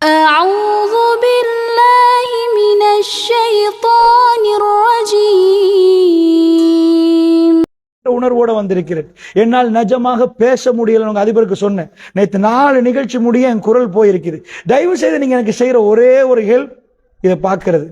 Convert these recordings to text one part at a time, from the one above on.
أعوذ بالله من الشيطان الرجيم. உணர்வோட வந்திருக்கிறேன். என்னால் நிஜமாக பேச முடியல. உங்க அதிபருக்கு சொன்னேன், நேற்று 4 நிகழ்ச்சி முடிய என் குரல் போயிருக்குது. தயவு செய்து நீங்க எனக்கு செய்யற ஒரே ஒரு ஹெல்ப், இதை பார்க்கிறது,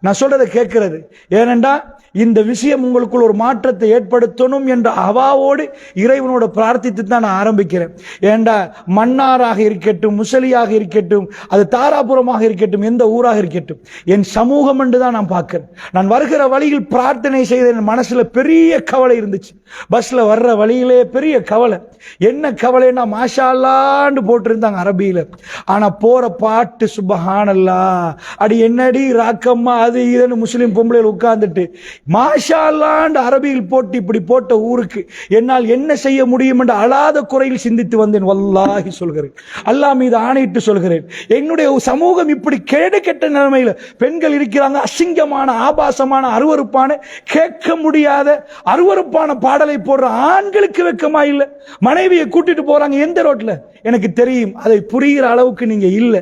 நான் சொல்றதை கேட்கிறது. ஏனென்றா இந்த விஷயம் உங்களுக்குள் ஒரு மாற்றத்தை ஏற்படுத்தணும் என்ற அவாவோடு இறைவனோட பிரார்த்தித்து தான் நான் ஆரம்பிக்கிறேன். ஏண்டா மன்னாராக இருக்கட்டும், முசலியாக இருக்கட்டும், அது தாராபுரமாக இருக்கட்டும், எந்த ஊராக இருக்கட்டும், என் சமூகம் என்று தான் நான் பார்க்கிறேன். நான் வருகிற வழியில் பிரார்த்தனை செய்த என் மனசுல பெரிய கவலை இருந்துச்சு. பஸ்ல வர்ற வழியிலே பெரிய கவலை. என்ன கவலைன்னா, மாஷா அல்லான்னு போட்டிருந்தாங்க அரபியில. ஆனா போற பாட்டு சுபஹானல்லாஹ், அடி என்னடி ராக்கம்மா அது இதுன்னு முஸ்லிம் பொம்பளையில் உட்கார்ந்துட்டு மாஷா அல்லாஹ்னு அரபியில் போட்டு இப்படி போட்ட ஊருக்கு என்னால் என்ன செய்ய முடியும் என்று அழாத குறையில் சிந்தித்து வந்தேன். வல்லாஹி சொல்கிறேன், அல்லாஹ் மீது ஆணையிட்டு சொல்கிறேன், என்னுடைய சமூகம் இப்படி கேடு கெட்ட நிலைமையில பெண்கள் இருக்கிறாங்க. அசிங்கமான, ஆபாசமான, அருவருப்பான, கேட்க முடியாத அருவருப்பான பாடலை போடுற ஆண்களுக்கு வெக்கமா இல்ல? மனைவியை கூட்டிட்டு போறாங்க எந்த ரோட்ல, எனக்கு தெரியும். அதை புரிகிற அளவுக்கு நீங்க இல்ல,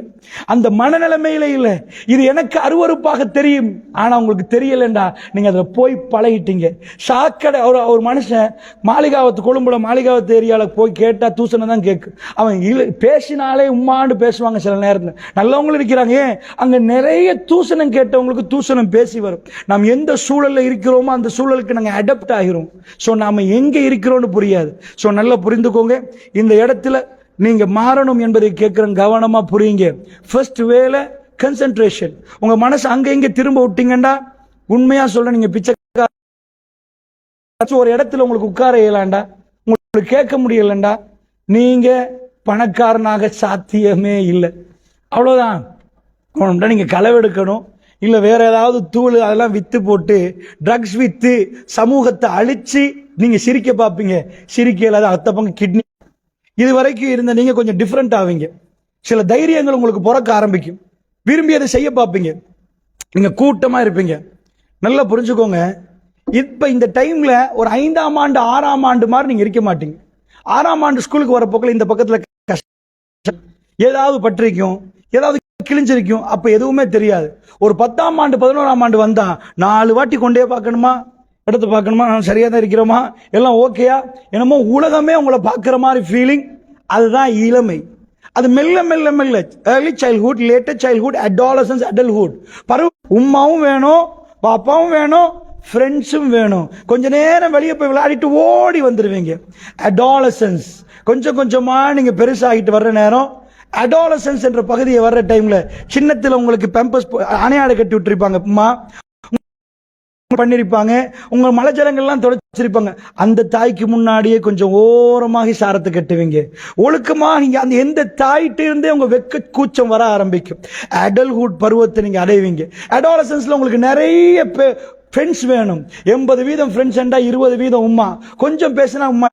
அந்த மனநிலைமையில இல்ல. இது எனக்கு அருவருப்பாக தெரியும், ஆனா உங்களுக்கு தெரியலண்டா நீங்க அதுல போய் பழகிட்டீங்க. சாக்கடை ஒரு மனுஷன் மாளிகாவத்து, கொழும்புல மாளிகாவத்து ஏரியால போய் கேட்டா தூசணம் தான் கேட்கு. அவன் பேசினாலே உம்மாண்டு பேசுவாங்க. சில நேரத்தில் நல்லவங்களும் இருக்கிறாங்க, ஏன் அங்க நிறைய தூசணம் கேட்டவங்களுக்கு தூசணம் பேசி வரும். நாம் எந்த சூழல்ல இருக்கிறோமோ அந்த சூழலுக்கு நாங்க அடாப்ட் ஆகிறோம். சோ நாம எங்க இருக்கிறோம்னு புரியாது. சோ நல்லா புரிந்துக்கோங்க, இந்த இடத்துல நீங்க மாறணும் என்பதை கேட்கிறேன், கவனமா புரியுங்க. ஃபர்ஸ்ட் வேலை கன்சென்ட்ரேஷன். உங்க மனசு அங்க இங்க திரும்ப விட்டீங்கண்டா, உண்மையா சொல்ல, நீங்க பிச்சை ஒரு இடத்துல உங்களுக்கு உட்கார இயலாண்டா, உங்களுக்கு கேட்க முடியலண்டா, நீங்க பணக்காரனாக சாத்தியமே இல்லை. அவ்வளவுதான். நீங்க களவெடுக்கணும், இல்ல வேற ஏதாவது தூள் அதெல்லாம் வித்து போட்டு ட்ரக்ஸ் வித்து சமூகத்தை அழிச்சு நீங்க சிரிக்க பார்ப்பீங்க. சிரிக்க இல்லாத அத்த பங்கு கிட்னி. இது வரைக்கும் இருந்த நீங்க கொஞ்சம் டிஃபரெண்ட் ஆவீங்க. சில தைரியங்கள் உங்களுக்கு பிறக்க ஆரம்பிக்கும். விரும்பியதை செய்ய பார்ப்பீங்க. நீங்க கூட்டமா இருப்பீங்க. நல்லா புரிஞ்சுக்கோங்க, இப்ப இந்த டைம்ல ஒரு 5ஆம் ஆண்டு 6ஆம் ஆண்டு மாதிரி நீங்க இருக்க மாட்டீங்க. 6ஆம் ஆண்டு ஸ்கூலுக்கு வர போக்கில் இந்த பக்கத்துல ஏதாவது பற்றிருக்கும், ஏதாவது கிழிஞ்சிருக்கும், அப்ப எதுவுமே தெரியாது. ஒரு 10ஆம் ஆண்டு 11ஆம் ஆண்டு வந்தா 4 வாட்டி கொண்டே பார்க்கணுமா, எடுத்து பார்க்கணுமா, சரியா தான் இருக்கிறோமா, எல்லாம் ஓகேயா, என்னமோ உலகமே உங்களை பார்க்கிற மாதிரி ஃபீலிங். அதுதான் இளமை. அது மெல்ல மெல்ல மெல்ல early childhood, later childhood, adolescence, adulthood. உம்மாவும் வேணும், பாப்பாவும் வேணும், ஃப்ரெண்ட்ஸும் வேணும். கொஞ்ச நேரம் வெளியே போய் விளையாடிட்டு ஓடி வந்துருவீங்க. அடாலசன்ஸ் கொஞ்சம் கொஞ்சமா நீங்க பெருசாகிட்டு வர்ற நேரம். அடாலசன்ஸ் என்ற பகுதியை வர்ற டைம்ல சின்னத்தில் உங்களுக்கு பெம்பஸ் அணையாடு கட்டி விட்டுருப்பாங்க, அம்மா பண்ணிருப்பாங்க, உங்க மலைஜலங்கள்லாம் தொடச்சிருப்பாங்க. அந்த தாய்க்கு முன்னாடியே கொஞ்சம் ஓரமாகி சாரத்தை கட்டுவீங்க. ஒழுக்கமா நீங்க அந்த எந்த தாயிட்ட இருந்தே உங்க வெக்க கூச்சம் வர ஆரம்பிக்கும். அடல்ட்ஹுட் பருவத்தை நீங்க அடைவீங்க. அடாலசன்ஸ்ல உங்களுக்கு நிறைய ஃப்ரெண்ட்ஸ் வேணும். 80% ஃப்ரெண்ட்ஸ் என்றா 20% உம்மா. கொஞ்சம் பேசினா உம்மா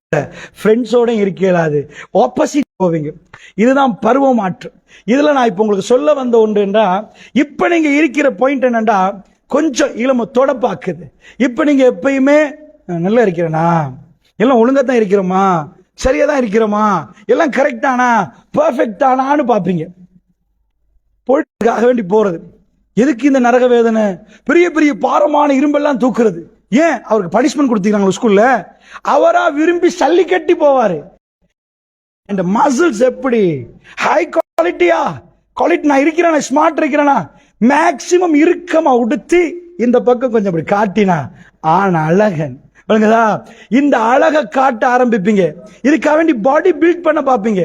ஃப்ரெண்ட்ஸோட இருக்க இயலாது, ஆப்போசிட் போவீங்க. இதுதான் பருவ மாற்றம். இதுல நான் இப்ப உங்களுக்கு சொல்ல வந்த ஒன்று என்றா, இப்ப நீங்க இருக்கிற பாயிண்ட் என்னண்டா, கொஞ்சம் இளமத்தோட பாக்குது. இப்ப நீங்க எப்பயுமே நல்லா இருக்கிறேனா, எல்லாம் ஒழுங்கா தான் இருக்கிறோமா, சரியா தான் இருக்கிறோமா, எல்லாம் கரெக்டானா, பெர்ஃபெக்ட் ஆனான்னு பாப்பீங்க. பொழுதுக்காக வேண்டி போறது. எதுக்கு இந்த நரக வேதனை? பெரிய பெரிய பாரமான இரும்பெல்லாம் தூக்குறது. ஏன்? அவருக்கு பனிஷ்மெண்ட் கொடுத்தீங்க ஸ்கூல்ல. அவரா விரும்பி சல்லி கட்டி போவாரு. இந்த மசில்ஸ் எப்படி ஹை குவாலிட்டியா, குவாலிட்டி நான் இருக்கிறேனா, ஸ்மார்ட் இருக்கிறேனா, மேக்சிமம் இறுக்கமா உடுத்தி இந்த பக்கம் கொஞ்சம் அப்படி காட்டினா ஆனா அழகன். இந்த அழகை காட்ட ஆரம்பிப்பீங்க. இதுக்காக வேண்டி பாடி பில்ட் பண்ண பாப்பீங்க.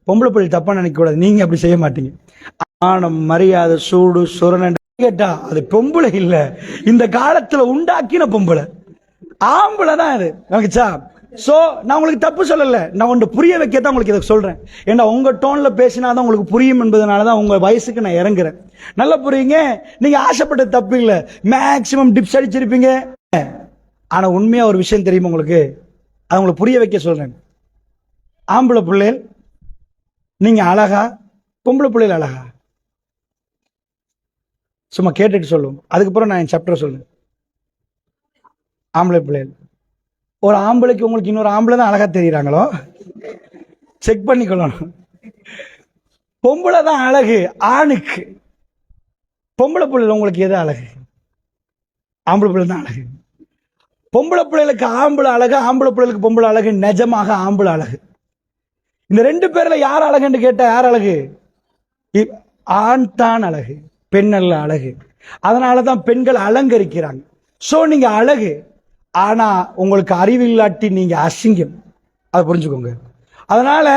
பொம்பளை பிள்ளை தப்பா நினைக்க கூடாது, நீங்க அப்படி செய்ய மாட்டீங்க. ஆனம், மரியாதை, சூடு, சுரண கேட்டா அது பொம்பளை இல்ல, இந்த காலத்துல உண்டாக்கின பொம்பளை. ஆம்பளை தான் அது. சோ நான் உங்களுக்கு தப்பு சொல்லல, நான் ஒன்று புரிய வைக்கத்தான் உங்களுக்கு இதை சொல்றேன். ஏன்னா உங்க டோன்ல பேசினாதான் உங்களுக்கு புரியும் என்பதனாலதான் உங்க வயசுக்கு நான் இறங்குறேன். நல்லா புரியுங்க. நீங்க ஆசைப்பட்ட தப்பு இல்ல, மேக்சிமம் டிப்ஸ் அடிச்சிருப்பீங்க. ஆனா உண்மையா ஒரு விஷயம் தெரியுமா உங்களுக்கு, அது உங்களுக்கு புரிய வைக்க சொல்றேன். ஆம்பளை பிள்ளைகள் நீங்க அழகா, பொம்பளை பிள்ளைகள் அழகா? சும்மா கேட்டுட்டு சொல்லுவோம், அதுக்கப்புறம் நான் என் சாப்டர் சொல்லுவேன். ஆம்பளை பிள்ளைகள், ஒரு ஆம்பளைக்கு உங்களுக்கு இன்னொரு ஆம்பளை தான் அழகா தெரியுறாங்களோ, செக் பண்ணிக்கொள்ளணும். பொம்பளை தான் அழகு ஆணுக்கு. பொம்பளை பிள்ளைல உங்களுக்கு எது அழகு? ஆம்பளை பிள்ளை தான் அழகு. பொம்பளை பிள்ளைகளுக்கு ஆம்பளை அழகு, ஆம்பளை பிள்ளைகளுக்கு பொம்பளை அழகு. நிஜமாக ஆம்பளை அழகு. இந்த 2 பேர்ல யார் அழகுன்னு கேட்டா யார் அழகு? ஆண் தான் அழகு, பெண் அல்ல அழகு. அதனாலதான் பெண்கள் அலங்கரிக்கிறாங்க. சோ நீங்க அழகு, ஆனா உங்களுக்கு அறிவில்லாட்டி நீங்க அசிங்கம். அதை புரிஞ்சுக்கோங்க. அதனால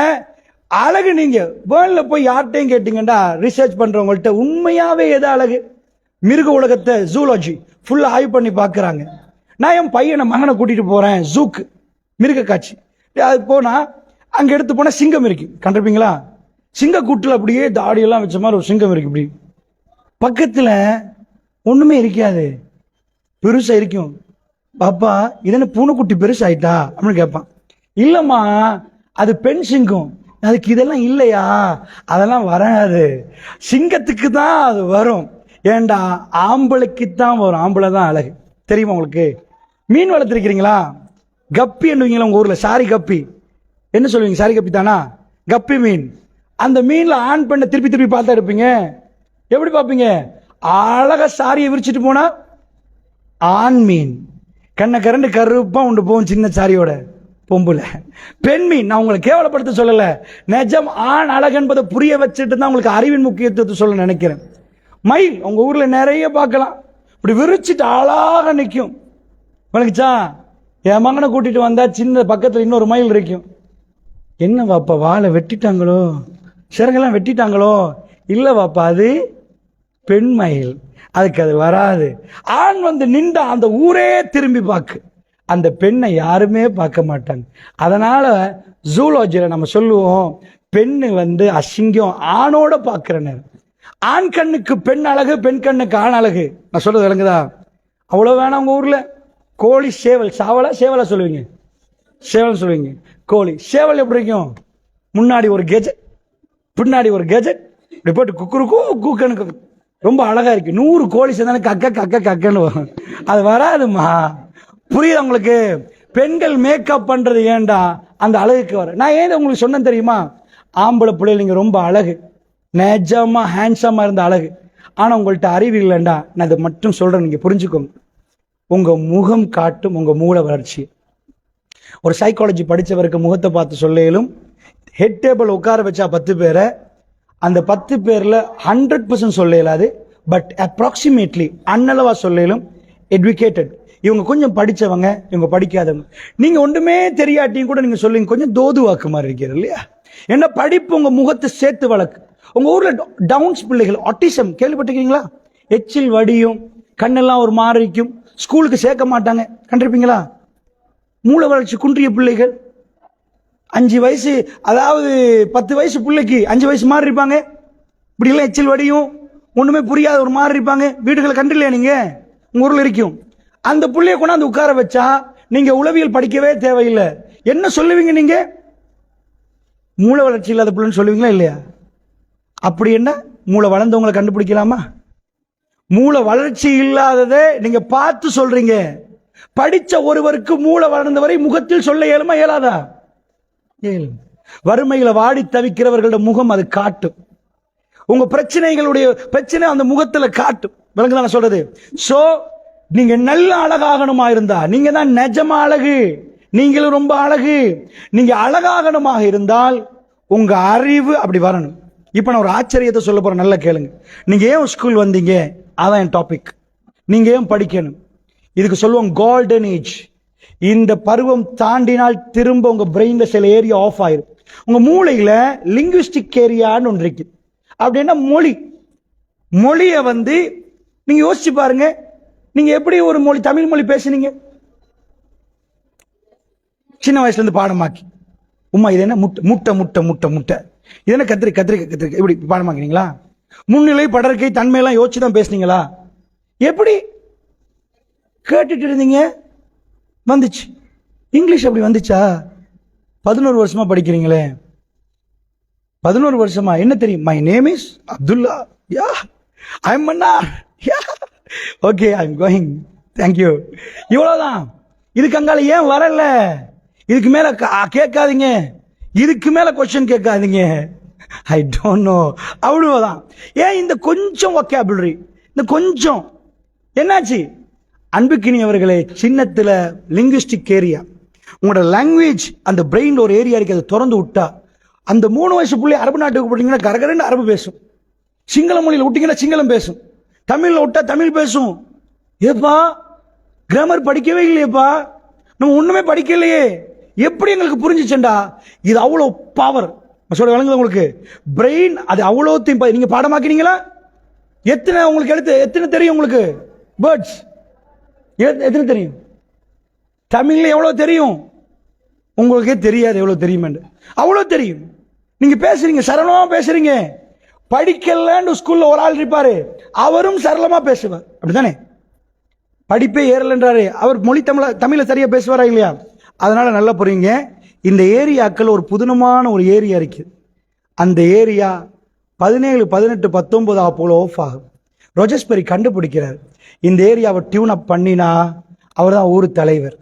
அழகு நீங்க வேர்ல்ட்ல போய் யார்கிட்டையும் கேட்டீங்கன்னா ரிசர்ச் பண்றவங்கள்ட்ட உண்மையாவே எது அழகு? மிருக உலகத்தை ஜூலாஜி ஃபுல்லா ஆய்வு பண்ணி பாக்குறாங்க. நான் என் பையனை மகனை கூட்டிட்டு போறேன் ஜூக்கு, மிருக காட்சி. அது போனா அங்க எடுத்து போனா சிங்கம் இருக்கு, கண்டிருப்பீங்களா? சிங்க கூட்டுல அப்படியே தாடியெல்லாம் வச்ச மாதிரி ஒரு சிங்கம் இருக்கு. இப்படி பக்கத்துல ஒண்ணுமே இருக்காது, பெருசா இருக்கும். பாப்பா இதென்ன பூனைக்குட்டி பெருசாயிட்டா அப்படின்னு கேட்பான். இல்லம்மா அது பெண் சிங்கம், அதுக்கு இதெல்லாம் இல்லையா? அதெல்லாம் வராது, சிங்கத்துக்கு தான் அது வரும். ஏண்டா ஆம்பளைக்கு தான் வரும், ஆம்பளை தான் அழகு. தெரியுமா உங்களுக்கு? மீன் வளர்த்திருக்கிறீங்களா? கப்பி என்னவீங்களா உங்க ஊர்ல? சாரி கப்பி என்ன சொல்லுவீங்க? சாரி கப்பி தானா? கப்பி மீன். அந்த மீன்ல ஆண் பெண்ணை திருப்பி திருப்பி பார்த்தா இருப்பீங்க. எப்படி பார்ப்பீங்க? அழகா சாரியை விரிச்சிட்டு போனா ஆண் மீன், கண்ணை கரண்டு கருப்பா உண்டு போகும் சின்ன சாரியோட, பொம்புல. பெண் மீன். நான் உங்களை கேவலப்படுத்த சொல்லல, நிஜம் ஆண் அழகு என்பதை புரிய வச்சுட்டு தான் உங்களுக்கு அறிவின் முக்கியத்துவத்தை சொல்ல நினைக்கிறேன். மயில் உங்க ஊர்ல நிறைய பார்க்கலாம், இப்படி விரிச்சிட்டு அழகாக நிற்கும். வணக்கச்சா, என் மகனை கூட்டிட்டு வந்தா சின்ன பக்கத்துல இன்னொரு மயில் இருக்கும். என்ன வாப்பா வாழை வெட்டிட்டாங்களோ, சிறகெல்லாம் வெட்டிட்டாங்களோ? இல்ல வாப்பா அது பெண் மயில், அதுக்கு அது வராது. ஆண் வந்து நின்றா அந்த ஊரே திரும்பி பார்க்கு, அந்த பெண்ணை யாருமே பார்க்க மாட்டாங்க. அதனால ஜூலாஜில நம்ம சொல்லுவோம், பெண்ணு வந்து அசிங்கம் ஆணோட பார்க்கிற நேரம். ஆண் கண்ணுக்கு பெண் அழகு, பெண் கண்ணுக்கு ஆண் அழகு. நான் சொல்றது விளங்குதா? அவ்வளவு வேணாம். உங்க ஊர்ல கோழி சேவல், சாவலா சேவலா சொல்லுவீங்க? சேவல் சொல்லுவீங்க. கோழி சேவல் எப்படி இருக்கும்? முன்னாடி ஒரு கெஜெட், பின்னாடி ஒரு கெஜெட், இப்படி போட்டு குக்குருக்கு கூக்கனுக்கு ரொம்ப அழகா இருக்கு. 100 கோழி சேர்ந்தானே கக்க கக்க கக்கன்னு வரும். அது வராதுமா. புரியுது உங்களுக்கு? பெண்கள் மேக்கப் பண்றது ஏண்டா அந்த அழகுக்கு வர. நான் ஏன் உங்களுக்கு சொன்னேன் தெரியுமா? ஆம்பளை பிள்ளைகள் நீங்க ரொம்ப அழகு, நிஜமா ஹேண்ட்ஸமா இருந்த அழகு. ஆனா உங்கள்கிட்ட அறிவு இல்லைண்டா. நான் இதை மட்டும் சொல்றேன், நீங்க புரிஞ்சுக்கோங்க. உங்க முகம் காட்டும் உங்க மூளை வளர்ச்சி. ஒரு சைக்காலஜி படிச்சவருக்கு முகத்தை பார்த்து சொல்லும், ஹெட் டேபிள் உட்கார வச்சா 10 பேரை, அந்த 10 பேர்ல 100% சொல்ல இயலாது, பட் அப்ராக்சிமேட்லி அன்னளவா சொல்லும் எஜுகேட்டட். இவங்க கொஞ்சம் படிச்சவங்க, இவங்க படிக்காதவங்க. நீங்க ஒன்றுமே தெரியாட்டியும் கூட நீங்க சொல்லுங்க, கொஞ்சம் தோதுவாக்கு மாதிரி இருக்கிறது இல்லையா? என்ன படிப்பு உங்க முகத்தை சேர்த்து வளர்க்கு. உங்க ஊர்ல டவுன்ஸ் பிள்ளைகள், ஆட்டிசம் கேள்விப்பட்டிருக்கீங்களா? எச்சில் வடியும், கண்ணெல்லாம் ஒரு மாதிரி இருக்கும், ஸ்கூலுக்கு சேர்க்க மாட்டாங்க, கண்டிருப்பீங்களா? மூளை வளர்ச்சி குன்றிய பிள்ளைகள், 5 வயசு, அதாவது 10 வயசு பிள்ளைக்கு 5 வயசு மாதிரி இருப்பாங்க. இப்படி எல்லாம் எச்சில் வடியும், ஒண்ணுமே புரியாத ஒரு மாதிரி இருப்பாங்க. வீடுகளை கண்டில்லையா நீங்க? உங்க ஊர்ல இருக்கும். அந்த பிள்ளைய கொண்டாந்து உட்கார வச்சா நீங்க உளவியல் படிக்கவே தேவையில்லை. என்ன சொல்லுவீங்க நீங்க? மூளை வளர்ச்சி இல்லாத பிள்ளைன்னு சொல்லுவீங்களா இல்லையா? அப்படி என்ன மூளை வளர்ந்தவங்களை கண்டுபிடிக்கலாமா? மூளை வளர்ச்சி இல்லாததை நீங்க பார்த்து சொல்றீங்க. படிச்ச ஒருவருக்கு மூளை வளர்ந்தவரை முகத்தில் சொல்ல இயலுமா இயலாதா? வறுமையில வாடி தவிக்கிறவர்களோட முகம் அது காட்டும். உங்க பிரச்சனைகளுடைய பிரச்சனை அந்த முகத்துல காட்டும். விளங்குதா நான் சொல்றது? சோ நீங்க நல்ல அழகாகணுமா இருந்தா நீங்க தான் நிஜமா அழகு. நீங்களும் ரொம்ப அழகு. நீங்க அழகாகணுமாக இருந்தால் உங்க அறிவு அப்படி வரணும். இப்ப நான் ஒரு ஆச்சரியத்தை சொல்ல போறேன், நல்லா கேளுங்க. நீங்க ஏன் ஸ்கூல் வந்தீங்க? அதான் என் டாபிக். நீங்க ஏன் படிக்கணும்? இதுக்கு சொல்லுவோம் கோல்டன் ஏஜ். இந்த பருவம் தாண்டினால் திரும்ப உங்க பிரெயின்ல சில ஏரியா ஆஃப் ஆயிரும். உங்க மூளையில லிங்குவிஸ்டிக் ஏரியான்னு ஒன்று இருக்கு. அப்படின்னா மொழியை வந்து நீங்க யோசிச்சு பாருங்க. நீங்க எப்படி ஒரு மொழி, தமிழ் மொழி பேசுனீங்க சின்ன வயசுல இருந்து பாடமாக்கி? உமா இது என்ன? முட்டை முட்டை முட்டை முட்டை முட்டை. இது என்ன? கத்திரிக்கை கத்திரிக்கை கத்திரிக்கை. இப்படி பாடமாக்கினீங்களா? முன்னிலை படற்கை தன்மையெல்லாம் யோசிச்சு தான் பேசுனீங்களா? எப்படி கேட்டுட்டு இருந்தீங்க? வந்துச்சு. இங்கிலீஷ் அப்படி வந்துச்சா? 11 வருஷமா படிக்கிறீங்களே, 11 வருஷமா என்ன தெரியும்? My name is Abdullah. Yeah I am Mannar. Yeah okay I am going. Thank you. இவ்வளவுதான். இதுக்கு அங்கால ஏன் வரல? இதுக்கு மேல கேட்காதீங்க. இதுக்கு மேல கொஸ்டின் கேட்காதீங்க. I don't know. அவ்வளவுதான். ஏன் இந்த கொஞ்சம் வொக்காபுலரி, இந்த கொஞ்சம் என்னாச்சு? அன்புக்கினியவர்களே, சின்னத்துல லிங்குவிஸ்டிக் ஏரியா, உங்களோட லாங்குவேஜ் அந்த பிரெயின் ஒரு ஏரியா இருக்கு, அதை திறந்து விட்டா அந்த 3 வயசு பிள்ளை அரபு நாட்டுக்கு போட்டீங்கன்னா கரகரன்னு அரபு பேசும், சிங்கள மொழியில் விட்டீங்கன்னா சிங்களம் பேசும், தமிழ்ல விட்டா தமிழ் பேசும். ஏப்பா கிராமர் படிக்கவே இல்லையேப்பா, நம்ம ஒண்ணுமே படிக்கலையே, எப்படி எங்களுக்கு புரிஞ்சுச்சேன்டா? இது அவ்வளோ பவர் சொல்ல வழங்குது உங்களுக்கு. பிரெயின் அது அவ்வளோத்தையும் நீங்க பாடமாக்கினீங்களா? எத்தனை உங்களுக்கு எழுத்து எத்தனை தெரியும் உங்களுக்கு? பேர்ட்ஸ் எத்தனை தெரியும்? தமிழ்ல எவ்வளவு தெரியும்? உங்களுக்கே தெரியாது எவ்வளவு தெரியும். அவ்வளவு தெரியும். நீங்க பேசுறீங்க, சரளமா பேசுறீங்க. படிக்கலன்னு ஸ்கூல்ல ஒரு ஆள் இருப்பாரு, அவரும் சரளமா பேசுவார், அப்படித்தானே? படிப்பே ஏறலன்றாரு, அவர் மொழி தமிழ சரியா பேசுவாரா இல்லையா? அதனால நல்லா புரியுங்க. இந்த ஏரியாக்கள் ஒரு புதுனமான ஒரு ஏரியா இருக்கு. அந்த ஏரியா 17, 18, 19 போல ஆஃப் ஆகும். ரோஜர்ஸ்பெரி கண்டுபிடிக்கிறார். இந்த ஏரியாவை டியூன் அப் பண்ணினா அவர் தான் ஊர் தலைவர்,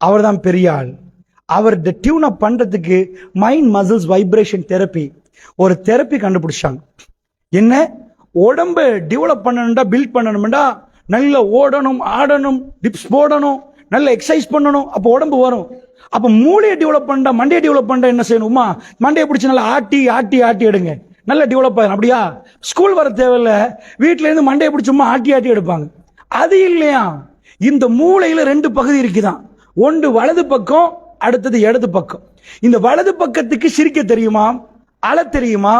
அவர் தான் பெரிய ஆள். அவர் டியூன் அப் பண்றதுக்கு மைண்ட் மசில்ஸ் வைப்ரேஷன் தெரப்பி ஒரு தெரப்பி கண்டுபிடிச்சாங்க. என்ன? உடம்பை டெவலப் பண்ணணும்டா, பில்ட் பண்ணணும்டா, நல்ல ஓடணும், ஆடணும், டிப்ஸ் போடணும், நல்ல எக்ஸசைஸ் பண்ணணும், அப்போ உடம்பு வரும். அப்ப மூளையை டெவலப் பண்ணா, மண்டையை டெவலப் பண்ணா என்ன செய்யணுமா? மண்டையை பிடிச்சி நல்லா ஆட்டி ஆட்டி ஆட்டி எடுங்க, நல்லா டெவலப் ஆகும். அப்படியா? ஸ்கூல் வர தேவையில்ல, வீட்டுல இருந்து மண்டையை பிடிச்சுமா ஆட்டி ஆட்டி எடுப்பாங்க. அது இல்லையா? இந்த மூளையில 2 பகுதி இருக்குதான். ஒன்று வலது பக்கம், அடுத்தது இடது பக்கம். இந்த வலது பக்கத்துக்கு சிரிக்க தெரியுமா, அழ தெரியுமா,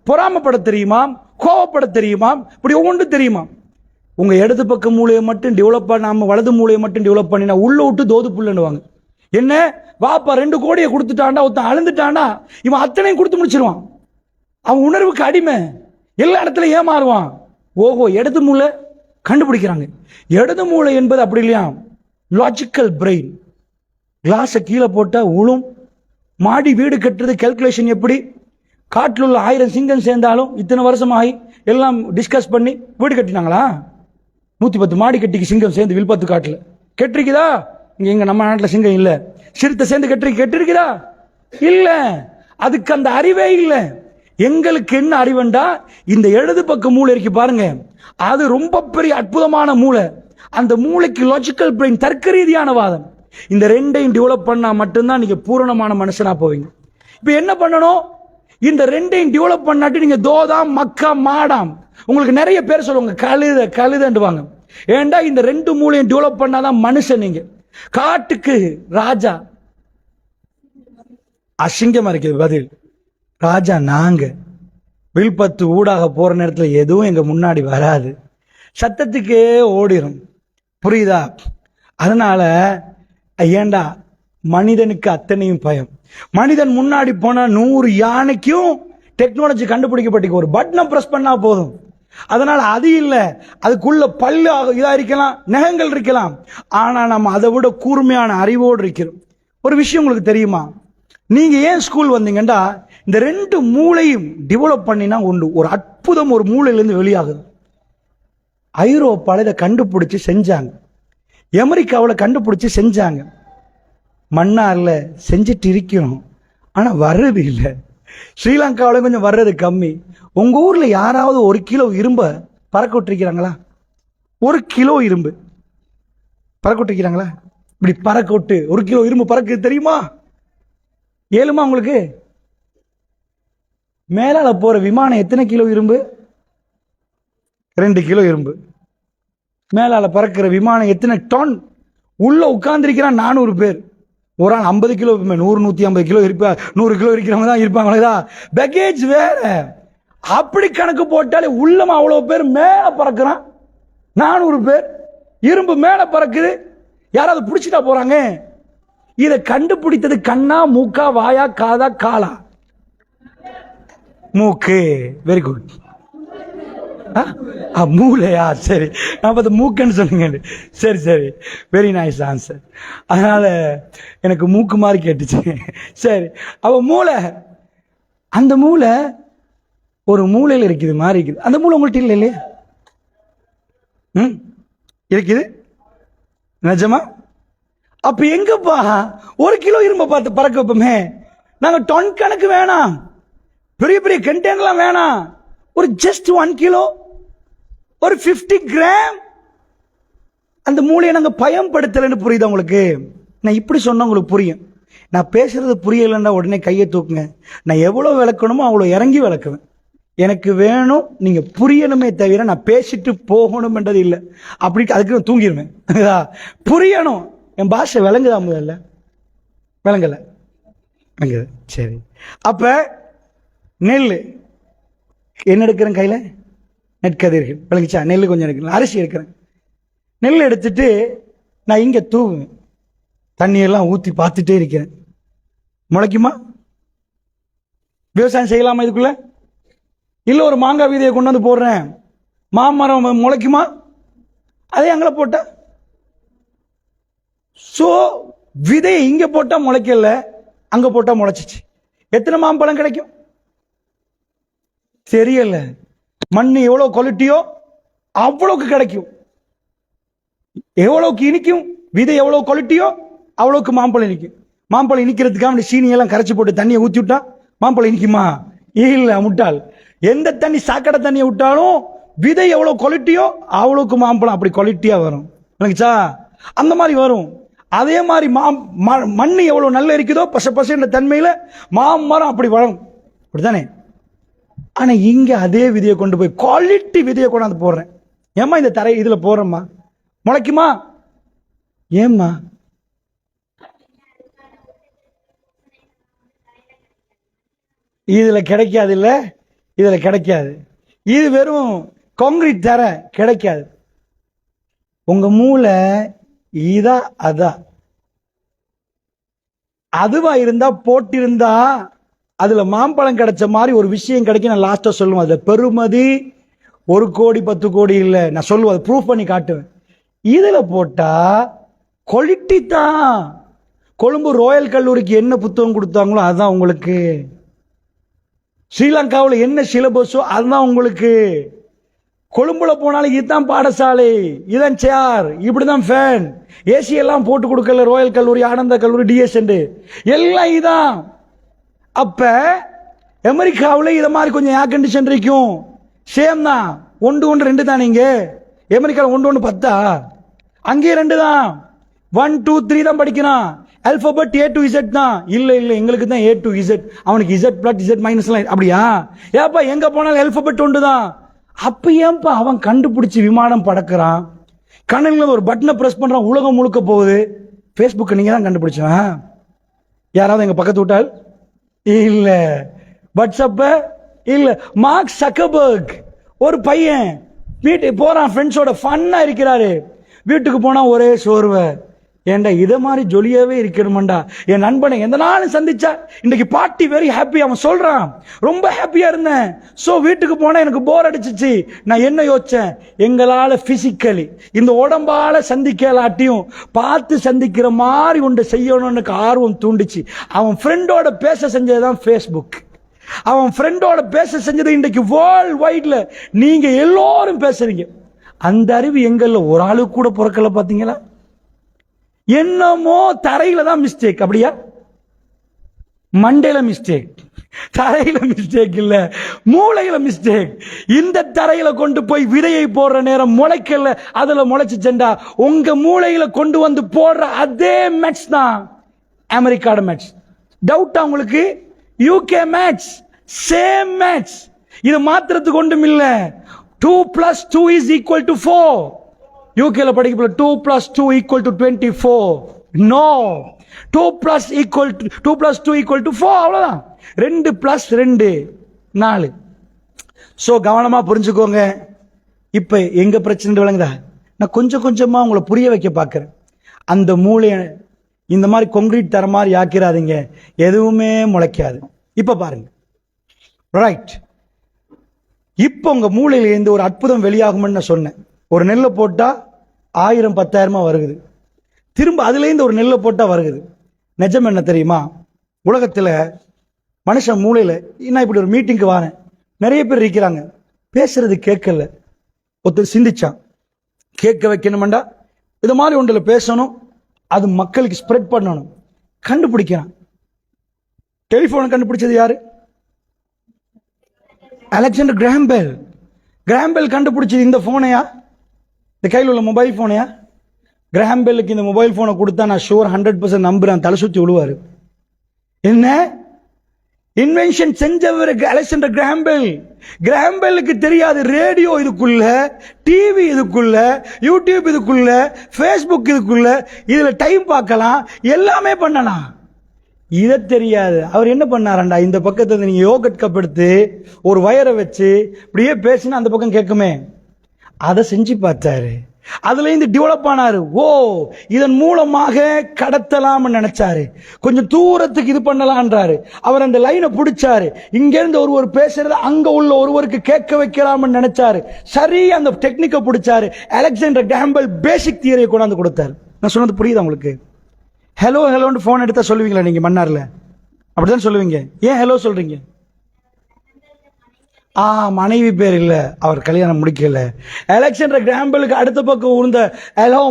பொறாமப்பட தெரியுமா, கோவப்பட தெரியுமா, இப்படி ஒவ்வொன்று தெரியுமா? உங்க இடது பக்க மூளையை மட்டும் டெவலப் பண்ணாம வலது மூளையை மட்டும் டெவலப் பண்ணினா உள்ள விட்டு தோது புல்லுன்னுவாங்க. என்ன வாப்பா 2 கோடியை கொடுத்துட்டாண்டா, ஒருத்தன் அழுந்துட்டாண்டா, இவன் அத்தனையும் கொடுத்து முடிச்சிருவான். அவன் உணர்வுக்கு அடிமை, எல்லா இடத்துல ஏமாறுவான். ஓஹோ, இடது மூளை கண்டுபிடிக்கிறாங்க. இடது மூளை என்பது அப்படி இல்லையா, லாஜிக்கல் பிரெயின். கிளாஸை கீழே போட்டா உளும், மாடி வீடு கட்டுறது கால்குலேஷன் எப்படி, காட்டில் உள்ள 1000 சிங்கம் சேர்ந்தாலும் இத்தனை வருஷம் ஆகி எல்லாம் டிஸ்கஸ் பண்ணி வீடு கட்டினாங்களா? 110 மாடி கட்டிக்கு சிங்கம் சேர்ந்து வில்பத்து காட்டுல கெட்டிருக்குதா? இங்க நம்ம நாட்டில் சிங்கம் இல்ல, சிறுத்தை சேர்ந்து கெட்டிருக்குதா? இல்ல. அதுக்கு அந்த அறிவே இல்லை. எங்களுக்கு என்ன அறிவுண்டா, இந்த இடது பக்க மூளை இருக்கு பாருங்க, அது ரொம்ப பெரிய அற்புதமான மூளை. அந்த மூளைக்கு லாஜிக்கல் பிரெயின், தர்க்க ரீதியான வாதம். இந்த 2ஐயும் டெவலப் பண்ணா மட்டும்தான் நீங்க பூரணமான மனுஷனா போவீங்க. இப்ப என்ன பண்ணணும்? இந்த 2ஐயும் டெவலப் பண்ணாட்டி நீங்க தோதாம் மக்கா மாடாம். உங்களுக்கு நிறைய பேர் சொல்லுவாங்க கழுத கழுதண்டுவாங்க. ஏண்டா இந்த 2 மூளையும் டெவலப் பண்ணாதான் மனுஷன். நீங்க காட்டுக்கு ராஜா, அசிங்கமா இருக்குது பதில். ராஜா நாங்க. வில்பத்து ஊடாக போற நேரத்தில் எதுவும் எங்க முன்னாடி வராது, சத்தத்துக்கே ஓடிரும். புரியுதா? அதனால ஏண்டா மனிதனுக்கு அத்தனையும் பயம். மனிதன் முன்னாடி போனா 100 யானைக்கும் டெக்னாலஜி கண்டுபிடிக்கப்பட்டு ஒரு பட்டனை பிரஸ் பண்ணா போதும். அதனால அது இல்ல, அதுக்குள்ள பல்லு இதா இருக்கலாம், நகங்கள் இருக்கலாம், ஆனா நம்ம அதை விட கூர்மையான அறிவோடு இருக்கிறோம். ஒரு விஷயம் உங்களுக்கு தெரியுமா? நீங்க ஏன் ஸ்கூல் வந்தீங்கன்னா இந்த 2 மூளையும் டெவலப் பண்ணினா உண்டு ஒரு அற்புதம் ஒரு மூளையிலிருந்து வெளியாகுது. ஐரோப்பால இதை கண்டுபிடிச்சு செஞ்சாங்க, அமெரிக்காவில் கண்டுபிடிச்சு செஞ்சாங்க. மன்னார்ல செஞ்சுட்டு இருக்கணும், ஆனா வர்றது இல்லை. ஸ்ரீலங்காவில் கொஞ்சம் வர்றது கம்மி. உங்க ஊர்ல யாராவது 1 கிலோ இரும்ப பறக்க விட்டுருக்கிறாங்களா? 1 கிலோ இரும்பு பறக்க விட்டுருக்கிறாங்களா? இப்படி பறக்க விட்டு 1 கிலோ இரும்பு பறக்க தெரியுமா? ஏழுமா உங்களுக்கு? மேலால போற விமானம் எத்தனை கிலோ இரும்பு? 2 கிலோ இரும்பு. மேலால பறக்கிற விமானம் எத்தனை டன்? உள்ள உட்கார்ந்துருக்கிறான் 400 பேர். ஒரு ஆள் 50 கிலோ, 100, 150 கிலோ இருப்பா, 100 கிலோ இருக்கிறவங்க தான் இருப்பாங்களா? பேக்கேஜ் வேற. அப்படி கணக்கு போட்டாலே உள்ளமா அவ்வளவு பேர் மேல பறக்கிறான். 400 பேர் இரும்பு மேல பறக்குது. யாராவது பிடிச்சிட்டா போறாங்க. இதை கண்டுபிடித்தது கண்ணா, மூக்கா, வாயா, காதா, காலா? மூக்கு. Very good. மூளையா? சரி, நான் பார்த்து மூக்குன்னு சொன்னீங்க. சரி சரி, வெரி நைஸ் ஆன்சர். அதனால எனக்கு மூக்கு மாதிரி கேட்டுச்சு. சரி, அவ மூளை, அந்த மூளை ஒரு மூளையில் இருக்குது மாதிரி இருக்குது. அந்த மூளை உங்கள்கிட்ட இல்லை இல்லையா? இருக்குது நிஜமா? அப்ப எங்கப்பா 1 கிலோ இரும்ப பார்த்து பறக்க வைப்போமே? நாங்க டன் கணக்கு வேணாம், பெரிய பெரிய கண்டெய்னர்லாம் வேணாம், ஒரு ஜஸ்ட் 1 கிலோ, ஒரு 50 கிராம். அந்த மூளையை நாங்கள் பயன்படுத்தலைன்னு புரியுது உங்களுக்கு? நான் இப்படி சொன்னா உங்களுக்கு புரியும். நான் பேசுறது புரியலைன்னா உடனே கையை தூக்குங்க. நான் எவ்வளோ விளக்கணுமோ அவ்வளோ இறங்கி விளக்குவேன். எனக்கு வேணும் நீங்க புரியணுமே தவிர நான் பேசிட்டு போகணும்ன்றது இல்லை. அப்படி அதுக்கு நான் தூங்கிடுவேன். புரியணும். என் பாஷை விளங்குதா? முதல்ல விளங்கல, விளங்குது. சரி, அப்ப நெல் என்ன எடுக்கிறேன் கையில? நெற்கதிர்கள். விளங்குச்சா? நெல் கொஞ்சம் எடுக்கிறேன், அரிசி எடுக்கிறேன். நெல் எடுத்துட்டு நான் இங்க தூவுவேன், தண்ணியெல்லாம் ஊற்றி பார்த்துட்டே இருக்கிறேன். முளைக்குமா? விவசாயம் செய்யலாமா இதுக்குள்ள? இல்லை ஒரு மாங்காய் விதையை கொண்டு வந்து போடுறேன், மாமரம் முளைக்குமா? அதே அங்கே போட்டா. ஸோ விதையை இங்கே போட்டால் முளைக்கல, அங்கே போட்டால் முளைச்சிச்சு. எத்தனை மாம்பழம் கிடைக்கும் தெரியல. மண் எவ்வளோ குவாலிட்டியோ அவ்வளோக்கு கிடைக்கும். எவ்வளோக்கு இனிக்கும், விதை எவ்வளோ குவாலிட்டியோ அவ்வளோக்கு மாம்பழம் இனிக்கும். மாம்பழம் இனிக்கிறதுக்காக சீனியெல்லாம் கரைச்சி போட்டு தண்ணியை ஊற்றி விட்டா மாம்பழம் இனிக்குமா? இல்லை, முட்டாள். எந்த தண்ணி, சாக்கடை தண்ணியை விட்டாலும் விதை எவ்வளோ குவாலிட்டியோ அவ்வளோக்கு மாம்பழம் அப்படி குவாலிட்டியா வரும். நினைச்சா அந்த மாதிரி வரும். அதே மாதிரி மண் எவ்வளோ நல்லா இருக்குதோ பச பசன்ற தன்மையில மாமரம் அப்படி வரும். அப்படித்தானே? ஆனா இங்க அதே விதையை கொண்டு போய் குவாலிட்டி விதையை கொண்டாந்து போடுறேன். ஏம்மா இந்த தரை இதுல போடுறேம்மா, முளைக்குமா? ஏம்மா? இதுல கிடைக்காது. இல்ல, இதுல கிடைக்காது. இது வெறும் கான்கிரீட் தர கிடைக்காது. உங்க மூளை இதா அதா அதுவா இருந்தா போட்டிருந்தா அதுல மாம்பழம் கிடைச்ச மாதிரி ஒரு விஷயம் கிடைக்கும். நான் லாஸ்டா சொல்லுவேன், அதுல பெருமதி 1 கோடி 10 கோடி இல்ல, நான் சொல்லுவேன், அதை ப்ரூஃப் பண்ணி காட்டுவேன். இதுல போட்டா குவாலிட்டி தான். கொழும்பு ரோயல் கல்லூரிக்கு என்ன புத்தகம் கொடுத்தாங்களோ அதுதான் உங்களுக்கு. ஸ்ரீலங்காவில் என்ன சிலபஸோ அதுதான் உங்களுக்கு. கொழும்புல போனாலும் இதுதான் பாடசாலை, இதுதான் சேர், இப்படிதான் ஃபேன், ஏசி எல்லாம் போட்டு கொடுக்கல. ரோயல் கல்லூரி, ஆனந்த கல்லூரி, டிஎஸ் எல்லாம் இதான். அப்ப அமெரிக்காவில் இதை மாதிரி கொஞ்சம் ஏர் கண்டிஷன் இருக்கும். சேம் தான். 1 1 2 தான். நீங்க அமெரிக்காவில் 1 1 10, அங்கேயே 2 தான். 1 2 3 தான் படிக்கிறான். அல்பபெட் A to Z தான். இல்ல இல்ல, எங்களுக்கு தான் A to Z, அவனுக்கு Z பிளஸ் Z மைனஸ் எல்லாம். அப்படியா? ஏப்பா எங்க போனாலும் அல்பபெட் 1 தான். அப்ப ஏன்பா அவன் கண்டுபிடிச்சு விமானம் பறக்கிறான், கண்ணன்ல ஒரு பட்டனை பிரஸ் பண்றான், உலகம் முழுக்க போகுது. பேஸ்புக் நீங்க தான் கண்டுபிடிச்சான். யாராவது எங்க பக்கத்து விட்டால்? இல்ல. வாட்ஸ்அப்ப? இல்ல. மார்க் சக்கர்பர்க் ஒரு பையன் வீட்டுக்கு போறான், ஃப்ரெண்ட்ஸோட ஃபன்னா இருக்கிறாரு. வீட்டுக்கு போனா ஒரே சோர்வை. ஏண்டா இதை மாதிரி ஜொலியாவே இருக்கணுமாண்டா. என் நண்பனை எந்த நாளும் சந்திச்சா இன்னைக்கு பார்ட்டி வெரி ஹாப்பி, அவன் சொல்றான் ரொம்ப ஹாப்பியா இருந்தேன். சோ வீட்டுக்கு போனா எனக்கு போர் அடிச்சிச்சு. நான் என்ன யோசிச்சேன், எங்களால பிசிக்கலி இந்த உடம்பால சந்திக்கலாட்டியும் பார்த்து சந்திக்கிற மாதிரி ஒன்று செய்யணும்னு ஆர்வம் தூண்டிச்சு. அவன் ஃப்ரெண்டோட பேச செஞ்சதுதான் ஃபேஸ்புக். அவன் ஃப்ரெண்டோட பேச செஞ்சது இன்றைக்கு வேர்ல்ட் வைட்ல நீங்க எல்லாரும் பேசுறீங்க. அந்த அறிவு எங்கள்ல ஒரு ஆளுக்கு கூட பிறக்கல. பாத்தீங்களா? என்னமோ தரையில தான் மிஸ்டேக். அப்படியா? மண்டையில மிஸ்டேக், தரையில மிஸ்டேக் இல்ல, மூளையில மிஸ்டேக். இந்த தரையில கொண்டு போய் விதையை போடுற நேரம் முளைக்கல, அதுல முளைச்சுச்சா உங்க மூளையில கொண்டு வந்து போடுற அதே மேட்ச் தான் அமெரிக்காட மேட்ச். டவுட்டா உங்களுக்கு? UK match, same match. இது மாத்திரத்துக்கு ஒன்றும் இல்ல. 2 + 2 = 4. யூகேல படிக்க 2 + 2 = 24. நோ, 2 + 2 = 4. அவ்வளவுதான். 2 + 2 4. சோ கவனமா புரிஞ்சுக்கோங்க. இப்ப எங்க பிரச்சனை விளங்குதா? நான் கொஞ்சம் கொஞ்சமா உங்களை புரிய வைக்க பார்க்கிறேன். அந்த மூளைய இந்த மாதிரி கான்கிரீட் தர மாதிரி ஆக்கிறாதீங்க, எதுவுமே முளைக்காது. இப்ப பாருங்க, ரைட்? இப்ப உங்க மூளையில இருந்து ஒரு அற்புதம் வெளியாகும்னு நான் சொன்னேன். ஒரு நெல்லை போட்டா 1000 10,000 வருகுது. திரும்ப அதுல இருந்து ஒரு நெல்லை போட்டா வருகுது. நிஜம் என்ன தெரியுமா? உலகத்துல மனுஷன் மூளையில, நான் இப்படி ஒரு மீட்டிங்க்கு வரேன், நிறைய பேர் இருக்கிறாங்க, பேசுறது கேட்கல. ஒருத்தர் சிந்திச்சான், கேட்க வைக்கணும்டா இது மாதிரி ஒன்றுல பேசணும், அது மக்களுக்கு ஸ்ப்ரெட் பண்ணணும். கண்டுபிடிக்கிறான். டெலிபோனை கண்டுபிடிச்சது யாரு? அலெக்சாண்டர் கிராம்பெல் கண்டுபிடிச்சது இந்த போனையா, இந்த கையில் உள்ள மொபைல் போனையா? கிராம்பெல்லுக்கு இந்த மொபைல் போனை கொடுத்தா நான் ஷூர் 100% நம்புறேன், தலை சுற்றி விழுவாரு. என்ன இன்வென்ஷன் செஞ்சவருக்கு அலெக்சாண்டர் கிராம்பெல்லுக்கு தெரியாது ரேடியோ இதுக்குள்ள, டிவி இதுக்குள்ள, யூடியூப் இதுக்குள்ள, ஃபேஸ்புக் இதுக்குள்ள, இதுல டைம் பார்க்கலாம், எல்லாமே பண்ணலாம். இதை தெரியாது. அவர் என்ன பண்ணாரண்டா, இந்த பக்கத்துல நீங்க யோகட் கப் எடுத்து ஒரு வயரை வச்சு இப்படியே பேசினா அந்த பக்கம் கேட்குமே, அதை செஞ்சு பார்த்தாரு. அதுல இருந்து டெவலப் ஆனாரு. ஓ, இதன் மூலமாக கடத்தலாம் நினைச்சாரு, கொஞ்சம் தூரத்துக்கு இது பண்ணலான்றாரு. அவர் அந்த லைனை பிடிச்சாரு, இங்க இருந்து ஒருவர் பேசுறது அங்க உள்ள ஒருவருக்கு கேட்க வைக்கலாம் நினைச்சாரு. சரி, அந்த டெக்னிக்கை பிடிச்சாரு. அலெக்சாண்டர் கிராம்பெல் பேசிக் தியரியை கொண்டாந்து கொடுத்தாரு. நான் சொன்னது புரியுதா உங்களுக்கு? ஹலோன்னு போன் எடுத்தா சொல்லுவீங்களா நீங்க மன்னார்ல? அப்படிதான் சொல்லுவீங்க. ஏன் ஹலோ சொல்றீங்க? மனைவி பேர் இல்ல, அவர் கல்யாணம் முடிக்கல. அலெக்சாண்டர் கிராம்பெலுக்கு அடுத்த பக்கம் உருந்த ஹலோ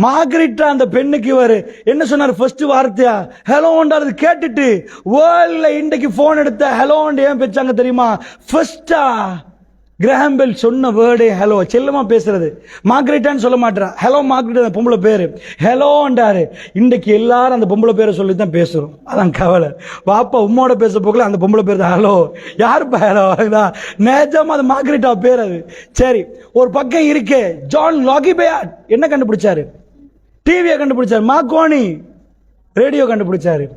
மார்கரிட்டா அந்த பெண்ணுக்கு இவர் என்ன சொன்னார்? ஃபர்ஸ்ட் வார்த்தையா ஹலோன்றது கேட்டுட்டு வேர்ல்ட்ல இன்றைக்கு போன் எடுத்த ஹலோன்னு ஏன் பெற்றாங்க தெரியுமா? ஃபர்ஸ்டா கிராம்பெல் சொன்ன வேர்டே ஹலோ. செல்லமா பேசுறது. மார்கரெட்டான்னு சொல்ல மாட்டா, ஹலோ மார்கரெட் பொம்பளை பேரு, ஹலோன்றாரு. இன்றைக்கு எல்லாரும் அந்த பொம்பளை பேரை சொல்லி தான் பேசுறோம். அதான் கவலை. பாப்பா உம்மோட பேச போகல அந்த பொம்பளை பேர் தான் ஹலோ. யாருப்பா ஹலோ? நேஜமா அது மார்கரெட்டா பேர் அது. சரி, ஒரு பக்கம் இருக்கே ஜான் லாகிபேயாட் என்ன கண்டுபிடிச்சாரு? டிவியை கண்டுபிடிச்சாரு. மார்கோனி ரேடியோ கண்டுபிடிச்சாரு.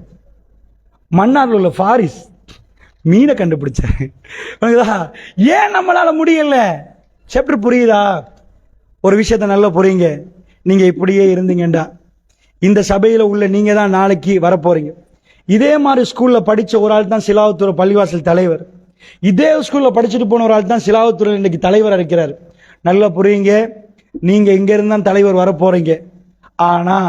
மன்னார்ல உள்ள ஃபாரிஸ் மீனை கண்டுபிடிச்சாரு. ஏன் நம்மளால முடியல? சாப்டர் புரியுதா? ஒரு விஷயத்த நல்லா புரியுங்க. நீங்க இப்படியே இருந்தீங்கடா, இந்த சபையில உள்ள நீங்க தான் நாளைக்கு வரப்போறீங்க. இதே மாதிரி ஸ்கூல்ல படிச்ச ஒரு ஆள் தான் சிலாவத்தூர் பள்ளிவாசல் தலைவர். இதே ஸ்கூல்ல படிச்சுட்டு போன ஒரு ஆள் தான் சிலாவத்தூர் இன்னைக்கு தலைவர் இருக்கிறார். நல்லா புரியுங்க. நீங்க இங்க இருந்தா தலைவர் வரப்போறீங்க. ஆனா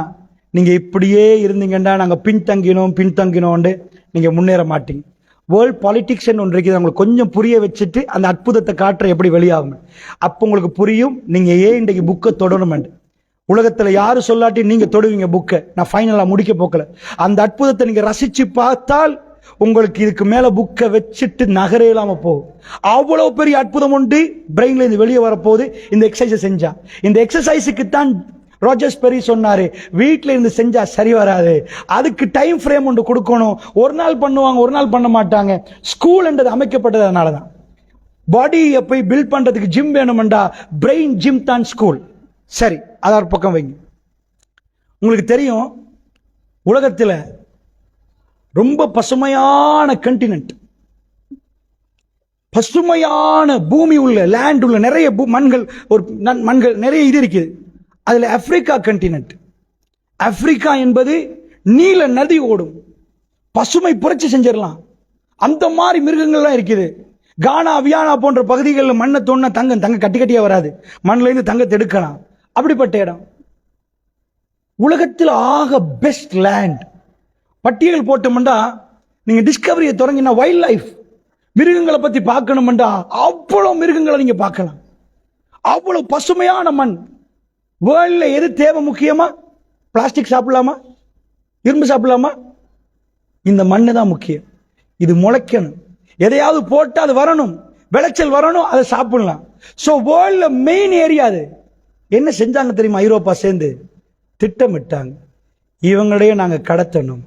நீங்க இப்படியே இருந்தீங்கடா, நாங்க பின்தங்கினோம் நீங்க முன்னேற மாட்டீங்க. வேர்ல்ட் பாலிடிக்ஸ் ஒன்று இருக்குது, உங்களுக்கு கொஞ்சம் புரிய வச்சுட்டு அந்த அற்புதத்தை காட்டுற எப்படி வெளியாகும். அப்போ உங்களுக்கு புரியும் நீங்க ஏன் இன்றைக்கு புக்கை தொடரும். உலகத்துல யாரு சொல்லாட்டி நீங்க தொடுவீங்க புக்கை. நான் ஃபைனலா முடிக்க போக்கல. அந்த அற்புதத்தை நீங்க ரசிச்சு பார்த்தால் உங்களுக்கு இதுக்கு மேல புக்கை வச்சுட்டு நகரே இல்லாம போகும். அவ்வளவு பெரிய அற்புதம் உண்டு பிரெயின்ல இருந்து வெளியே வரப்போகுது இந்த எக்ஸசைஸ் செஞ்சா. இந்த எக்ஸசைஸுக்கு தான் ரோஜர்ஸ் பெரி சொன்னாரு, வீட்டில இருந்து செஞ்சா சரி வராது, அதுக்கு டைம் ஃப்ரேம் ஒன்று கொடுக்கணும். ஒரு நாள் பண்ணுவாங்க, ஒரு நாள் பண்ண மாட்டாங்க. ஸ்கூல் என்றது அமைக்கப்பட்டது அதனாலதான். பாடியை போய் பில்ட் பண்றதுக்கு ஜிம் வேணும்டா, பிரெயின் ஜிம் தான் ஸ்கூல். சரி, அத பக்கம் வைங்க. உங்களுக்கு தெரியும் உலகத்தில் ரொம்ப பசுமையான கண்டினென்ட், பசுமையான பூமி உள்ள லேண்ட் உள்ள நிறைய மண்கள், ஒரு மண்கள் நிறைய இது இருக்குது. அதுல ஆப்பிரிக்கா கண்டினென்ட். ஆப்பிரிக்கா என்பது நீல நதி ஓடும், பசுமை புரட்சி செஞ்சிடலாம். அந்த மாதிரி மிருகங்கள்லாம் இருக்குது. கானா வியானா போன்ற பகுதிகளில் மண்ணை தோணா தங்க கட்டி கட்டியா வராது, மண்ணில இருந்து தங்கத்தை எடுக்கலாம். அப்படிப்பட்ட இடம். உலகத்தில் ஆக பெஸ்ட் லேண்ட் பட்டியல் போட்டோம்டா, நீங்க டிஸ்கவரியை தொடங்கினா வைல்ட் லைஃப் மிருகங்களை பத்தி பார்க்கணும்டா அவ்வளவு மிருகங்களை நீங்க பார்க்கலாம். அவ்வளவு பசுமையான மண். வேர்ல்ட்ல எது தேவை முக்கியமா? பிளாஸ்டிக் சாப்பிடலாமா? இரும்பு சாப்பிடலாமா? இந்த மண்ணு தான் முக்கியம். இது முளைக்கணும், எதையாவது போட்டு அது வரணும், விளைச்சல் வரணும், அதை சாப்பிடலாம். சோ வேர்ல்ட்ல மெயின் ஏரியா அது. என்ன செஞ்சாங்க தெரியுமா? ஐரோப்பா சேர்ந்து திட்டமிட்டாங்க, இவங்களையே நாங்க கடத்தணும்.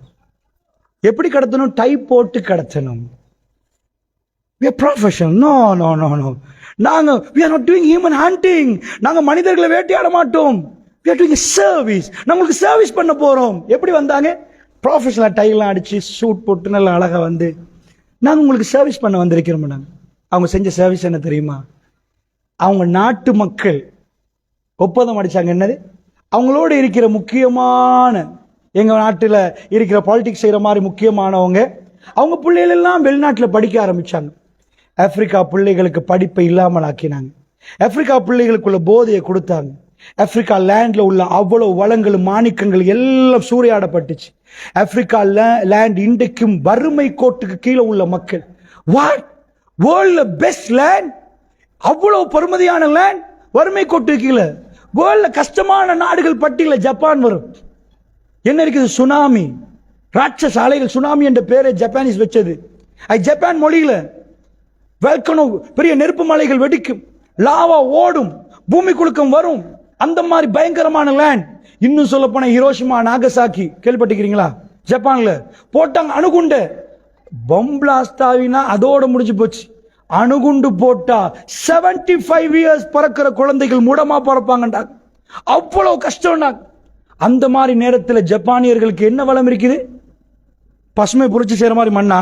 எப்படி கடத்தணும்? டைப் போட்டு கடத்தணும். We are professional. No. we are not doing human hunting. நாங்க மனிதர்களை வேட்டையாட மாட்டோம். We are doing a service. நம்மளுக்கு சர்வீஸ் பண்ண போறோம். எப்படி வந்தாங்க? ப்ரொஃபஷனல் டைலாம் அடிச்சு சூட் போட்டு நல்லா அழகா வந்து நாங்க உங்களுக்கு சர்வீஸ் பண்ண வந்திருக்கிறோம். அவங்க செஞ்ச சர்வீஸ் என்ன தெரியுமா? அவங்க நாட்டு மக்கள் ஒப்பந்தம் அடிச்சாங்க. என்னது? அவங்களோட இருக்கிற முக்கியமான, எங்க நாட்டில் இருக்கிற பாலிடிக்ஸ் செய்யற மாதிரி முக்கியமானவங்க, அவங்க பிள்ளைகள் எல்லாம் வெளிநாட்டில் படிக்க ஆரம்பிச்சாங்க. ஆப்பிரிக்கா பிள்ளைகளுக்கு படிப்பை இல்லாமல் ஆக்கினாங்க. ஆப்பிரிக்கா பிள்ளைகளுக்குள்ள போதையை கொடுத்தாங்க. ஆப்பிரிக்கா லேண்ட்ல உள்ள அவ்வளவு வளங்கள், மாணிக்கங்கள் எல்லாம் சூறையாடப்பட்டுச்சு. ஆப்பிரிக்கா லேண்ட் இன்றைக்கும் வறுமை கோட்டுக்கு கீழே உள்ள மக்கள். வாட்? வேர்ல்ட்ல பெஸ்ட் லேண்ட், அவ்வளவு பெருமதியான லேண்ட் வறுமை கோட்டுக்கு கீழே. வேர்ல்ட்ல கஷ்டமான நாடுகள் பட்டியல ஜப்பான் வரும். என்ன இருக்குது? சுனாமி, ராட்சச அலைகள். சுனாமி என்ற பேரை ஜப்பானீஸ் வச்சது. ஜப்பான் மொழியில வெல்கனோ, பெரிய நெருப்பு மலைகள் வெடிக்கும், லாவா ஓடும், பூமி குலுக்கம் வரும். அந்த மாதிரி பயங்கரமான லேண்ட். இன்னும் சொல்ல போன ஹிரோஷிமா நாகசாக்கி கேள்விப்பட்டிருக்கிறீங்களா? ஜப்பான்ல போட்டாங்க அணுகுண்டு. பம் பிளாஸ்ட் ஆவினா அதோட முடிஞ்சு போச்சு. அணுகுண்டு போட்டா 75 இயர்ஸ் பறக்கிற குழந்தைகள் மூடமா பறப்பாங்கண்டா. அவ்வளவு கஷ்டம்டா. அந்த மாதிரி நேரத்தில் ஜப்பானியர்களுக்கு என்ன வளம் இருக்குது? பசுமை புரட்சி செய்யற மாதிரி மண்ணா?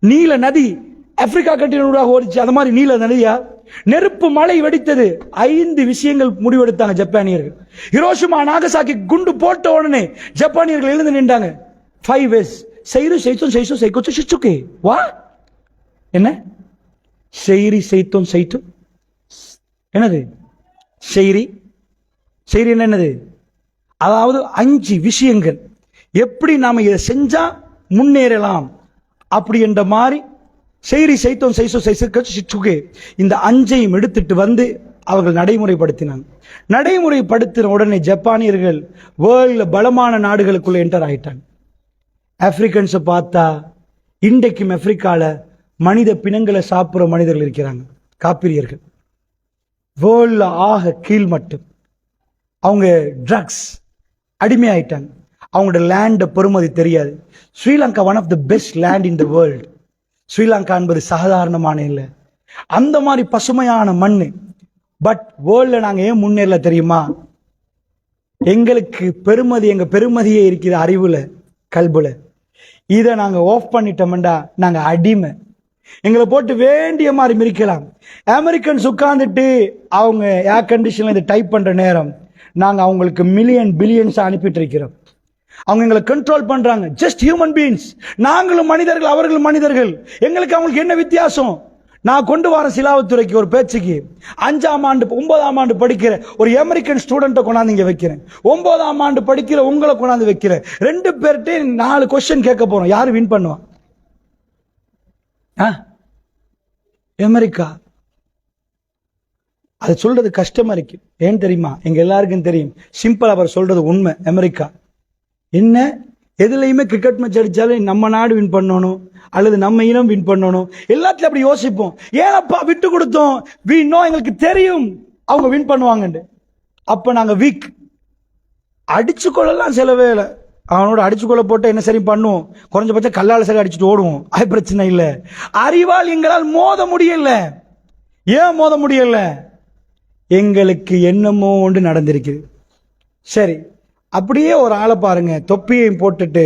நீல நதி ஆப்பிரிக்கா கண்டினூடாக ஓடிச்சு, அது மாதிரி நீல நதியா? நெருப்பு மலை வெடித்தது. 5 விஷயங்கள் முடிவெடுத்தாங்க ஜப்பானியர்கள். ஹிரோஷிமா நாகசாக்கி குண்டு போட்ட உடனே ஜப்பானியர்கள் எழுந்து நின்றாங்க. 5 ways. செய்ரு செய்தோம் செய்சோ செய்கோச்சு சிச்சுக்கே. வா என்ன செய்ரி செய்தோம் செய்து என்னது செய்ரி? செய்ரி என்னது? அதாவது 5 விஷயங்கள் எப்படி நாம இதை செஞ்சா முன்னேறலாம் அப்படி என்ற மாதிரி செய்ரி செய்தோம் செய்சோ செய்சுக்கே இந்த 5ஐயும் எடுத்துட்டு வந்து அவர்கள் நடைமுறைப்படுத்தினாங்க. நடைமுறைப்படுத்தின உடனே ஜப்பானியர்கள் வேர்ல்ட்ல பலமான நாடுகளுக்குள்ள என்டர் ஆயிட்டாங்க. ஆப்பிரிக்கன்ஸை பார்த்தா இன்றைக்கும் ஆப்பிரிக்கால மனித பிணங்களை சாப்பிட்ற மனிதர்கள் இருக்கிறாங்க, காப்பிரியர்கள். வேர்ல்ட்ல ஆக கீழ்மட்டம். அவங்க ட்ரக்ஸ் அடிமையாயிட்டாங்க. அவங்களோட லேண்ட் பெருமதி தெரியாது. Sri Lanka one of the best land in the world. Sri Lanka என்பது சாதாரணமான இல்லை, அந்த மாதிரி பசுமையான மண். பட் வேர்ல்ட்ல நாங்க ஏன் முன்னேறல தெரியுமா? எங்களுக்கு பெருமதி, எங்க பெருமதியே இருக்கிற அறிவுல, கல்புல. இதை நாங்க ஆஃப் பண்ணிட்டோம்டா நாங்க அடிமை. எங்களை போட்டு வேண்டிய மாதிரி மிரிக்கலாம். அமெரிக்கன்ஸ் உட்கார்ந்துட்டு அவங்க ஏர் கண்டிஷன்ல இதை டைப் பண்ற நேரம் நாங்க அவங்களுக்கு மில்லியன் பில்லியன்ஸ் அனுப்பிட்டு இருக்கிறோம். அவங்க எங்களை கண்ட்ரோல் பண்றாங்க. Just human beings. நாங்களும் மனிதர்கள், அவர்களும் மனிதர்கள். எங்களுக்கு அவங்களுக்கு என்ன வித்தியாசம்? நான் கொண்டு வர சிலாவத்துறைக்கு ஒரு பேச்சுக்கு 5ஆம் ஆண்டு 9ஆம் ஆண்டு படிக்கிற ஒரு அமெரிக்கன் ஸ்டூடெண்ட்டை கொண்டாந்து இங்க வைக்கிறேன். 9ஆம் ஆண்டு படிக்கிற உங்களை கொண்டாந்து வைக்கிறேன். 2 பேர்கிட்ட 4 கொஸ்டின் கேட்க போறோம். யாரு வின் பண்ணுவான்? அமெரிக்கா. அது சொல்றது கஷ்டமா இருக்கு. ஏன் தெரியுமா? எங்க எல்லாருக்கும் தெரியும். சிம்பிள், அவர் சொல்றது உண்மை. அமெரிக்கா என்ன, எதுலையுமே கிரிக்கெட் மேட்ச் அடிச்சாலும் நம்ம நாடு வின் பண்ணணும் அல்லது நம்ம இனம் வின் பண்ணணும், எல்லாத்துலயும் அப்படி யோசிப்போம். ஏனப்பா விட்டு கொடுத்தோம்? வி நோ, எங்களுக்கு தெரியும் அவங்க வின் பண்ணுவாங்க. அப்ப நாங்க வீக். அடிச்சு கொள்ளலாம் சில வேலை, அவனோட அடிச்சு கொள்ள போட்டு என்ன சரி பண்ணுவோம்? குறைஞ்சபட்சம் கல்லால சரி அடிச்சுட்டு ஓடுவோம், அது பிரச்சனை இல்லை. அறிவால் எங்களால் மோத முடியல. ஏன் மோத முடியல? எங்களுக்கு என்னமோ ஒன்று நடந்திருக்குது. சரி, அப்படியே ஒரு ஆளை பாருங்க, தொப்பியையும் போட்டுட்டு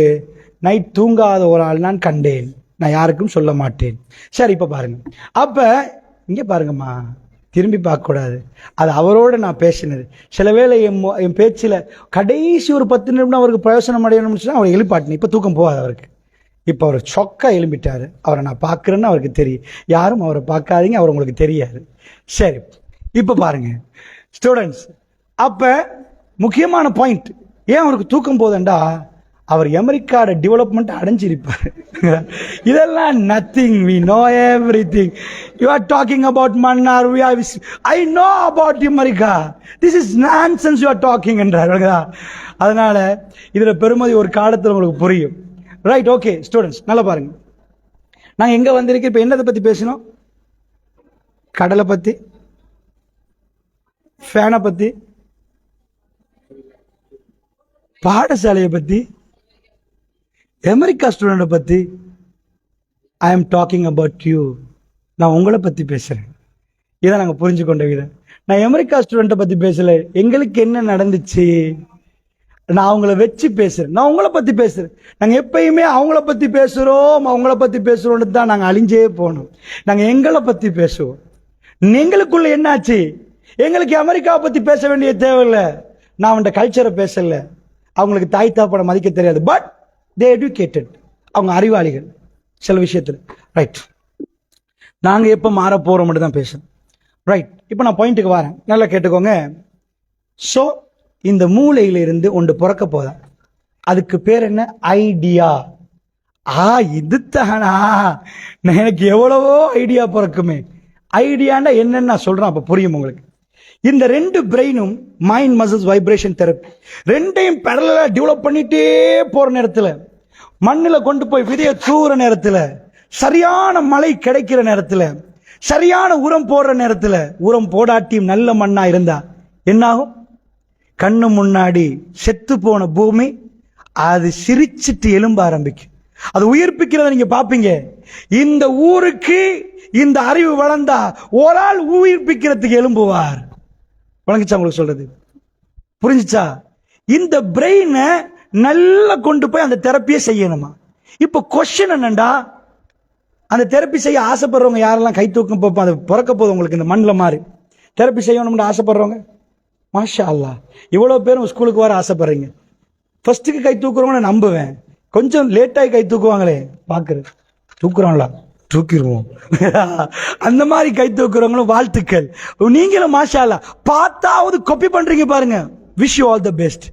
நைட் தூங்காத ஒரு ஆள் நான் கண்டேன். நான் யாருக்கும் சொல்ல மாட்டேன். சரி, இப்ப பாருங்க. அப்ப இங்க பாருங்கம்மா, திரும்பி பார்க்க கூடாது. அது அவரோட நான் பேசினது. சில வேளை என் பேச்சில் கடைசி ஒரு 10 நிமிடம் அவருக்கு பிரயோசனம் அடையணும்னு சொன்னா அவர் எழுப்பாட்டினேன். இப்ப தூக்கம் போகாது அவருக்கு. இப்ப அவர் சொக்கா எழும்பிட்டாரு. அவரை நான் பார்க்கிறேன்னு அவருக்கு தெரியும். யாரும் அவரை பார்க்காதீங்க, அவர் உங்களுக்கு தெரியாது. சரி, இப்ப பாருங்க ஸ்டூடெண்ட்ஸ். அப்ப முக்கியமான பாயிண்ட், ஏன் அவருக்கு தூக்கம் போதண்டா, அவர் அமெரிக்காவோட டெவலப்மெண்ட் அடைஞ்சிருப்பார். இதெல்லாம் nothing. We know everything. You are talking about Mannar. I know about America. This is nonsense you are talking என்றார். அதனால இதுல பெருமதி ஒரு காலத்தில் உங்களுக்கு புரியும். ரைட், ஓகே ஸ்டூடெண்ட்ஸ், நல்லா பாருங்க. நாங்க எங்க வந்திருக்கோம்? இப்ப என்னதை பத்தி பேசணும்? கடலை பத்தி, ஃபேனை பத்தி, பாடசாலையை பத்தி, அமெரிக்கா ஸ்டூடெண்ட்டை பத்தி. I am talking about you. நான் உங்களை பத்தி பேசுறேன். இதை நாங்க புரிஞ்சு கொண்ட விதம். நான் அமெரிக்கா ஸ்டூடெண்ட்டை பத்தி பேசல. எங்களுக்கு என்ன நடந்துச்சு, நான் அவங்கள வச்சு பேசுறேன். நான் உங்களை பத்தி பேசுறேன். நாங்க எப்பயுமே அவங்கள பத்தி பேசுறோம், அவங்கள பத்தி பேசுறோம்னு தான் நாங்க அழிஞ்சே போனோம். நாங்க எங்களை பத்தி பேசுவோம். எங்களுக்குள்ள என்னாச்சு? எங்களுக்கு அமெரிக்காவை பத்தி பேச வேண்டிய தேவையில்லை. நான் அவன் கல்ச்சரை பேசல. அவங்களுக்கு தாய் தாப்பட மதிக்க தெரியாது. But they educated. அவங்க அறிவாளிகள் சில விஷயத்துல. ரைட், நாங்க எப்ப மாற போறோம் மட்டும் தான் பேசணும். ரைட், இப்ப நான் பாயிண்ட்டுக்கு வரேன், நல்லா கேட்டுக்கோங்க. சோ இந்த மூளையில இருந்து ஒன்று பிறக்க போதா, அதுக்கு பேர் என்ன? ஐடியா. இது தானா? எனக்கு எவ்வளவோ ஐடியா பிறக்குமே. ஐடியாண்டா என்னன்னு நான் சொல்றேன், அப்ப புரியும் உங்களுக்கு. இந்த 2 பிரெயினும் மைண்ட் மசில்ஸ் வைப்ரேஷன் தெரப்பி ரெண்டையும் பேரலலா டெவலப் பண்ணிட்டே போற நேரத்துல, மண்ணில கொண்டு போய் விதைய தூர நேரத்துல, சரியான மழை கிடைக்கிற நேரத்துல, சரியான உரம் போடுற நேரத்தில் உரம் போடாட்டியும் நல்ல மண்ணா இருந்தா என்னாகும்? கண்ணு முன்னாடி செத்து போன பூமி அது சிரிச்சிட்டு எலும்ப ஆரம்பிக்கும். அது உயிர்ப்பிக்கிறத நீங்க பாப்பீங்க. இந்த ஊருக்கு இந்த அறிவு வளர்ந்தா ஒரு ஆள் உயிர்ப்பிக்கிறதுக்கு எழும்புவார். வழங்கிச்சா உங்களுக்கு சொல்றது? புரிஞ்சுச்சா? இந்த பிரெயினை நல்லா கொண்டு போய் அந்த தெரப்பியை செய்யணுமா? இப்ப கொஸ்டின் என்னண்டா, அந்த தெரப்பி செய்ய ஆசைப்படுறவங்க யாரெல்லாம் கை தூக்கம் பார்ப்போம்? அது பிறக்க போதும் உங்களுக்கு இந்த மண்ணில் மாறி தெரப்பி செய்யணும்னு ஆசைப்படுறவங்க மாஷா அல்லாஹ் இவ்வளவு பேரும் ஸ்கூலுக்கு வர ஆசைப்படுறீங்க. ஃபர்ஸ்ட்டுக்கு கை தூக்குறவங்க நம்புவேன், கொஞ்சம் லேட்டாகி கை தூக்குவாங்களே பார்க்குறது, தூக்குறாங்களா தூக்கிடுவோம் அந்த மாதிரி கை தூக்குறவங்களும் வாழ்த்துக்கள். நீங்களும் மாஷா அல்லாஹ் பார்த்தாவது காப்பி பண்றீங்க பாருங்க. Wish you all the best.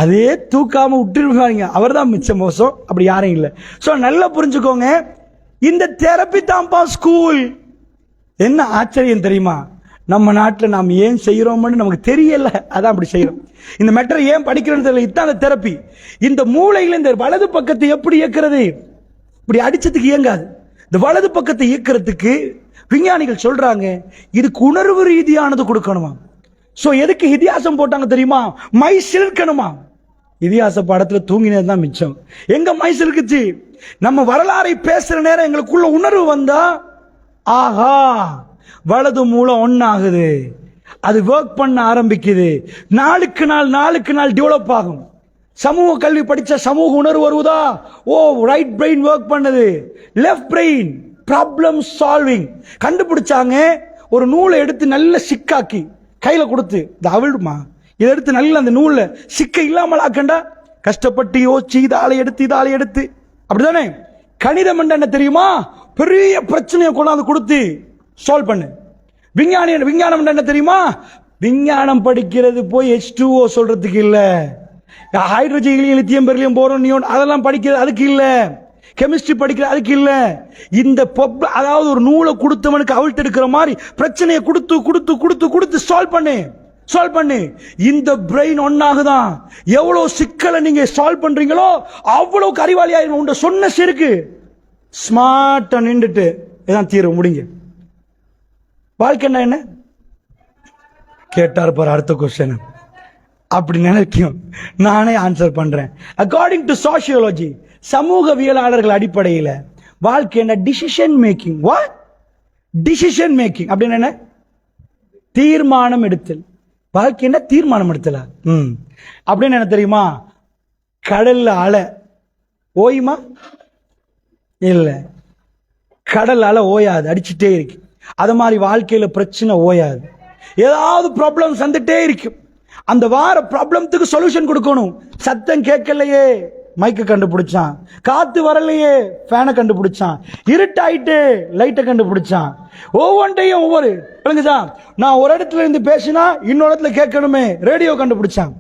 அதே தூக்காம விட்டுருவாங்க, அவர் தான் மிச்ச மோசம், அப்படி யாரும் இல்லை. ஸோ நல்லா புரிஞ்சுக்கோங்க, இந்த தெரப்பி தான்ப்பா ஸ்கூல். என்ன ஆச்சரியம் தெரியுமா? நம்ம நாட்டில் நாம் ஏன் செய்யறோம்னு நமக்கு தெரியல, அதான் அப்படி செய்யறோம். இந்த மேட்டரை ஏன் படிக்கிறோம்னு தெரியல. இதுதான் அந்த தெரப்பி. இந்த மூளையில இந்த வலது பக்கத்தை எப்படி இயக்கிறது? இப்படி அடிச்சதுக்கு இயங்காது. இந்த வலது பக்கத்தை இயக்கிறதுக்கு விஞ்ஞானிகள் சொல்றாங்க, இதுக்கு உணர்வு ரீதியானது கொடுக்கணுமா. சோ எதுக்கு இதிகாசம் போட்டாங்க தெரியுமா? மை சிலிர்க்கணுமா. இதிகாச பாடத்துல தூங்கினது தான் மிச்சம். எங்க மை சிலிர்க்குச்சு? நம்ம வரலாறை பேசுற நேரம் எங்களுக்குள்ள உணர்வு வந்தா, ஆஹா வலது மூலம் ஒன்னாகுது, அது ஒர்க் பண்ண ஆரம்பிக்குது. நாளுக்கு நாள் டெவலப் ஆகும். சமூக கல்வி படிச்ச சமூக உணர்வு வருவதா? ஓ ரைட் பிரெயின் ஒர்க் பண்ணுது, லெஃப்ட் பிரெயின் ப்ராப்ளம் சால்விங் கண்டுபிடிச்சாங்க. ஒரு நூலை எடுத்து நல்ல சிக்காக்கி கையில கொடுத்து, இந்த அவிழ்மா இதை எடுத்து நல்ல அந்த நூல்ல சிக்க இல்லாமல் ஆக்கண்டா, கஷ்டப்பட்டு யோசிச்சு இதால எடுத்து அப்படிதானே. கணிதம் என்ன தெரியுமா? பெரிய பிரச்சனையை கொண்டாந்து கொடுத்து சால்வ் பண்ணு. விஞ்ஞானம் என்ன தெரியுமா? விஞ்ஞானம் படிக்கிறது போய் H2O சொல்றதுக்கு இல்ல, hydrogen lithium beryllium boron neon அதெல்லாம் படிக்கிறது அதுக்கு இல்ல, கெமிஸ்ட்ரி படிக்கிறது அதுக்கு இல்ல. இந்த அதாவது ஒரு நூலை கொடுத்தவனுக்கு அவிழ்த்து எடுக்கிற மாதிரி பிரச்சனையை கொடுத்து சால்வ் பண்ணு. இந்த பிரெயின் ஒன்னாகுதான். எவ்வளவு சிக்கலை நீங்க சால்வ் பண்றீங்களோ அவ்வளவு அறிவாளி ஆயிரும். உண்ட சொன்ன சிறுக்கு ஸ்மார்ட்டா நின்றுட்டு இதான் தீர்வு முடிங்க. வாழ்க்கைன்னா என்ன கேட்டார் பாரு அடுத்த கொஸ்டின். அப்படி நினைக்கும், நானே ஆன்சர் பண்றேன். அக்கார்டிங் டு சோசியாலஜி, சமூகவியலாளர்கள் அடிப்படையில் வாழ்க்கை என்ன? Decision making. What? Decision making அப்படின்னு என்ன? தீர்மானம் எடுத்தல். வாழ்க்கை என்ன? தீர்மானம் எடுத்தல. அப்படின்னு என்ன தெரியுமா? கடல்ல அலை ஓயுமா? இல்ல, கடல் அலை ஓயாது, அடிச்சுட்டே இருக்கு. அது மாதிரி வாழ்க்கையில பிரச்சனை ஓயாது, ஏதாவது ப்ராப்ளம் வந்துட்டே இருக்கும். அந்த வார ப்ராப்ளத்துக்கு சொல்யூஷன் கொடுக்கணும். சத்தம் கேட்கலையே, மைக்க கண்டுபிடிச்சான். காத்து வரலையே, ஃபேனை கண்டுபிடிச்சான். இருட்டாயிட்டு லைட்டை கண்டுபிடிச்சான். ஒவ்வொன்றையும் ஒவ்வொரு விளங்குதா? நான் ஒரு இடத்துல இருந்து பேசினா இன்னொரு இடத்துல கேட்கணுமே, ரேடியோ கண்டுபிடிச்சான்.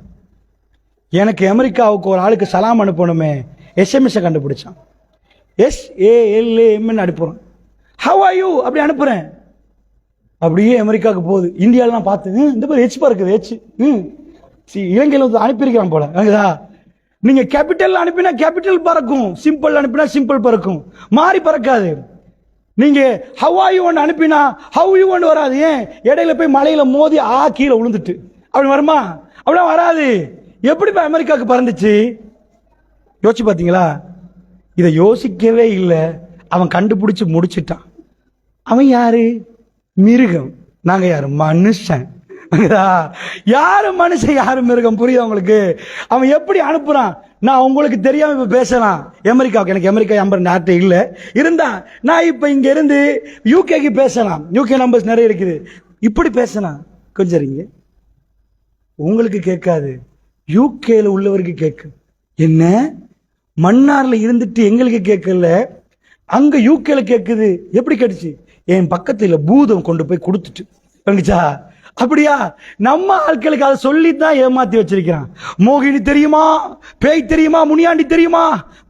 எனக்கு அமெரிக்காவுக்கு ஒரு ஆளுக்கு சலாம் அனுப்பணுமே, SMS கண்டுபிடிச்சான். SALAM அனுப்புறேன். ஹவ் ஆர் யூ அப்படி அனுப்புறேன். அப்படியே அமெரிக்காவுக்கு போகுது. இந்தியாவிலாம் பார்த்து இந்த மாதிரி H பறக்குது, H இலங்கையில் அனுப்பியிருக்கிறான் போல. விளங்குதா? நீங்க கேபிட்டல் அனுப்பினா கேபிட்டல் பறக்கும், சிம்பிள் அனுப்பினா சிம்பிள் பறக்கும், மாறி பறக்காது. நீங்க ஹவ் ஆர் யூ ஒன்று அனுப்பினா ஹவ் யூ ஒன்று வராது. ஏன்? இடையில போய் மலையில மோதி கீழே விழுந்துட்டு அப்படி வருமா? அப்படிலாம் வராது. எப்படி அமெரிக்காவுக்கு பறந்துச்சு? யோசிச்சு பார்த்தீங்களா? இதை யோசிக்கவே இல்லை. அவன் கண்டுபிடிச்சு முடிச்சிட்டான். அவன் யாரு? மிருகம். நாங்க யாரு? மனுஷன். யாரு மனுஷன் யாரு மிருகம்? புரியுது உங்களுக்கு? அவன் எப்படி அனுப்புறான்? நான் உங்களுக்கு தெரியாம இப்ப பேசலாம் அமெரிக்காவுக்கு. எனக்கு அமெரிக்கா நம்பர் நாட்டை இல்ல, இருந்தா நான் இப்ப இங்க இருந்து யூகேக்கு பேசலாம். யூகே நம்பர்ஸ் நிறைய இருக்குது. இப்படி பேசலாம். கொஞ்சம் இருங்க, உங்களுக்கு கேட்காது, யூகேல உள்ளவருக்கு கேட்கும். என்ன மன்னார்ல இருந்துட்டு எங்களுக்கு கேட்கல, அங்க யூகேல கேட்குது. எப்படி கேட்டுச்சு? என் பக்கத்துல பூதம் கொண்டு போய் கொடுத்துட்டு வந்துச்சா? அப்படியா? நம்ம ஆட்களுக்கு அதை சொல்லித்தான் ஏமாத்தி வச்சிருக்கிறான். மோகினி தெரியுமா, பேய் தெரியுமா, முனியாண்டி தெரியுமா,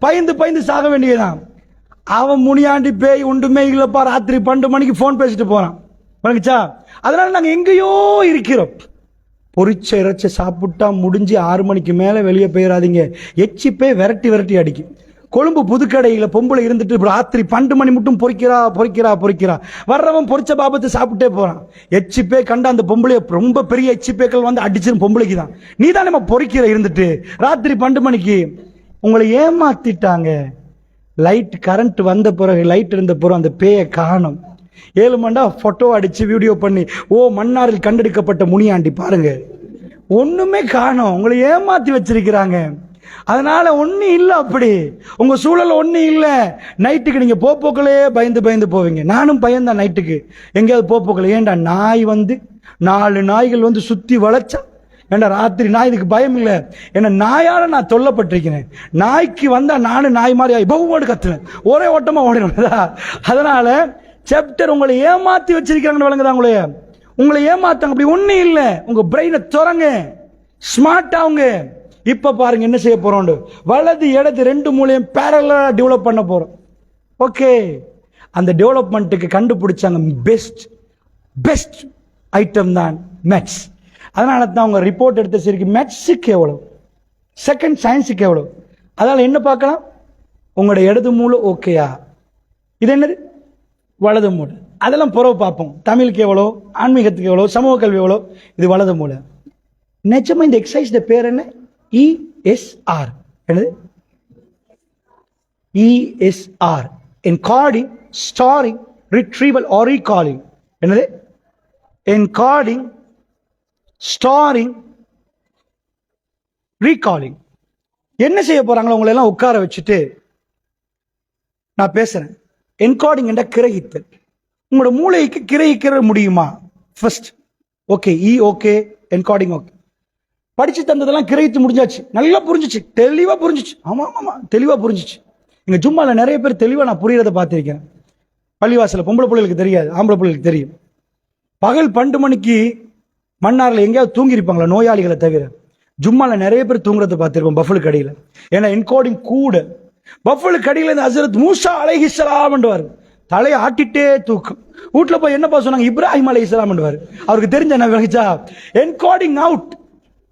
பயந்து சாக வேண்டியதான். அவன் முனியாண்டி பேய் ஒன்றுமே இல்லப்பா, ராத்திரி 12 மணிக்கு போன் பேசிட்டு போறான். வந்துச்சா? அதனால நாங்க எங்கேயோ இருக்கிறோம். பொரிச்ச இறைச்சி சாப்பிட்டா முடிஞ்சு 6 மணிக்கு மேல வெளியே போயிடாதீங்க. எச்சி போய் விரட்டி அடிக்கும். கொழும்பு புதுக்கடையில பொம்பளை இருந்துட்டு ராத்திரி 12 மணி மட்டும் பொறிக்கிறா. வர்றவன் பொறிச்ச பாபத்து சாப்பிட்டே போறான். எச்சிப்பே கண்ட அந்த பொம்பளை ரொம்ப பெரிய எச்சிப்பேக்கள் வந்து அடிச்சிரும் பொம்பளைக்கு தான். நீ தான் நம்ம பொறிக்கிற இருந்துட்டு ராத்திரி 12 மணிக்கு. உங்களை ஏமாத்திட்டாங்க. லைட் கரண்ட் வந்த பிறகு, லைட் இருந்த பிறகு அந்த பேயை காணும். 7 மண்டா போட்டோ அடிச்சு வீடியோ பண்ணி, மன்னாரில் கண்டெடுக்கப்பட்ட முனியாண்டி பாருங்க, ஒண்ணுமே காணும். உங்களை ஏமாத்தி வச்சிருக்கிறாங்க. அதனால ஒண்ணு இல்ல. அப்படி உங்க சூழல் ஒண்ணு இல்ல. நைட்டுக்கு நீங்க போக்கலே பயந்து போவீங்க. நானும் பயந்தேன் நைட்டுக்கு எங்கேயாவது போக்கல. ஏண்டா நாய் வந்து 4 நாய்கள் வந்து சுத்தி வளைச்சா, ஏண்டா ராத்திரி நாய் இதுக்கு பயம் இல்லை. என்ன நாயால நான் தொல்லப்பட்டிருக்கிறேன். நாய்க்கு வந்தா நானும் நாய் மாதிரி பகுவோடு கத்துவேன், ஒரே ஓட்டமா ஓடினதா. அதனால சாப்டர் உங்களை ஏமாத்தி வச்சிருக்காங்கன்னு விளங்குதா? உங்களை ஏமாத்தாங்க. அப்படி ஒண்ணு இல்லை. உங்க பிரெயினை திறங்க, ஸ்மார்ட் ஆகுங்க. இப்ப பாருங்க என்ன செய்ய போறோம். வலது இடது 2 மூலையும் பேரலா டெவலப் பண்ண போறோம். ஓகே, அந்த டெவலப்மெண்ட்டுக்கு கண்டுபிடிச்சாங்க பெஸ்ட் ஐட்டம் தான் மேத்ஸ். அதனால தான் அவங்க ரிப்போர்ட் எடுத்த சரிக்கு மேத்ஸுக்கு எவ்வளவு, செகண்ட் சயின்ஸுக்கு எவ்வளவு. அதனால என்ன பார்க்கலாம், உங்களோட இடது மூளை ஓகேயா, இது என்னது வலது மூளை. அதெல்லாம் புறவு பார்ப்போம். தமிழுக்கு எவ்வளோ, ஆன்மீகத்துக்கு எவ்வளோ, சமூக கல்வி எவ்வளோ, இது வலது மூளை. நிஜமா இந்த எக்ஸசைஸ் பேர் என்ன? ESR. என்னது? ESR, encoding, storing, retrieval or recalling. என்னது? encoding, storing, recalling. என்ன செய்ய போறாங்களோ உங்களை எல்லாம் உட்கார வச்சுட்டு நான் பேசுறேன். என்கார்டிங் என்ற கிரகித்தல். உங்களோட மூளைக்கு கிரகிக்கிற முடியுமா? First okay, okay, encoding okay. படிச்சு தந்ததெல்லாம் கிரகித்து முடிஞ்சாச்சு. நல்லா புரிஞ்சிச்சு, தெளிவா புரிஞ்சிச்சு. ஆமா தெளிவா புரிஞ்சிச்சு. இங்க ஜும்மால நிறைய பேர் தெளிவா நான் புரியறத பார்த்திருக்கேன். பள்ளிவாசல பொம்பளை பிள்ளைகளுக்கு தெரியாது, ஆம்பளை பிள்ளைகளுக்கு தெரியும். பகல் 12 மணிக்கு மன்னார்ல எங்கேயாவது தூங்கி இருப்பாங்களா நோயாளிகளை தவிர? ஜும்மால நிறைய பேர் தூங்குறத பார்த்திருப்போம் பஃபலு கடையில. ஏன்னா என்கோடிங் கூட. பஃபலு கடையில இந்த ஹஸரத் மூசா அலைஹிஸ்ஸலாம் என்றுவார், தலையை ஆட்டிட்டே தூக்கம். வீட்டுல போய் என்னப்பா சொன்னாங்க, இப்ராஹிம் அலைஹிஸ்ஸலாம் என்றுவார். அவருக்கு தெரிஞ்ச என்ன விளங்கிச்சா, என்கோடிங் அவுட்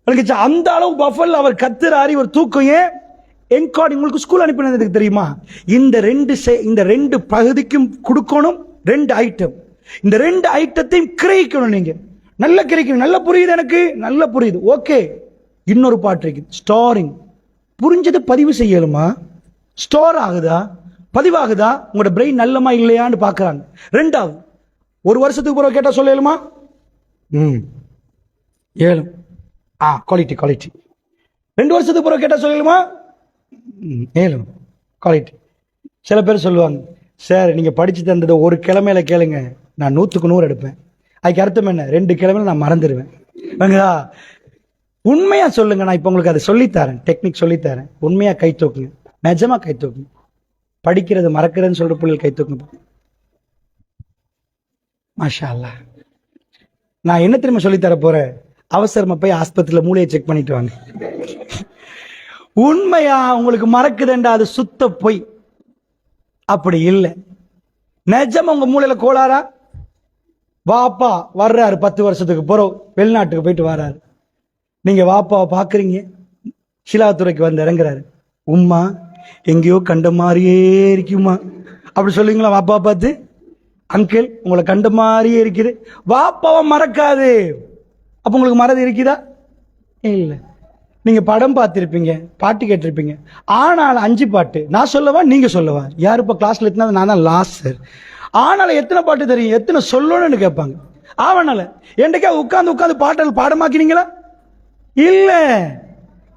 விளங்கிச்சா. அந்த அளவு பஃபல் அவர் கத்துறாரு, இவர் தூக்கம். ஏன் என்கோடிங்? உங்களுக்கு ஸ்கூல் அனுப்பினதுக்கு தெரியுமா? இந்த ரெண்டு பகுதிக்கும் கொடுக்கணும் 2 ஐட்டம். இந்த 2 ஐட்டத்தையும் கிரகிக்கணும். நீங்க நல்லா கிரகிக்கணும். நல்லா புரியுது, எனக்கு நல்லா புரியுது. ஓகே, இன்னொரு பாட்டு இருக்கு, ஸ்டோரிங். புரிஞ்சது பதிவு செய்யலுமா? ஸ்டோர் ஆகுதா, பதிவாகுதா? உங்களோட பிரெயின் நல்லமா இல்லையான்னு பாக்குறாங்க. 2வது, 1 வருஷத்துக்கு பிறகு கேட்டா சொல்லலுமா? ஏழும். குவாலிட்டி. 2 வருஷத்துக்கு பிறகு கேட்டா சொல்லலுமா? ஏழும், குவாலிட்டி. சில பேர் சொல்லுவாங்க, சார் நீங்க படிச்சு தந்ததை ஒரு கிழமையில கேளுங்க, நான் 100க்கு 100 எடுப்பேன். அதுக்கு அர்த்தம் என்ன? 2 கிழமையில நான் மறந்துடுவேன். உண்மையா சொல்லுங்க, நான் இப்ப உங்களுக்கு அதை சொல்லித்தரேன், டெக்னிக் சொல்லித்தரேன். உண்மையா கை தூக்குங்க, நிஜமா கை தூக்குங்க. படிக்கிறது மறக்கிறதுன்னு சொல்ற பிள்ளைகள் கை தூக்குங்க. மாஷா அல்லாஹ். நான் என்ன தெரியுமா சொல்லித்தர போறேன்? அவசரமா போய் ஆஸ்பத்திரியில மூளையை செக் பண்ணிட்டு வாங்க. உண்மையா உங்களுக்கு மறக்குதுண்டா, அது சுத்த பொய். அப்படி இல்லை, நிஜமா உங்க மூளையில கோளாரா? வாப்பா வர்றாரு 10 வருஷத்துக்கு பிறகு வெளிநாட்டுக்கு போயிட்டு வர்றாரு. நீங்க வாப்பாவை பாக்குறீங்க, ஷிலாத்துறைக்கு வந்து இறங்குறாரு. உம்மா எங்கேயோ கண்ட மாதிரியே இருக்குமா அப்படி சொல்லுவீங்களா? வாப்பா பார்த்து, அங்கிள் உங்களை கண்ட மாதிரியே இருக்குது. வாப்பாவை மறக்காது. அப்ப உங்களுக்கு மறதி இருக்குதா? இல்ல. நீங்க படம் பார்த்திருப்பீங்க, பாட்டு கேட்டிருப்பீங்க. ஆனால் 5 பாட்டு நான் சொல்லவா நீங்க சொல்லவா? யாரு இப்ப கிளாஸ்ல எத்தனை? நான் தான் லாஸ்ட் சார். ஆனால எத்தனை பாட்டு தெரியும், எத்தனை சொல்லணும்னு கேட்பாங்க. ஆவனால என்றைக்கா உட்கார்ந்து பாட்டல் பாடமாக்கினீங்களா? இல்ல,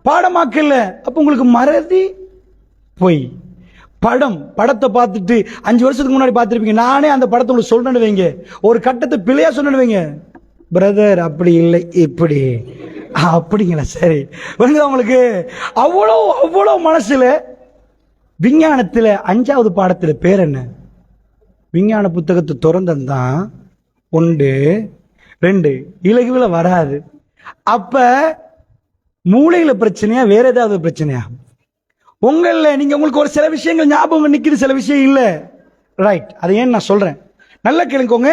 பாடமாக்கல. அப்ப உங்களுக்கு மறதி போய். படத்தை பார்த்துட்டு 5 வருஷத்துக்கு முன்னாடி பார்த்திருப்பீங்க. நானே அந்த படத்தை உங்களுக்கு சொல்லணும்னு வைங்க, ஒரு கட்டத்தை பிழையா சொல்லணும்னு வைங்க, பிரதர் அப்படி இல்லை இப்படி. அப்படிங்களா? சரி. உங்களுக்கு அவ்வளோ மனசுல. விஞ்ஞானத்துல 5வது பாடத்துல பேர் என்ன? விஞ்ஞான புத்தகத்தை திறந்தான் 1 2 இலகுவில வராது. அப்ப மூளையில பிரச்சனையா வேற ஏதாவது பிரச்சனையா? உங்களுக்கு ஒரு சில விஷயங்கள் ஞாபகம் நிக்குது, சில விஷயம் இல்ல. ரைட், அதை ஏன் நான் சொல்றேன், நல்லா கேளுங்க.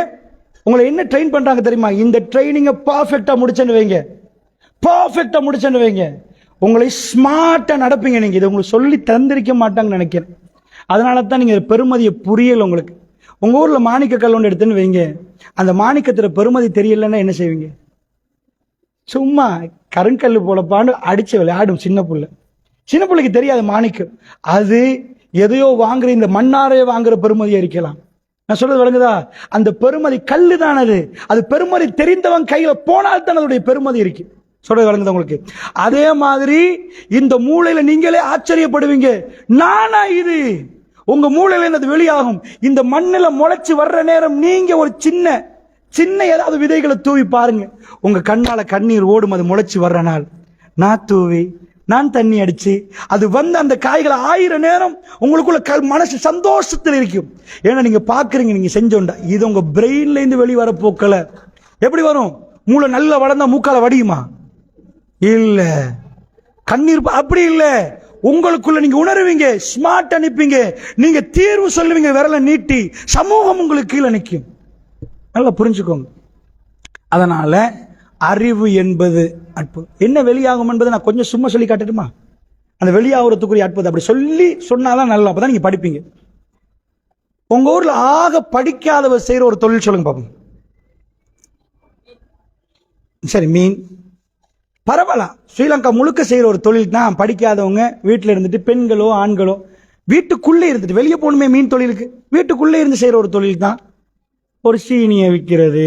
உங்களை என்ன ட்ரெயின் பண்றாங்க தெரியுமா? இந்த ட்ரைனிங்க பர்ஃபெக்டா முடிச்சேன்னு வைங்க, உங்களை ஸ்மார்ட்டா நடப்பீங்க. நீங்க இதை உங்களுக்கு சொல்லி தந்திருக்க மாட்டாங்கன்னு நினைக்கிறேன். அதனால தான் நீங்க பெருமதியை புரியல உங்களுக்கு. உங்க ஊர்ல மாணிக்க கல் ஒன்று எடுத்துன்னு வைங்க, அந்த மாணிக்கத்துல பெருமதி தெரியலன்னா என்ன செய்வீங்க? சும்மா கருங்கல் போலப்பான்னு அடிச்சு விளையாடும் சின்ன பிள்ளைக்கு தெரியாது மாணிக்கம். அது எதையோ வாங்குற, இந்த மண்ணாரைய வாங்குற பெருமதியா இருக்கலாம். நான் சொல்றது விளங்குதா? அந்த பெருமதி கல்லு தான். அது பெருமதி தெரிந்தவன் கையில போனால் தான் அதனுடைய பெருமதி இருக்கு. சொல்றது விளங்குதா உங்களுக்கு? அதே மாதிரி இந்த மூளையில நீங்களே ஆச்சரியப்படுவீங்க, நானா இது? உங்க மூளையில இருந்து வெளியாகும். இந்த மண்ணில முளைச்சு வர்ற நேரம் நீங்க ஒரு சின்ன ஏதாவது விதைகளை தூவி பாருங்க, உங்க கண்ணால கண்ணீர் ஓடும். அது முளைச்சு வர்ற நாள் நான் தூவி, நான் தண்ணி அடிச்சு, அது வந்து அந்த காய்களை 1000 நேரம் உங்களுக்குள்ள மனசு சந்தோஷத்தில் இருக்கும். ஏன்னா நீங்க பாக்குறீங்க, நீங்க செஞ்சோண்டா. இது உங்க பிரெயின்ல இருந்து வெளிவர போக்கல. எப்படி வரும்? மூளை நல்லா வளர்ந்தா மூக்கால வடியுமா? இல்ல. கண்ணீர் அப்படி இல்ல. உங்களுக்குள்ள நீங்க உணர்வீங்க, ஸ்மார்ட் அனுப்பீங்க, நீங்க தீர்வு சொல்லுவீங்க, விரல நீட்டி. சமூகம் உங்களுக்கு கீழே நிற்கும். நல்லா புரிஞ்சுக்கோங்க. அதனால அறிவு என்பது அற்புதம். என்ன வெளியாகும் என்பதை நான் கொஞ்சம் சும்மா சொல்லி காட்டட்டுமா? அந்த வெளியாகிறதுக்குரிய அற்புதம் அப்படி சொல்லி சொன்னாதான் நல்லா, அப்பதான் நீங்க படிப்பீங்க. உங்க ஊர்ல ஆக படிக்காதவர் செய்யற ஒரு தொழில் சொல்லுங்க பாப்போம். சரி, மீன் பரவாயில்ல. ஸ்ரீலங்கா முழுக்க செய்யற ஒரு தொழில் தான். படிக்காதவங்க வீட்டில் இருந்துட்டு, பெண்களோ ஆண்களோ வீட்டுக்குள்ளே இருந்துட்டு, வெளியே போகணுமே மீன் தொழிலுக்கு, வீட்டுக்குள்ளே இருந்து செய்யற ஒரு தொழில் தான். ஒரு சீனியை விற்கிறது,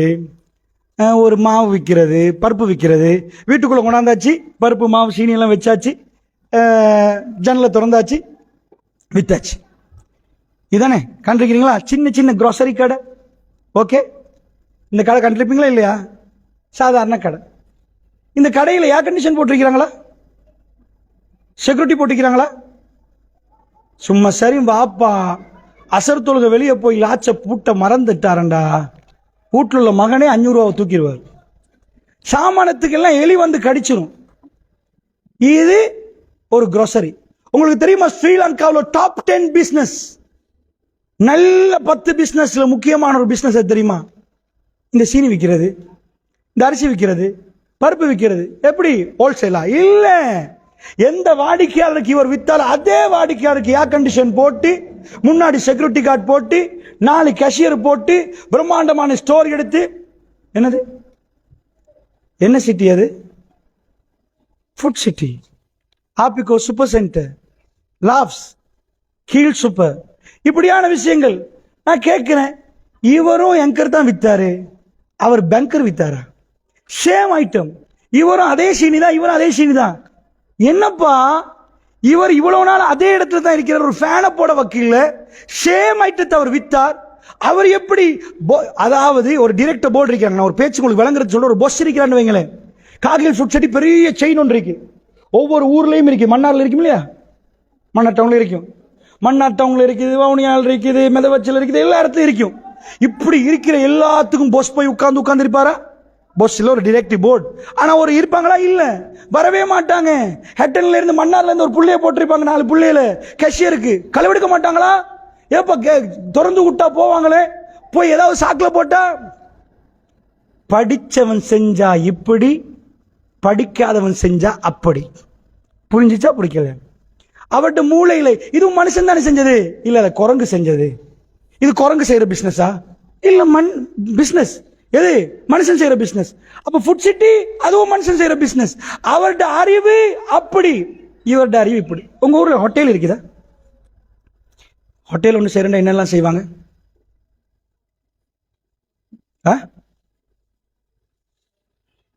ஒரு மாவு விற்கிறது, பருப்பு விற்கிறது. வீட்டுக்குள்ள கொண்டாந்தாச்சு, பருப்பு மாவு சீனி எல்லாம் வச்சாச்சு, ஜன்னலை திறந்தாச்சு, வித்தாச்சு. இதானே கண்டிருக்கிறீங்களா? சின்ன கிராசரி கடை. ஓகே, இந்த கடை கண்டிருப்பீங்களா இல்லையா? சாதாரண கடை. இந்த கடையில் ஏர் கண்டிஷன் போட்டிருக்கிறாங்களா? செக்யூரிட்டி போட்டிருக்கிறாங்களா? சும்மா சரி வாப்பா, அசர் தொழுக வெளியே போய் லாச்ச பூட்ட மறந்துட்டாரண்டா, வீட்டில் உள்ள மகனே 500 ரூபாவை தூக்கிடுவார். சாமானத்துக்கு எல்லாம் எலி வந்து கடிச்சிரும். இது ஒரு grocery. உங்களுக்கு தெரியுமா ஸ்ரீலங்காவில் டாப் 10 பிசினஸ், நல்ல 10 பிசினஸ்ல முக்கியமான ஒரு பிசினஸ் தெரியுமா? இந்த சீனி விற்கிறது, இந்த அரிசி விற்கிறது, பருப்பு விற்கிறது. எப்படி? ஹோல்சேலா? இல்ல. எந்த வாடிக்கையாளருக்கு இவர் வித்தாலும் அதே வாடிக்கையாளருக்கு ஏர் கண்டிஷன் போட்டு, முன்னாடி செக்யூரிட்டி கார்டு போட்டு, 4 கேஷியர் போட்டு, பிரம்மாண்டமான ஸ்டோர் எடுத்து. என்னது? என்ன சிட்டி அது? Food city. ஆப்பிகோ சூப்பர் சென்டர், லாப்ஸ், கீழ் சூப்பர், இப்படியான விஷயங்கள். நான் கேட்கிறேன், இவரும் எங்கர் தான் வித்தாரு, அவர் பேங்கர் வித்தாரா? Same item. இவரும் அதே சீனி தான், இவரும் அதே சீனி தான். என்னப்பா இவர் இவ்வளவு நாள் அதே இடத்துல தான் இருக்கிறார், ஒரு ஃபேனை போட வக்கீல்ல சேம் ஐட்டத்தை அவர் வித்தார். அவர் எப்படி? அதாவது ஒரு டிரெக்டர் போர்டு இருக்கிறாங்க. நான் ஒரு பேச்சு உங்களுக்கு விளங்குறது சொல்ற, ஒரு பொஸ் இருக்கிறான்னு வைங்களேன். காகில் ஃபுட் சிட்டி பெரிய செயின் ஒன்று இருக்கு, ஒவ்வொரு ஊர்லயும் இருக்கு. மன்னார்ல இருக்கும் இல்லையா? மன்னார் டவுன்ல இருக்கும், மன்னார் டவுன்ல இருக்குது, வவுனியால் இருக்குது, மெதவச்சல் இருக்குது, எல்லா இடத்துலயும் இருக்கும். இப்படி இருக்கிற எல்லாத்துக்கும் பொஸ் போய் உட்கார்ந்து இருப்பாரா? பொஸ்ல ஒரு டிரெக்டிவ் போர்டு. ஆனா ஒரு இருப்பாங்களா? இல்ல, வரவே மாட்டாங்க. ஹெட்டன்ல இருந்து மன்னார்ல இருந்து ஒரு புள்ளைய போட்டிருப்பாங்க, 4 புள்ளையில கேஷியருக்கு களவெடுக்க மாட்டாங்களா? ஏப்ப திறந்து விட்டா போவாங்களே, போய் ஏதாவது சாக்குல போட்டா. படிச்சவன் செஞ்சா இப்படி, படிக்காதவன் செஞ்சா அப்படி. புரிஞ்சுச்சா? பிடிக்கல. அவர்கிட்ட மூளையில இது மனுஷன் தானே செஞ்சது? இல்ல, குரங்கு செஞ்சது. இது குரங்கு செய்யற பிசினஸா? இல்ல, பிசினஸ். எது? மனுஷன் செய்யற பிசினஸ். அப்ப ஃபுட் சிட்டி அதுவும் மனுஷன் செய்யற பிசினஸ். அவருடைய அறிவு அப்படி, இவருடைய அறிவு இப்படி. உங்க ஊர்ல ஹோட்டல் இருக்குதா? ஹோட்டல் ஒன்று செய்யறா என்னெல்லாம் செய்வாங்க?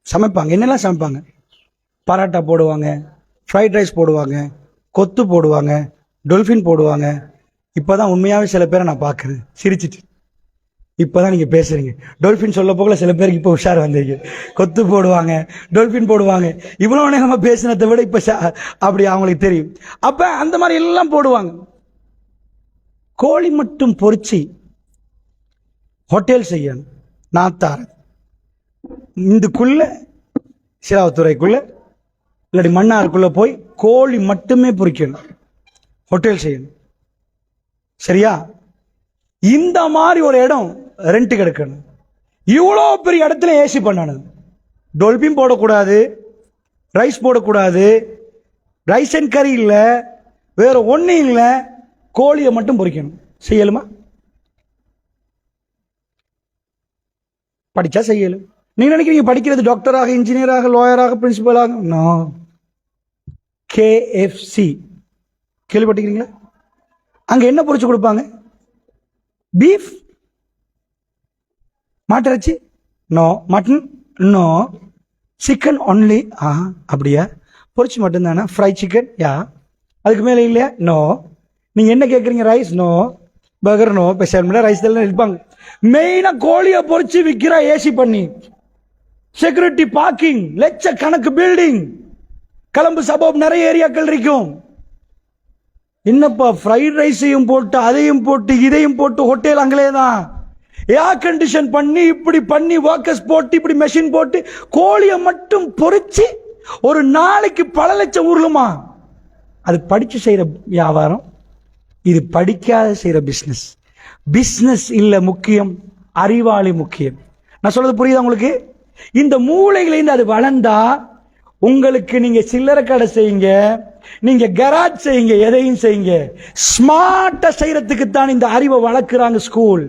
சமைப்பாங்க. என்னெல்லாம் சமைப்பாங்க? பராட்டா போடுவாங்க, ஃப்ரைட் ரைஸ் போடுவாங்க, கொத்து போடுவாங்க, டொல்ஃபின் போடுவாங்க. இப்பதான் உண்மையாவே சில பேரை நான் பார்க்குறேன் சிரிச்சிட்டு. இப்பதான் நீங்க பேசுறீங்க. டொல்பின் சொல்ல போகல சில பேருக்கு இப்ப உஷார் வந்தீங்க. கொத்து போடுவாங்க, டொல்பின் போடுவாங்க. இவ்வளவு நேரமா பேசினதை விட இப்ப அப்படி அவங்களுக்கு தெரியும். அப்ப அந்த மாதிரி எல்லாம் போடுவாங்க. கோழி மட்டும் பொறிச்சு ஹோட்டல் செய்யணும். நாத்தார் இந்துக்குள்ள சிராவத்துறைக்குள்ள இல்லாட்டி மன்னாருக்குள்ள போய் கோழி மட்டுமே பொறிக்கணும், ஹோட்டல் செய்யணும். சரியா? இந்த மாதிரி ஒரு இடம் ரெண்ட் கிடைக்கணும். இவ்வளோ பெரிய இடத்துல ஏசி பண்ணணும். டொல்பின் போடக்கூடாது, ரைஸ் போடக்கூடாது, ரைஸ் அண்ட் கறி இல்லை, வேற ஒன்றும் இல்லை, கோழியை மட்டும் பொரிக்கணும். செய்யலுமா? படிச்சா செய்யலும். நீங்க நினைக்கிறீங்க படிக்கிறது டாக்டராக, இன்ஜினியராக, லாயராக, பிரின்சிபலாக? நோ. KFC கேள்விப்பட்டிருக்கீங்களா? அங்க என்ன பொரிச்சு கொடுப்பாங்க? பீஃப், மாட்டிறைச்சி? No. Mutton? No. Chicken only. அப்படியா? பொரிச்சு மட்டும் தானே? Fry chicken? யா. அதுக்கு மேலே இல்லையா? நோ. நீங்க என்ன கேட்குறீங்க? ரைஸ்? நோ. பர்கர்? நோ. இப்போ ரைஸ் எல்லாம் இருப்பாங்க. மெயினா கோழியை பொரிச்சு விற்கிறா, ஏசி பண்ணி, செக்யூரிட்டி, பார்க்கிங், லட்ச கணக்கு பில்டிங், கலம்பு சபப் நிறைய ஏரியாக்கள் இருக்கும். என்னப்பா ஃப்ரைட் ரைஸையும் போட்டு அதையும் போட்டு இதையும் போட்டு ஹோட்டல் அங்களே தான் ஏர் கண்டிஷன் பண்ணி இப்படி பண்ணி ஒர்க்கர்ஸ் போட்டு இப்படி மெஷின் போட்டு கோழியை மட்டும் பொரிச்சு ஒரு நாளைக்கு பல லட்சம் ஊர்லுமா? அது படிச்சு செய்யற வியாபாரம், இது படிக்காத செய்யற பிசினஸ். பிசினஸ் இல்ல முக்கியம், அறிவாளி முக்கியம். நான் சொல்றது புரியுதா உங்களுக்கு? இந்த மூளைகளிலிருந்து அது வளர்ந்தா உங்களுக்கு நீங்க சில்லறை கடை செய்யுங்க, நீங்க கராஜ் செய்யுங்க, எதையும் செய்யுங்க, ஸ்மார்ட்டா செய்யறதுக்கு தான் இந்த அறிவை வளர்க்குறாங்க ஸ்கூல்.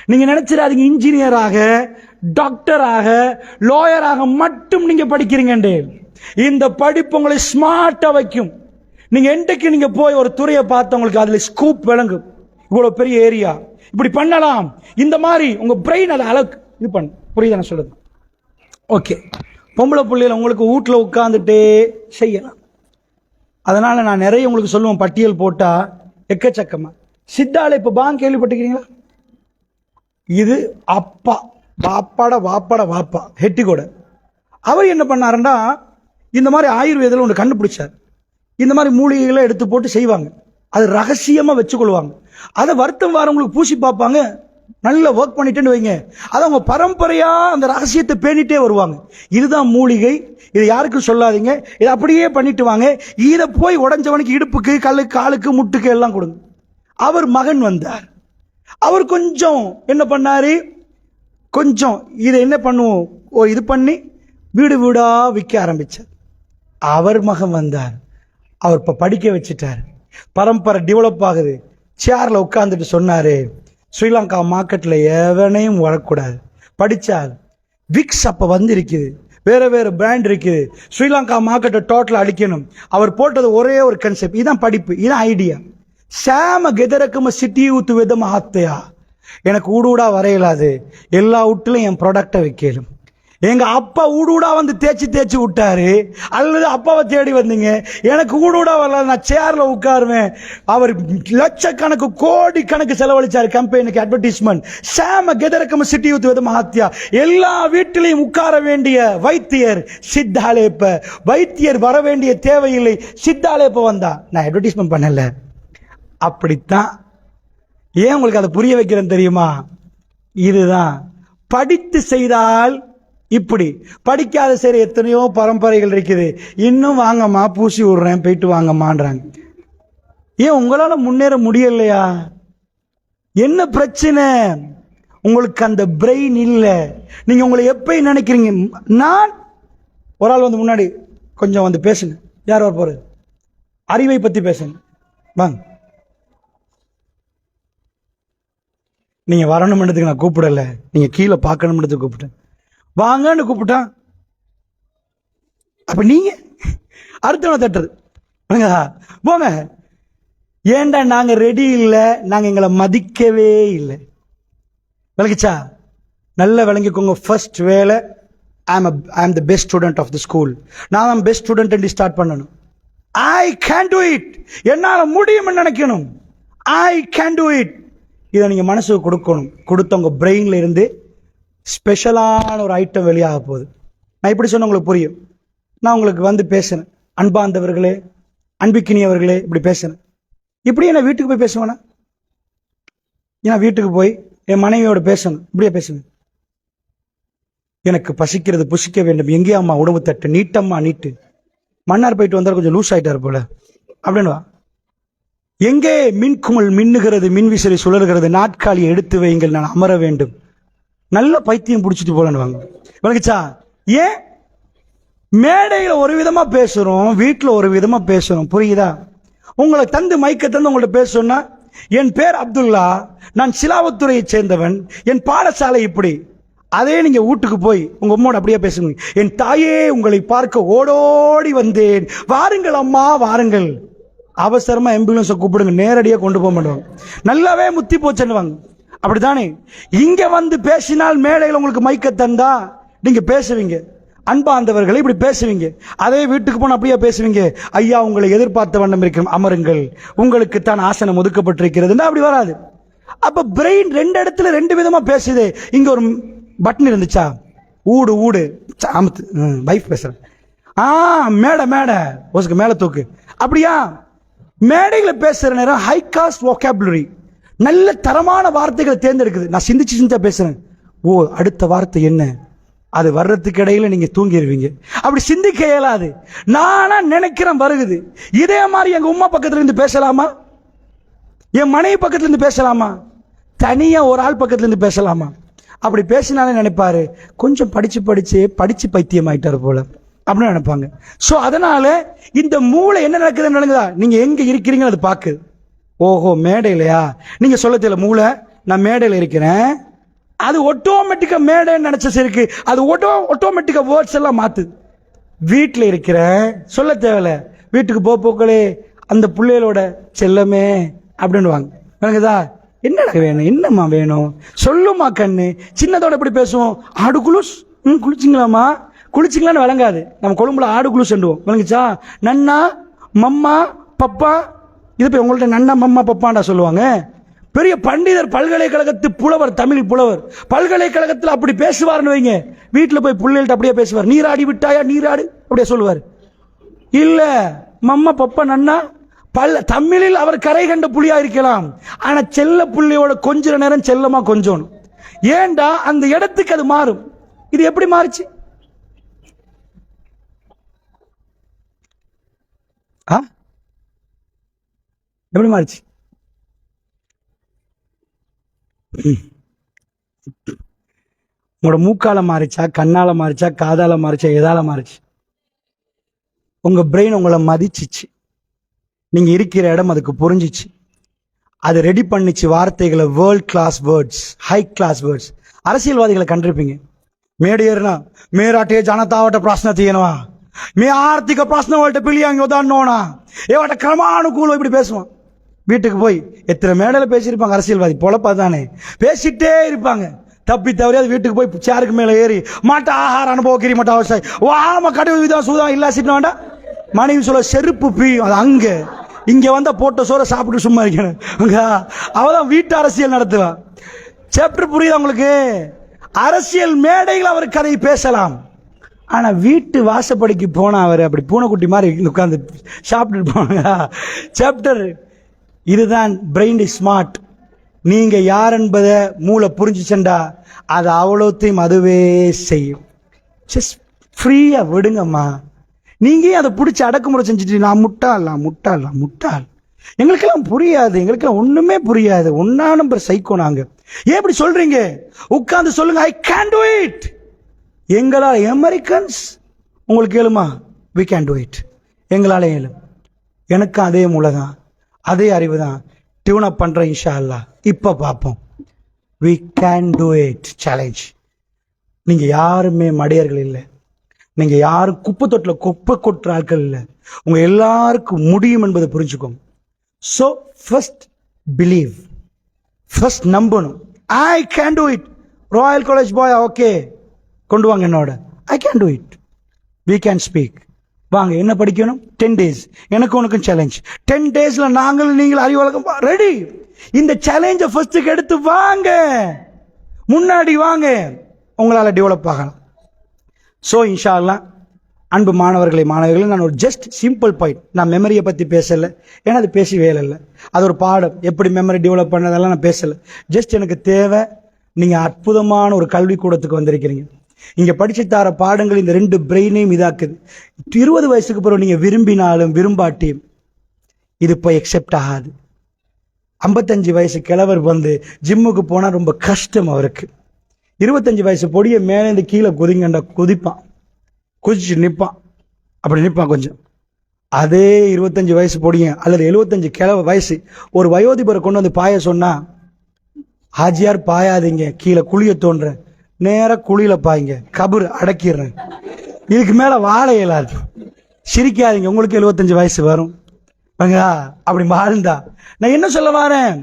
நீங்க நினைச்சிடாதீங்க இன்ஜினியராக, டாக்டராக, லாயராக மட்டும் நீங்க படிக்கிறீங்க. இந்த படிப்பு உங்களை ஸ்மார்ட்டா வைக்கும். நீங்க என்றைக்கு நீங்க போய் ஒரு துறையை பார்த்தவங்களுக்கு அதுல ஸ்கூப் விளங்கும். இவ்வளவு பெரிய ஏரியா, இப்படி பண்ணலாம், இந்த மாதிரி உங்க பிரெயின் அதை அளவுக்கு இது பண்ணு. புரியுதா நான் சொல்றது? ஓகே. பொம்பளை பிள்ளைகள் உங்களுக்கு வீட்டில் உட்காந்துட்டே செய்யலாம். அதனால நான் நிறைய உங்களுக்கு சொல்லுவேன், பட்டியல் போட்டா எக்கச்சக்கமா. சித்தால இப்ப பாங்க கேள்விப்பட்டிருக்கீங்களா? இது அப்பா, வாப்பா ஹெட்டிகோட. அவர் என்ன பண்ணாருன்னா, இந்த மாதிரி ஆயுர்வேதில் ஒன்று கண்டுபிடிச்சார். இந்த மாதிரி மூலிகைகளை எடுத்து போட்டு செய்வாங்க, அது ரகசியமா வச்சுக்கொள்வாங்க. அதை வருத்தம் வரவங்களுக்கு பூசி பார்ப்பாங்க, நல்ல ஒர்க் பண்ணிட்டேன்னு வைங்க, அதை அவங்க பரம்பரையா அந்த ரகசியத்தை பேணிட்டே வருவாங்க. இதுதான் மூலிகை, இதை யாருக்கும் சொல்லாதீங்க, இதை அப்படியே பண்ணிட்டு வாங்க, இதை போய் உடஞ்சவனுக்கு இடுப்புக்கு, கல்லுக்கு, காலுக்கு, முட்டுக்கு எல்லாம் கொடுங்க. அவர் மகன் வந்தார். அவர் கொஞ்சம் என்ன பண்ணாரு, கொஞ்சம் இதை என்ன பண்ணுவோம், ஒரு இது பண்ணி வீடு வீடா விற்க ஆரம்பிச்சார். அவர் மகன் வந்தார், அவர் இப்ப படிக்க வச்சுட்டார், பரம்பரை டெவலப் ஆகுது. சேர்ல உட்கார்ந்துட்டு சொன்னாரு, ஸ்ரீலங்கா மார்க்கெட்ல எவனையும் வரக்கூடாது, படிச்சார். விக்ஸ் அப்ப வந்து இருக்குது, வேற வேற பிராண்ட் இருக்குது, ஸ்ரீலங்கா மார்க்கெட்டை டோட்டல் அழிக்கணும். அவர் போட்டது ஒரே ஒரு கன்செப்ட், இதான் படிப்பு, இதான் ஐடியா. சாம கெதரக்கும சிட்டி ஊத்து விதம் ஆத்தையா, எனக்கு ஊடூடா வரையலாது, எல்லா வீட்டுலையும் என் ப்ராடக்டை வைக்கலும். எங்க அப்பா ஊடூடா வந்து தேய்ச்சி விட்டாரு, அல்லது அப்பாவை தேடி வந்தீங்க, எனக்கு ஊடூடா வரல, நான் சேர்ல உட்காருவேன். அவர் லட்சக்கணக்கு கோடி கணக்கு செலவழிச்சாரு கம்பெனிக்கு அட்வர்டைஸ்மெண்ட். சாம கெதரக்கம சிட்டி யூத் வித மகாத்யா, எல்லா வீட்டிலையும் உட்கார வேண்டிய வைத்தியர் சித்தாலேப்ப, வைத்தியர் வர வேண்டிய தேவையில்லை, சித்தாலேப்ப வந்தா. நான் அட்வர்டைஸ்மெண்ட் பண்ணல. அப்படித்தான். ஏன் உங்களுக்கு அதை புரிய வைக்கிறேன் தெரியுமா? இதுதான் படித்து செய்தால் இப்படி, படிக்காத சரி எத்தனையோ பரம்பரைகள் இருக்குது, இன்னும் வாங்கம்மா பூசி விடுறேன் போயிட்டு வாங்கம்மான்றாங்க. ஏன் உங்களால முன்னேற முடியலையா? என்ன பிரச்சனை? உங்களுக்கு அந்த பிரெயின் இல்லை. நீங்க உங்களை எப்பயும் நினைக்கிறீங்க. நான் ஒரு ஆள் வந்து முன்னாடி கொஞ்சம் வந்து பேசுங்க, யார் வர போறது, அறிவை பத்தி பேசுங்க வாங்க. நீங்க வரணும்ன்றதுக்கு நான் கூப்பிடல, நீங்க கீழே பார்க்கணும்ன்றதுக்கு கூப்பிட்டேன், வாங்கன்னு கூப்பிட்டான். அப்ப நீங்க அடுத்தவனை தட்டுறது போங்க. ஏண்டா நாங்க ரெடி இல்லை, நாங்க எங்களை மதிக்கவே இல்லை. விளங்கிச்சா? நல்ல விளங்கிக்கோங்க. ஃபர்ஸ்ட் வேலை, ஐ am the best student of the school. நான் தான் பெஸ்ட் ஸ்டூடெண்ட் ஸ்டார்ட் பண்ணணும். ஐ கேன் டூ இட், என்னால முடியும்னு நினைக்கணும். ஐ கேன் டூ இட். இதை நீங்க மனசுக்கு கொடுக்கணும். கொடுத்த உங்க பிரெயின்ல இருந்து ஸ்பெஷலான ஒரு ஐட்டம் வெளியாக போகுது. நான் இப்படி சொன்ன உங்களுக்கு புரியும். நான் உங்களுக்கு வந்து பேசுறேன், அன்பார்ந்தவர்களே, அன்பிக்கினியவர்களே, இப்படி பேசுறேன். இப்படியே நான் வீட்டுக்கு போய் பேசுவேனா? ஏன்னா வீட்டுக்கு போய் என் மனைவியோட பேசணும், இப்படியே பேசுவேன். எனக்கு பசிக்கிறது, புசிக்க வேண்டும், எங்கே அம்மா உணவு தட்டு, நீட்டம்மா நீட்டு. மன்னார் போயிட்டு வந்தால் கொஞ்சம் லூஸ் ஆயிட்டார் போல அப்படின்னுவா. எங்கே மின்குமல் மின்னுகிறது, மின்விசிறி சுழல்கிறது, நாட்காலியை எடுத்து வையுங்கள், நான் அமர வேண்டும். நல்ல பைத்தியம் பிடிச்சிட்டு போலன்னு வாங்க. விளங்குச்சா? ஏன் மேடையில ஒரு விதமா பேசுறோம், வீட்டுல ஒரு விதமா பேசுறோம். புரியுதா? உங்களை தந்து மைக்க தந்து உங்கள்ட்ட பேச சொன்னா, என் பேர் அப்துல்லா, நான் சிலாவத்துறையை சேர்ந்தவன், என் பாடசாலை இப்படி. அதே நீங்க வீட்டுக்கு போய் உங்க அம்மோட அப்படியே பேசுங்க. என் தாயே, உங்களை பார்க்க ஓடோடி வந்தேன், வாருங்கள் அம்மா வாருங்கள். அவசரமா ஆம்புலன்ஸை கூப்பிடுங்க, நேரடியாக கொண்டு போக மாட்டோம். நல்லாவே முத்தி போச்சுன்னுவாங்க. அப்படித்தானே? இங்க வந்து பேசினால் மேடையில் உங்களுக்கு மைக்க தந்தா நீங்க பேசுவீங்க, அன்பார்ந்தவர்களை இப்படி பேசுவீங்க. அதே வீட்டுக்கு போன அப்படியே பேசுவீங்க, ஐயா உங்களை எதிர்பார்த்த வண்ணம் இருக்கும், அமருங்கள், உங்களுக்கு தான் ஆசனம் ஒதுக்கப்பட்டிருக்கிறது. அப்படி வராது. அப்ப பிரெயின் ரெண்டு இடத்துல ரெண்டு விதமா பேசுது. இங்க ஒரு பட்டன் இருந்துச்சா, ஊடு ஊடு அமுத்து, வைஃப் பேசுறேன், மேடை மேடை ஒசுக்கு மேல தூக்கு. அப்படியா? மேடைகளை பேசுற நேரம் ஹை காஸ்ட் வோகாபுலரி, நல்ல தரமான வார்த்தைகளை தேர்ந்தெடுக்குது. நான் சிந்திச்சு சிந்திச்சா பேசுறேன், ஓ அடுத்த வார்த்தை என்ன, அது வர்றதுக்கு இடையில நீங்க தூங்கிடுவீங்க. அப்படி சிந்திக்க இயலாது. நானா நினைக்கிறேன் வருகுது. இதே மாதிரி எங்க உமா பக்கத்துல இருந்து பேசலாமா, என் மனைவி பக்கத்துல இருந்து பேசலாமா, தனியா ஒரு ஆள் பக்கத்துல இருந்து பேசலாமா? அப்படி பேசினாலே நினைப்பாரு, கொஞ்சம் படிச்சு பைத்தியம் ஆயிட்டாரு போல அப்படின்னு நினைப்பாங்க. சோ அதனால இந்த மூளை என்ன நடக்குதுன்னு நடக்குதா, நீங்க எங்க இருக்கிறீங்க அது பாக்குது. ஓஹோ மேடையிலையா, நீங்க சொல்ல தெரியல மூளை நான் மேடையில இருக்கிறேன், அது ஆட்டோமேட்டிக்கா மேடைன்னு நினைச்ச இருக்கு, அது ஆட்டோமேட்டிக்கா வேர்ட்ஸ் எல்லாம் மாத்துது. வீட்டில் இருக்கிறேன் சொல்ல தேவையில்ல, வீட்டுக்கு போக்களே அந்த பிள்ளைகளோட செல்லமே அப்படின்னு வாங்க. எனக்குதா என்னடா வேணும், என்னம்மா வேணும் சொல்லுமா கண்ணு. சின்னதோட எப்படி பேசுவோம், ஆடு குளுஸ், குளிச்சிங்களாமா, குளிச்சிங்களான்னு விளங்காது. நம்ம கொழும்புல ஆடு குளுஸ் சொல்லுவோம், விளங்குச்சா? நன்னா மம்மா பப்பா, இது போய் உங்கள்ட்ட நன்னா மம்மா பப்பாண்டா சொல்லுவாங்க. பெரிய பண்டிதர், பல்கலைக்கழகத்து புலவர், தமிழ் புலவர், பல்கலைக்கழகத்தில் அப்படி பேசுவார்னு வைங்க. வீட்டில் போய் பிள்ளைகள்ட்ட அப்படியே பேசுவார், நீராடி விட்டாயா நீராடு அப்படியே சொல்லுவார். இல்ல மம்மா பப்பா நன்னா தமிழில் அவர் கரை கண்ட புலியா இருக்கலாம், ஆனா செல்ல புள்ளியோட கொஞ்ச நேரம் செல்லமா கொஞ்சம். ஏண்டா அந்த இடத்துக்கு அது மாறும். இது எப்படி மாறுச்சு? எப்படி மாறுச்சு? உங்களோட மூக்கால மாறிச்சா, கண்ணால மாறிச்சா, காதால மாறிச்சா, எதால மாறிச்சு? உங்க பிரெயின் உங்களை மதிச்சிச்சு, நீங்க இருக்கிற இடம் அதுக்கு புரிஞ்சிச்சு, அது ரெடி பண்ணிச்சு வார்த்தைகளை, world class words, high class words. அரசியல்வாதிகளை கண்டிருப்பீங்க, மேடையேறினா மேராட்டே ஜனதாவட்ட பிரச்சனை தீயனவா, மே ஆர்த்திக பிரச்சனை வாழ்ட்ட பிள்ளையாங்க உதாரணோனா ஏவாட்ட கிரமானுகூலம் இப்படி பேசுவான். வீட்டுக்கு போய் எத்தனை மேடையில் பேசியிருப்பாங்க அரசியல்வாதி, பொழப்பா தானே பேசிட்டே இருப்பாங்க. தப்பி தவறியாது வீட்டுக்கு போய் சேருக்கு மேல ஏறி மாட்ட ஆகார அனுபவக்கிரி மாட்ட அவசியம் வாம கடவுள் விதம் சூதம் இல்லா சிட்டு வேண்டாம். மனைவி சொல்ல செருப்பு பீயும், அது அங்க இங்க வந்தா போட்ட சோற சாப்பிட்டு சும்மா இருக்கணும். அவதான் வீட்டு அரசியல் நடத்துவா. சாப்டர் புரியுதா உங்களுக்கு? அரசியல் மேடைகள் அவர் கதை பேசலாம், ஆனா வீட்டு வாசப்படிக்கு போனா அவர் அப்படி பூனைக்குட்டி மாதிரி உட்கார்ந்து சாப்பிட்டு போனாங்க. சாப்டர் இதுதான் பிரெயின் இஸ் ஸ்மார்ட். நீங்க யார் என்பதை மூளை புரிஞ்சுச்சண்டா அது அவ்வளோத்தையும் அதுவே செய்யும். ஜஸ்ட் ஃப்ரீயா விடுங்கம்மா. நீங்க அதை பிடிச்சி அடக்குமுறை செஞ்சுட்டு நான் முட்டாள் எங்களுக்கெல்லாம் புரியாது, எங்களுக்கெல்லாம் ஒண்ணுமே புரியாது, ஒன்னா நம்பர் சைக்கோ நாங்க. ஏன் இப்படி சொல்றீங்க? உட்கார்ந்து சொல்லுங்க, ஐ கேன் டு இட். எங்களால் அமெரிக்கன்ஸ் உங்களுக்கு ஏழுமா? We can do it. எங்களால் ஏழும். எனக்கு அதே மூளை தான், அதே அறிவு தான். டியூன் அப் பண்றேன் இன்ஷா அல்லாஹ். இப்ப பார்ப்போம். We can do it challenge. நீங்க யாருமே மடையர்கள் இல்லை, நீங்க யாரும் குப்பை தொட்டில குப்பை கொட்டுற ஆட்கள் இல்லை. உங்க எல்லாருக்கும் முடியும் என்பதை புரிஞ்சுக்கோங்க. ஸோ ஃபர்ஸ்ட் பிலீவ், ஃபர்ஸ்ட் நம்பணும். I can do it. Royal College boy okay கொண்டு வாங்க என்னோட. I can do it. We can speak. வாங்க என்ன படிக்கணும்? 10 days எனக்கு உனக்கும் சேலஞ்ச். 10 daysல நீங்கள் அறிவழகம் ரெடி. இந்த சேலஞ்சை ஃபர்ஸ்ட்டுக்கு எடுத்து வாங்க, முன்னாடி வாங்க, உங்களால டெவலப் ஆகலாம். ஸோ இன்ஷா அல்லாஹ் அன்பு மாணவர்களை நான் ஒரு ஜஸ்ட் சிம்பிள் பாயிண்ட், நான் மெமரியை பற்றி பேசலை, ஏன்னா அது பேசி வேலை இல்லை. அது ஒரு பாடம், எப்படி மெமரி டெவலப் பண்ணதெல்லாம் நான் பேசலை. ஜஸ்ட் எனக்கு தேவை, நீங்கள் அற்புதமான ஒரு கல்விக்கூடத்துக்கு வந்திருக்கிறீங்க. இங்கே படிச்சு தர பாடங்கள் இந்த 2 பிரெயினையும் இதாக்குது. 20 வயசுக்கு பிறகு நீங்கள் விரும்பினாலும் விரும்பாட்டியும் இது இப்போ எக்ஸெப்ட் ஆகாது. 55 வயசு கிழவர் வந்து ஜிம்முக்கு போனால் ரொம்ப கஷ்டம் அவருக்கு. 25 வயசு பொடியை மேலேருந்து கீழே குதிங்கண்டா குதிப்பான். குதிச்சு நிற்பான், அப்படி நிற்பான் கொஞ்சம். அதே 25 வயசு பொடிங்க அல்லது 75 வயசு ஒரு வயோதிபரை கொண்டு வந்து பாய சொன்னா, ஹாஜியார் பாயாதீங்க, கீழே குழிய தோன்றேன், நேராக குழியில பாய்ங்க, கபர் அடக்கிடுறேன், இதுக்கு மேல வாழ இயலாது, சிரிக்காதீங்க, உங்களுக்கு 75 வயசு வரும் அப்படி வாழ்ந்தா. நான் என்ன சொல்ல வரேன்,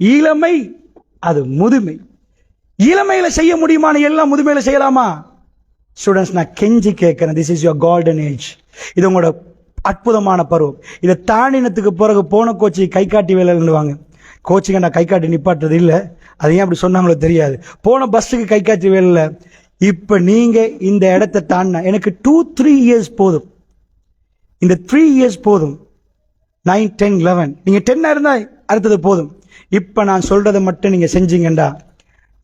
இளமை அது முதுமை. இளமையில செய்ய முடியுமான எல்லாம் முதுமையில செய்யலாமா? ஸ்டூடெண்ட்ஸ், நான் கெஞ்சி கேட்கிறேன், this is your golden age. இது உங்களோட அற்புதமான பருவம். இதை தாண்டினத்துக்கு பிறகு போன கோச்சி கை காட்டி வேலைவாங்க. கோச்சிங்க நான் கை காட்டி நிப்பாட்டுறது இல்லை, அது ஏன் அப்படி சொன்னாங்களோ தெரியாது. போன பஸ்ஸுக்கு கை காட்டி வேலை. இப்ப நீங்க இந்த இடத்தை தாண்டினா எனக்கு 2-3 இயர்ஸ் போதும். இந்த 3 இயர்ஸ் போதும். 9, 10, 11 நீங்க 10 இருந்தா அடுத்தது போதும். இப்ப நான் சொல்றதை மட்டும் நீங்க செஞ்சீங்கண்டா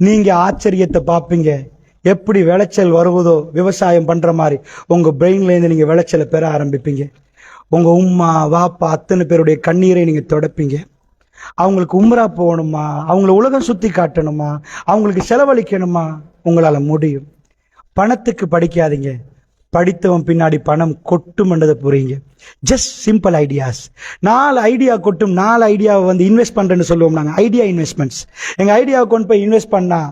நீங்க ஆச்சரியத்தை பார்ப்பீங்க. எப்படி விளைச்சல் வருவதோ விவசாயம் பண்ற மாதிரி உங்க பிரெயின்ல இருந்து நீங்க விளைச்சலை பெற ஆரம்பிப்பீங்க. உங்க உம்மா வாப்பா அத்தனை பேருடைய கண்ணீரை நீங்க தொடப்பீங்க. அவங்களுக்கு உம்ரா போகணுமா, அவங்கள உலகம் சுத்தி காட்டணுமா, அவங்களுக்கு செலவழிக்கணுமா, உங்களால முடியும். பணத்துக்கு படிக்காதீங்க, படித்தவன் பின்னாடி பணம் கொட்டும்ன்றதை புரியுங்க. Just simple ideas. 4 ஐடியா கொட்டும். 4 ஐடியாவை வந்து இன்வெஸ்ட் பண்றேன்னு சொல்லுவோம் நாங்கள், ஐடியா இன்வெஸ்ட்மெண்ட்ஸ். எங்க ஐடியாவை கொண்டு போய் இன்வெஸ்ட் பண்ணா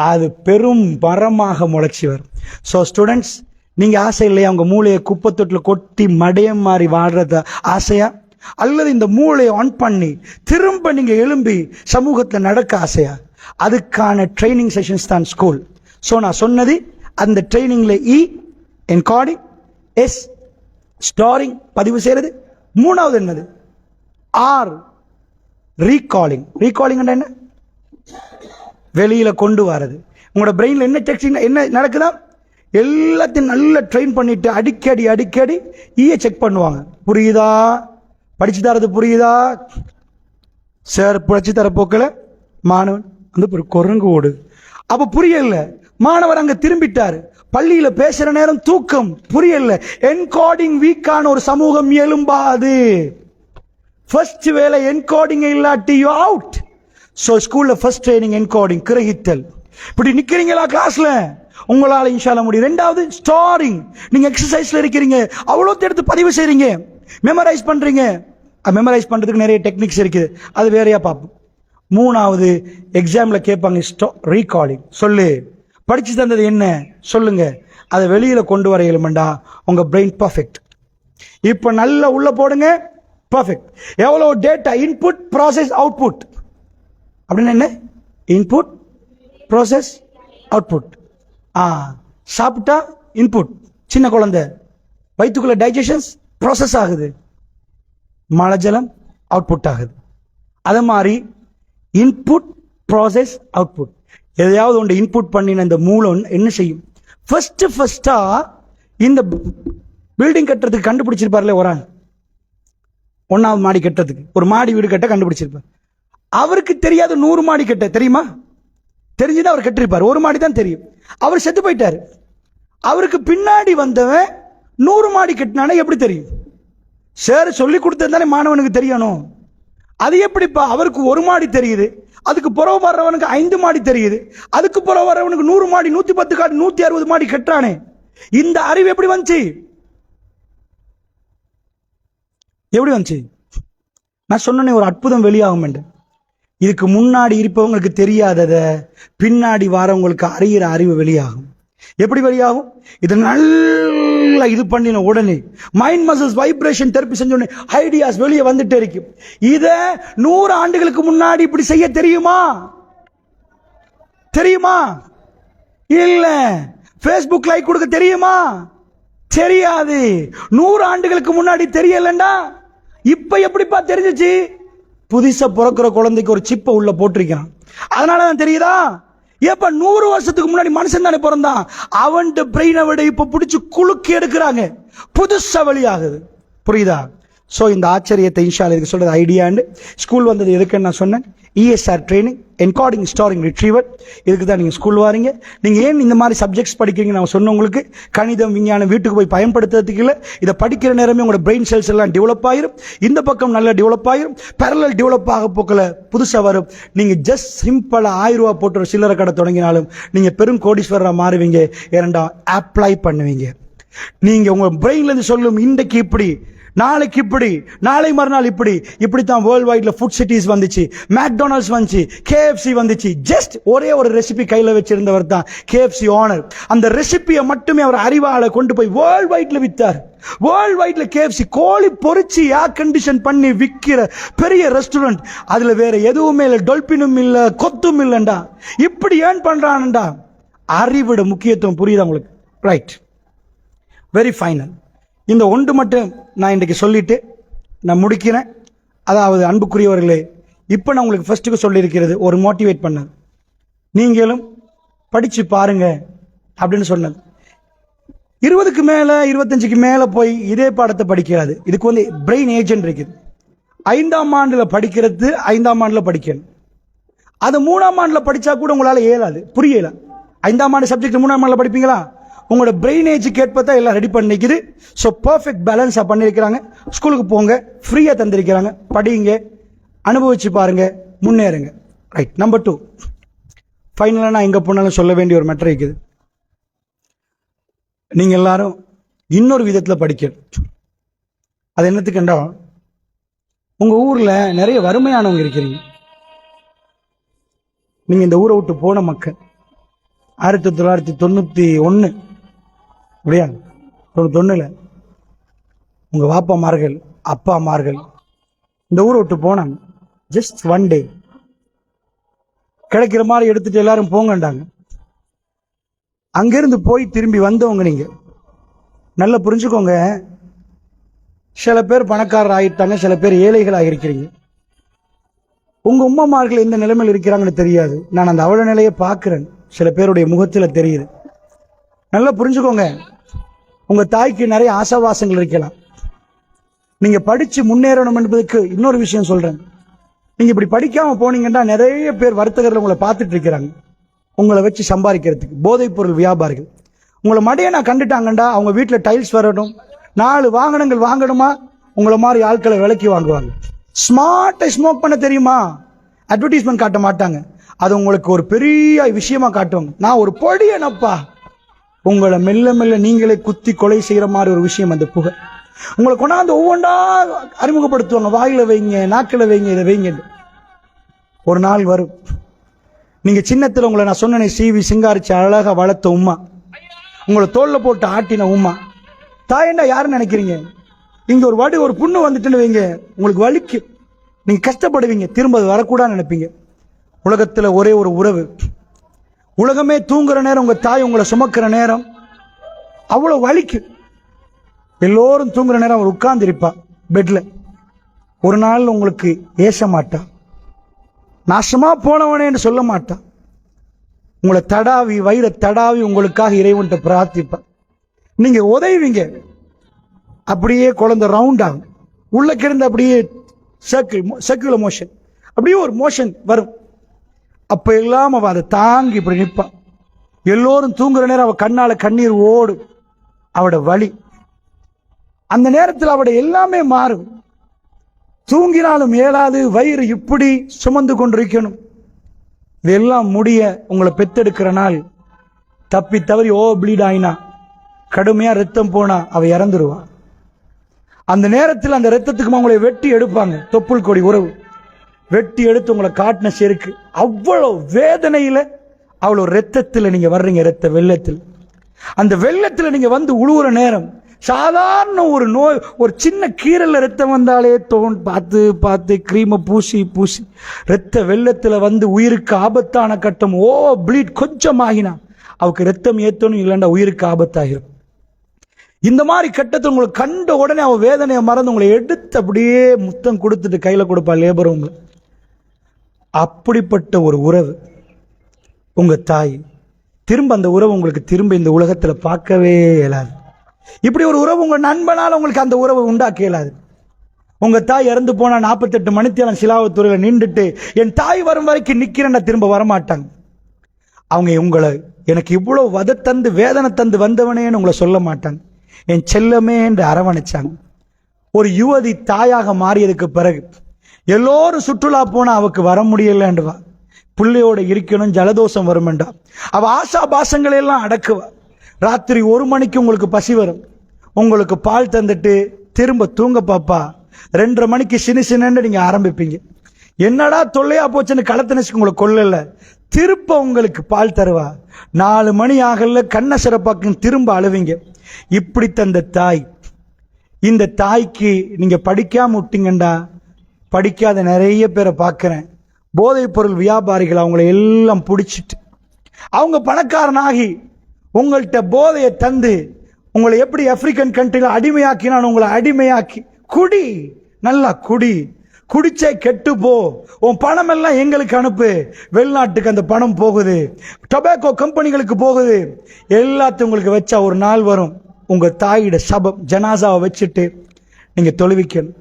அது பெரும் மரமாக முளைச்சி வரும். ஸோ ஸ்டூடெண்ட்ஸ், நீங்க ஆசை இல்லையா உங்க மூளையை குப்பத்தொட்டில் கொட்டி மடையம் மாறி வாழ்றத ஆசையா, அல்லது இந்த மூளையை ஆன் பண்ணி திரும்ப நீங்க எழும்பி சமூகத்தில் நடக்க ஆசையா? அதுக்கான ட்ரைனிங் செஷன்ஸ் தான் ஸ்கூல். ஸோ நான் சொன்னது அந்த ட்ரைனிங்ல என்கோடிங், எஸ் ஸ்டோரிங் பதிவு செய்யறது, 3வது என்னது ஆர் ரீகாலிங். ரீகாலிங் என்ன? வெளியில கொண்டு வரது. உங்களோட பிரெயின்ல என்ன டெக்ஸ்டிங் என்ன நடக்குதா எல்லாத்தையும் நல்லா ட்ரெயின் பண்ணிட்டு அடிக்கடி அடிக்கடி செக் பண்ணுவாங்க. புரியுதா, படிச்சு தரது புரியுதா? சார் படிச்சு தர போக்கல மாணவன் வந்து ஒரு குரங்கு ஓடு. அப்ப புரியல, மாணவர் அங்க திரும்பிட்டாரு. பள்ளியில பேசுற நேரம் தூக்கம், புரியல. என்கோடிங் வீக்கான ஒரு சமூகம் எழும்பாது. ஃபர்ஸ்ட் வேலை என்கோடிங் இல்லாட்டி யூ அவுட். சோ ஸ்கூல்ல ஃபர்ஸ்ட் ட்ரைனிங் என்கோடிங், கிரகித்தல். இப்படி நிக்கிறீங்களா கிளாஸ்ல, உங்களால இன்ஷால்லா முடியும். 2வது ஸ்டோரிங். நீங்க எக்ஸசைஸ்ல இருக்கிறீங்க, அவ்வளவு எடுத்து பதிவு செய்றீங்க, மெமரைஸ் பண்றீங்க. மெமரைஸ் பண்றதுக்கு நிறைய டெக்னிக்ஸ் இருக்குது, அது வேறையா பார்ப்போம். 3வது எக்ஸாம்ல கேட்பாங்க ரீகாலிங். சொல்லு, படிச்சு தந்தது என்ன சொல்லுங்க, அதை வெளியில கொண்டு வர இயலுமெண்டா உங்க பிரெயின் பர்ஃபெக்ட். இப்ப நல்லா உள்ள போடுங்க, பர்ஃபெக்ட். எவ்வளவு டேட்டா, இன்புட் ப்ராசஸ் அவுட்புட் அப்படின்னு என்ன? Input process output. சாப்பிட்டா இன்புட், சின்ன குழந்தை வயிற்றுக்குள்ள டைஜஷன்ஸ் ப்ராசஸ் ஆகுது, மலஜலம் அவுட்புட் ஆகுது. அது மாதிரி இன்புட் ப்ராசஸ் அவுட்புட். எதையாவது ஒன்று இன்புட் பண்ணின இந்த மூலம் என்ன செய்யும்? ஃபர்ஸ்டா இந்த பில்டிங் கட்டுறதுக்கு கண்டுபிடிச்சிருப்பார்ல ஒரு ஆள், 1வது மாடி கட்டுறதுக்கு, ஒரு மாடி வீடு கட்ட கண்டுபிடிச்சிருப்பார். அவருக்கு தெரியாது 100 மாடி கட்ட தெரியுமா? தெரிஞ்சுதான் அவர் கட்டிருப்பார். 1 மாடி தான் தெரியும். அவர் செத்து போயிட்டாரு. அவருக்கு பின்னாடி வந்தவன் 100 மாடி கட்டினானே எப்படி தெரியும்? சார் சொல்லி கொடுத்தது தானே மாணவனுக்கு தெரியணும். அது எப்படிப்பா? அவருக்கு 1 மாடி தெரியுது, அதுக்கு புறவு வர்றவனுக்கு 5 மாடி தெரியுது, அதுக்கு புறவு வர்றவனுக்கு 100 மாடி 110 காடி 160 மாடி கட்டுறானே. இந்த அறிவு எப்படி வந்துச்சு? எப்படி வந்துச்சு? நான் சொன்னேன் ஒரு அற்புதம் வெளியாகும் என்று. இதுக்கு முன்னாடி இருப்பவங்களுக்கு தெரியாதத பின்னாடி வரவங்களுக்கு அறிகிற அறிவு வெளியாகும். எப்படி வெளியாகும்? இது நல்லா இது பண்ணின உடனே மைண்ட் மசில்ஸ் வைப்ரேஷன் தெரப்பி செஞ்ச உடனே ஐடியாஸ் வெளியே வந்துட்டே இருக்கு. இத 100 ஆண்டுகளுக்கு முன்னாடி இப்படி செய்ய தெரியுமா? தெரியுமா? இல்ல. ஃபேஸ்புக் லைக் கொடுக்க தெரியுமா? தெரியாது. 100 ஆண்டுகளுக்கு முன்னாடி தெரியலண்டா இப்ப எப்படிப்பா தெரிஞ்சிச்சு? புதுசா பிறக்கிற குழந்தைக்கு ஒரு சிப்பை உள்ள போட்டிருக்கான், அதனாலதான் தெரியுதா? ஏப்ப 100 வருஷத்துக்கு முன்னாடி மனுஷன் தானே பிறந்தான், அவன் பிரெயினை விட இப்ப பிடிச்சு குலுக்கி எடுக்கிறாங்க, புதுசா வெளியாகுது. புரியுதா? சோ இந்த ஆச்சரியத்தை இன்ஷால்லா இதுக்கு சொல்றது ஐடியாண்டு. ஸ்கூல் வந்தது எதுக்குன்னு நான் சொன்னேன், ESR training, encoding storing retriever. இதுக்கு தான் நீங்க ஸ்கூல் வாரீங்க. நீங்க ஏன் இந்த மாதிரி சப்ஜெக்ட்ஸ் படிக்கிறீங்க நான் சொன்ன உங்களுக்கு, கணிதம் விஞ்ஞானம் வீட்டுக்கு போய் பயன்படுத்துறதுக்கு இல்லை, இதை படிக்கிற நேரமே உங்களோட பிரெயின் செல்ஸ் எல்லாம் டெவலப் ஆயிரும், இந்த பக்கம் நல்லா டெவலப் ஆயிரும், பேரலல் டெவலப் ஆக போக்கல புதுசா வரும். நீங்க ஜஸ்ட் சிம்பிளா 1000 ரூபாய் போட்டு ஒரு சில்லறை கடை தொடங்கினாலும் நீங்க பெரும் கோடீஸ்வரரா மாறுவீங்க. ஏனண்டா அப்ளை பண்ணுவீங்க. நீங்க உங்க பிரெயின்ல இருந்து சொல்லும் இன்றைக்கு இப்படி, நாளைக்கு இப்படி, நாளை மறுநாள் இப்படி. இப்படித்தான் வேர்ல்ட் வைட்ல ஃபுட் சிட்டிஸ் வந்துச்சு, மேக்டொனால்ட்ஸ் வந்துச்சு, KFC வந்துச்சு. ஜஸ்ட் ஒரே ஒரு ரெசிபி கையில வச்சிருந்தவர் தான் KFC ஓனர். அந்த ரெசிபியை மட்டுமே அவர் அறிவால கொண்டு போய் வேர்ல்ட் வைட்ல வித்தார். வேர்ல்ட் வைட்ல KFC கோழி பொரிச்சு ஏர் கண்டிஷன் பண்ணி விற்கிற பெரிய ரெஸ்டாரண்ட். அதுல வேற எதுவுமே இல்லை, டொல்பினும் இல்ல, கொத்தும் இல்லண்டா. இப்படி ஏன் பண்றான்டா? அறிவோட முக்கியத்துவம் புரியுதா உங்களுக்கு? Right, very final. இந்த ஒன்று மட்டும் நான் இன்றைக்கு சொல்லிட்டு நான் முடிக்கிறேன். அதாவது அன்புக்குரியவர்களே, இப்போ நான் உங்களுக்கு ஃபர்ஸ்ட்டுக்கு சொல்லியிருக்கிறது ஒரு மோட்டிவேட் பண்ணது, நீங்களும் படித்து பாருங்க அப்படின்னு சொன்னது. 20க்கு மேலே 25க்கு மேலே போய் இதே பாடத்தை படிக்காது. இதுக்கு வந்து பிரெயின் ஏஜென்ட் இருக்குது. 5ஆம் ஆண்டில் படிக்கிறது 5ஆம் ஆண்டில் படிக்கணும். அது 3ஆம் ஆண்டில் படித்தா கூட உங்களால் இயலாது, புரியல. 5ஆம் ஆண்டு சப்ஜெக்ட் 3ஆம் ஆண்டில் படிப்பீங்களா? உங்களோட பிரெயின் ஏஜுக்கு ஏற்பதான் எல்லாம் ரெடி பண்ணிக்குது. ஸோ பர்ஃபெக்ட் பேலன்ஸாக பண்ணியிருக்கிறாங்க. ஸ்கூலுக்கு போங்க, ஃப்ரீயாக தந்திருக்கிறாங்க, படிங்க, அனுபவிச்சு பாருங்க, முன்னேறுங்க. ரைட். நம்பர் 2, ஃபைனலாக நான் எங்கே போனாலும் சொல்ல வேண்டிய ஒரு மேட்டர் இருக்குது. நீங்கள் எல்லாரும் இன்னொரு விதத்தில் படிக்கணும். அது என்னத்துக்குண்டா, உங்கள் ஊரில் நிறைய வறுமையானவங்க இருக்கிறீங்க. நீங்கள் இந்த ஊரை விட்டு போன மக்கள் 1991 அப்படியா 91 உங்க வாப்பாமார்கள் அப்பாமார்கள் இந்த ஊரை விட்டு போனாங்க. ஜஸ்ட் ஒன் டே கிடைக்கிற மாதிரி எடுத்துட்டு எல்லாரும் போங்கண்டாங்க. அங்கிருந்து போய் திரும்பி வந்தவங்க நீங்க நல்லா புரிஞ்சுக்கோங்க. சில பேர் பணக்காரர் ஆகிட்டாங்க, சில பேர் ஏழைகள் ஆகியிருக்கிறீங்க. உங்க உம்மாமார்கள் எந்த நிலைமையில் இருக்கிறாங்கன்னு தெரியாது. நான் அந்த அவல நிலையை பார்க்கிறேன், சில பேருடைய முகத்தில் தெரியுது. நல்லா புரிஞ்சுக்கோங்க. உங்க தாய்க்கு நிறைய ஆசாவாசங்கள் இருக்கலாம். நீங்க படிச்சு முன்னேறணும் என்பதுக்கு இன்னொரு விஷயம் சொல்றேன். நீங்க இப்படி படிக்காம போனீங்கன்னா நிறைய பேர் வர்த்தகர்கள் உங்களை பார்த்துட்டு இருக்கிறாங்க, உங்களை வச்சு சம்பாதிக்கிறதுக்கு. போதைப் பொருள் வியாபாரிகள் உங்களை மடையனா கண்டுட்டாங்கண்டா அவங்க வீட்டில் டைல்ஸ் வரணும், 4 வாகனங்கள் வாங்கணுமா, உங்களை மாதிரி ஆட்களை விலைக்கு வாங்குவாங்க. ஸ்மார்ட்டை ஸ்மோக் பண்ண தெரியுமா, அட்வர்டைஸ்மெண்ட் காட்ட மாட்டாங்க, அது உங்களுக்கு ஒரு பெரிய விஷயமா காட்டுவாங்க. நான் ஒரு பொடியனப்பா, உங்களை மெல்ல மெல்ல நீங்களே குத்தி கொலை செய்யற மாதிரி ஒரு விஷயம் அந்த புகை. உங்களை கொண்டாந்து ஒவ்வொன்றா அறிமுகப்படுத்துவாங்க. வாயில வைங்க, நாக்கில வைங்க, இதை வைங்க. ஒரு நாள் வரும், நீங்க சின்னத்தில் உங்களை நான் சொன்ன சீவி சிங்காரிச்சு அழகா வளர்த்த உம்மா, உங்களை தோல்ல போட்டு ஆட்டின உம்மா, தாயண்டா யாருன்னு நினைக்கிறீங்க? இங்க ஒரு வாட்டி ஒரு புண்ணு வந்துட்டுன்னு வைங்க, உங்களுக்கு வலிக்கு, நீங்க கஷ்டப்படுவீங்க, திரும்ப அது வரக்கூடாதுன்னு நினைப்பீங்க. உலகத்துல ஒரே ஒரு உறவு, உலகமே தூங்குற நேரம் உங்க தாய் உங்களை சுமக்கிற நேரம் அவ்வளவு வலிக்கு. எல்லோரும் தூங்குற நேரம் அவர் உட்கார்ந்து இருப்பா பெட்ல. ஒரு நாள் உங்களுக்கு ஏச மாட்டா, நாசமா போனவனேன்னு சொல்ல மாட்டா, உங்களை தடாவி வயிறை தடாவி உங்களுக்காக இறைவன்கிட்ட பிரார்த்திப்பா. நீங்க உதவிங்க, அப்படியே குழந்தை ரவுண்ட் ஆகும், உள்ள கிடந்து அப்படியே சர்க்குலர் மோஷன், அப்படியே ஒரு மோஷன் வரும். அப்ப எல்லாம் அவ அதை தாங்கி இப்படி நிற்பான். எல்லோரும் தூங்குற நேரம் அவ கண்ணால கண்ணீர் ஓடும், அவட வலி. அந்த நேரத்தில் அவட எல்லாமே மாறும். தூங்கினாலும் ஏலாது, வயிறு இப்படி சுமந்து கொண்டிருக்கணும். இதெல்லாம் முடிய உங்களை பெத்தெடுக்கிற நாள் தப்பி தவறி ப்ளீட் ஆயினா, கடுமையா ரத்தம் போனா அவ இறந்துருவா. அந்த நேரத்தில் அந்த ரத்தத்துக்கு உங்களை வெட்டி எடுப்பாங்க. தொப்புள் கொடி உறவு வெட்டி எடுத்து உங்களை காட்டின செருக்கு. அவ்வளவு வேதனையில, அவ்வளவு ரத்தத்தில் நீங்க வர்றீங்க, ரத்த வெள்ளத்தில். அந்த வெள்ளத்தில் நீங்க வந்து உழுவுற நேரம், சாதாரண ஒரு நோய், ஒரு சின்ன கீரல்ல ரத்தம் வந்தாலே பார்த்து பார்த்து கிரீமை பூசி பூசி ரத்த வெள்ளத்தில் வந்து உயிருக்கு ஆபத்தான கட்டம். ப்ளீட் கொஞ்சம் ஆகினா அவருக்கு ரத்தம் ஏத்தணும், இல்லைண்டா உயிருக்கு ஆபத்தாகிரும். இந்த மாதிரி கட்டத்தை உங்களுக்கு கண்ட உடனே அவ வேதனையை மறந்து உங்களை எடுத்து அப்படியே முத்தம் கொடுத்துட்டு கையில கொடுப்பா லேபர். உங்களை அப்படிப்பட்ட ஒரு உறவு உங்க தாய். திரும்ப அந்த உறவு உங்களுக்கு திரும்ப இந்த உலகத்துல பார்க்கவே இயலாது. இப்படி ஒரு உறவு உங்க நண்பனால உங்களுக்கு அந்த உறவு உண்டாக்க இயலாது. உங்க தாய் இறந்து போனா 48 மணித்தேரம் சிலாவத்துறையில நின்றுட்டு என் தாய் வரும் வரைக்கும் நிக்கிறேன்னா திரும்ப வரமாட்டாங்க. அவங்க உங்களை எனக்கு இவ்வளவு வத தந்து வேதனை தந்து வந்தவனேன்னு உங்களை சொல்ல மாட்டாங்க, என் செல்லமே என்று அரவணைச்சாங்க. ஒரு யுவதி தாயாக மாறியதுக்கு பிறகு எல்லோரும் சுற்றுலா போனா அவக்கு வர முடியலன்றவா, பிள்ளையோட இருக்கணும், ஜலதோஷம் வருமெண்டா, அவ ஆசா பாசங்களை எல்லாம் அடக்குவா. ராத்திரி 1 மணிக்கு உங்களுக்கு பசி வரும், உங்களுக்கு பால் தந்துட்டு திரும்ப தூங்க பாப்பா 2:30 மணிக்கு சின்ன நீங்க ஆரம்பிப்பீங்க. என்னடா தொல்லையா போச்சுன்னு களத்தனசுக்கு உங்களை கொல்லல, திருப்ப உங்களுக்கு பால் தருவா. 4 மணி ஆகல கண்ண சிறப்பாக்கு திரும்ப அழுவீங்க. இப்படி தந்த தாய். இந்த தாய்க்கு நீங்க படிக்காம விட்டீங்கண்டா, படிக்காத நிறைய பேரை பார்க்கிறேன், போதைப் பொருள் வியாபாரிகள் அவங்களை எல்லாம் பிடிச்சிட்டு அவங்க பணக்காரனாகி உங்கள்கிட்ட போதையை தந்து உங்களை எப்படி ஆப்பிரிக்கன் கண்ட்ரியில் அடிமையாக்கினான், உங்களை அடிமையாக்கி குடி, நல்லா குடி, குடிச்சே கெட்டு போ, உன் பணம் எல்லாம் எங்களுக்கு அனுப்பு, வெளிநாட்டுக்கு அந்த பணம் போகுது, டொபாக்கோ கம்பெனிகளுக்கு போகுது, எல்லாத்தையும் உங்களுக்கு வச்சா ஒரு நாள் வரும் உங்க தாயிட சபம் ஜனாசாவை வச்சுட்டு நீங்க தொழுவிக்கணும்.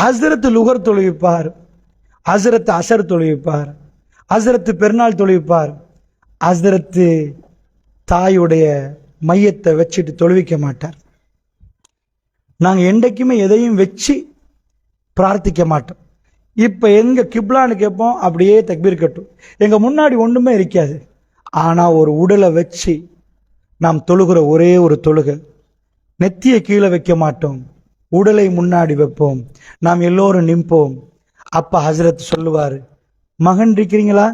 ஹஸ்ரத்து லுகர் தொழுவிப்பார், ஹஸ்ரத்து அசர் தொழுவிப்பார், ஹஸ்ரத்து பெருநாள் தொழுவிப்பார். ஹஸ்ரத்து தாயுடைய மையத்தை வச்சுட்டு தொழுவிக்க மாட்டார். நாங்க என்றைக்குமே எதையும் வச்சு பிரார்த்திக்க மாட்டோம். இப்ப எங்க கிப்லான்னு கேட்போம், அப்படியே தக்பீர் கட்டும். எங்க முன்னாடி ஒண்ணுமே இருக்காது, ஆனா ஒரு உடலை வச்சு நாம் தொழுகிற ஒரே ஒரு தொழுகை. நெத்தியை கீழே வைக்க மாட்டோம், உடலை முன்னாடி வைப்போம், நாம் எல்லோரும் நிற்போம். அப்ப ஹசரத் சொல்லுவாரு, மகன் இருக்கிறீங்களா,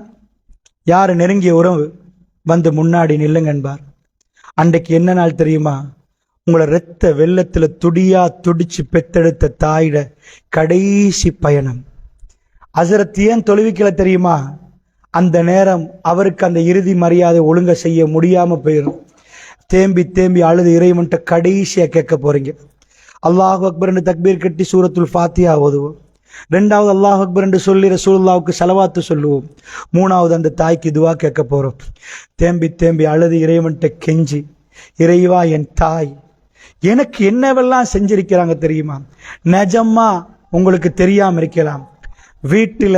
யாரு நெருங்கிய உறவு, வந்து முன்னாடி நில்லுங்க என்பார். அன்றைக்கு என்ன நாள் தெரியுமா? உங்களை ரத்த வெள்ளத்துல துடியா துடிச்சு பெத்தெடுத்த தாயிட கடைசி பயணம். ஹசரத் ஏன் தொழுவிக்கல தெரியுமா? அந்த நேரம் அவருக்கு அந்த இறுதி மரியாதை ஒழுங்க செய்ய முடியாம போயிடும். தேம்பி தேம்பி அழுது இறைவன்ட்ட கடைசியா கேட்க போறீங்க. அல்லாஹ் அக்பர் என்று தக்பீர் கட்டி சூரத்துல் ஃபாத்தியா ஓதுவோம். 2வது அல்லாஹ் அக்பர் என்று சொல்லி ரசூலுல்லாஹ்வுக்கு ஸலவாத்து சொல்லுவோம். 3வது அந்த தாய்க்கு துவா கேட்க போறோம். தேம்பி தேம்பி அழுது இறைவன்ட்ட கெஞ்சி, இறைவா என் தாய் எனக்கு என்னவெல்லாம் செஞ்சிருக்கிறாங்க தெரியுமா? நிஜமா உங்களுக்கு தெரியாம இருக்கலாம், வீட்டுல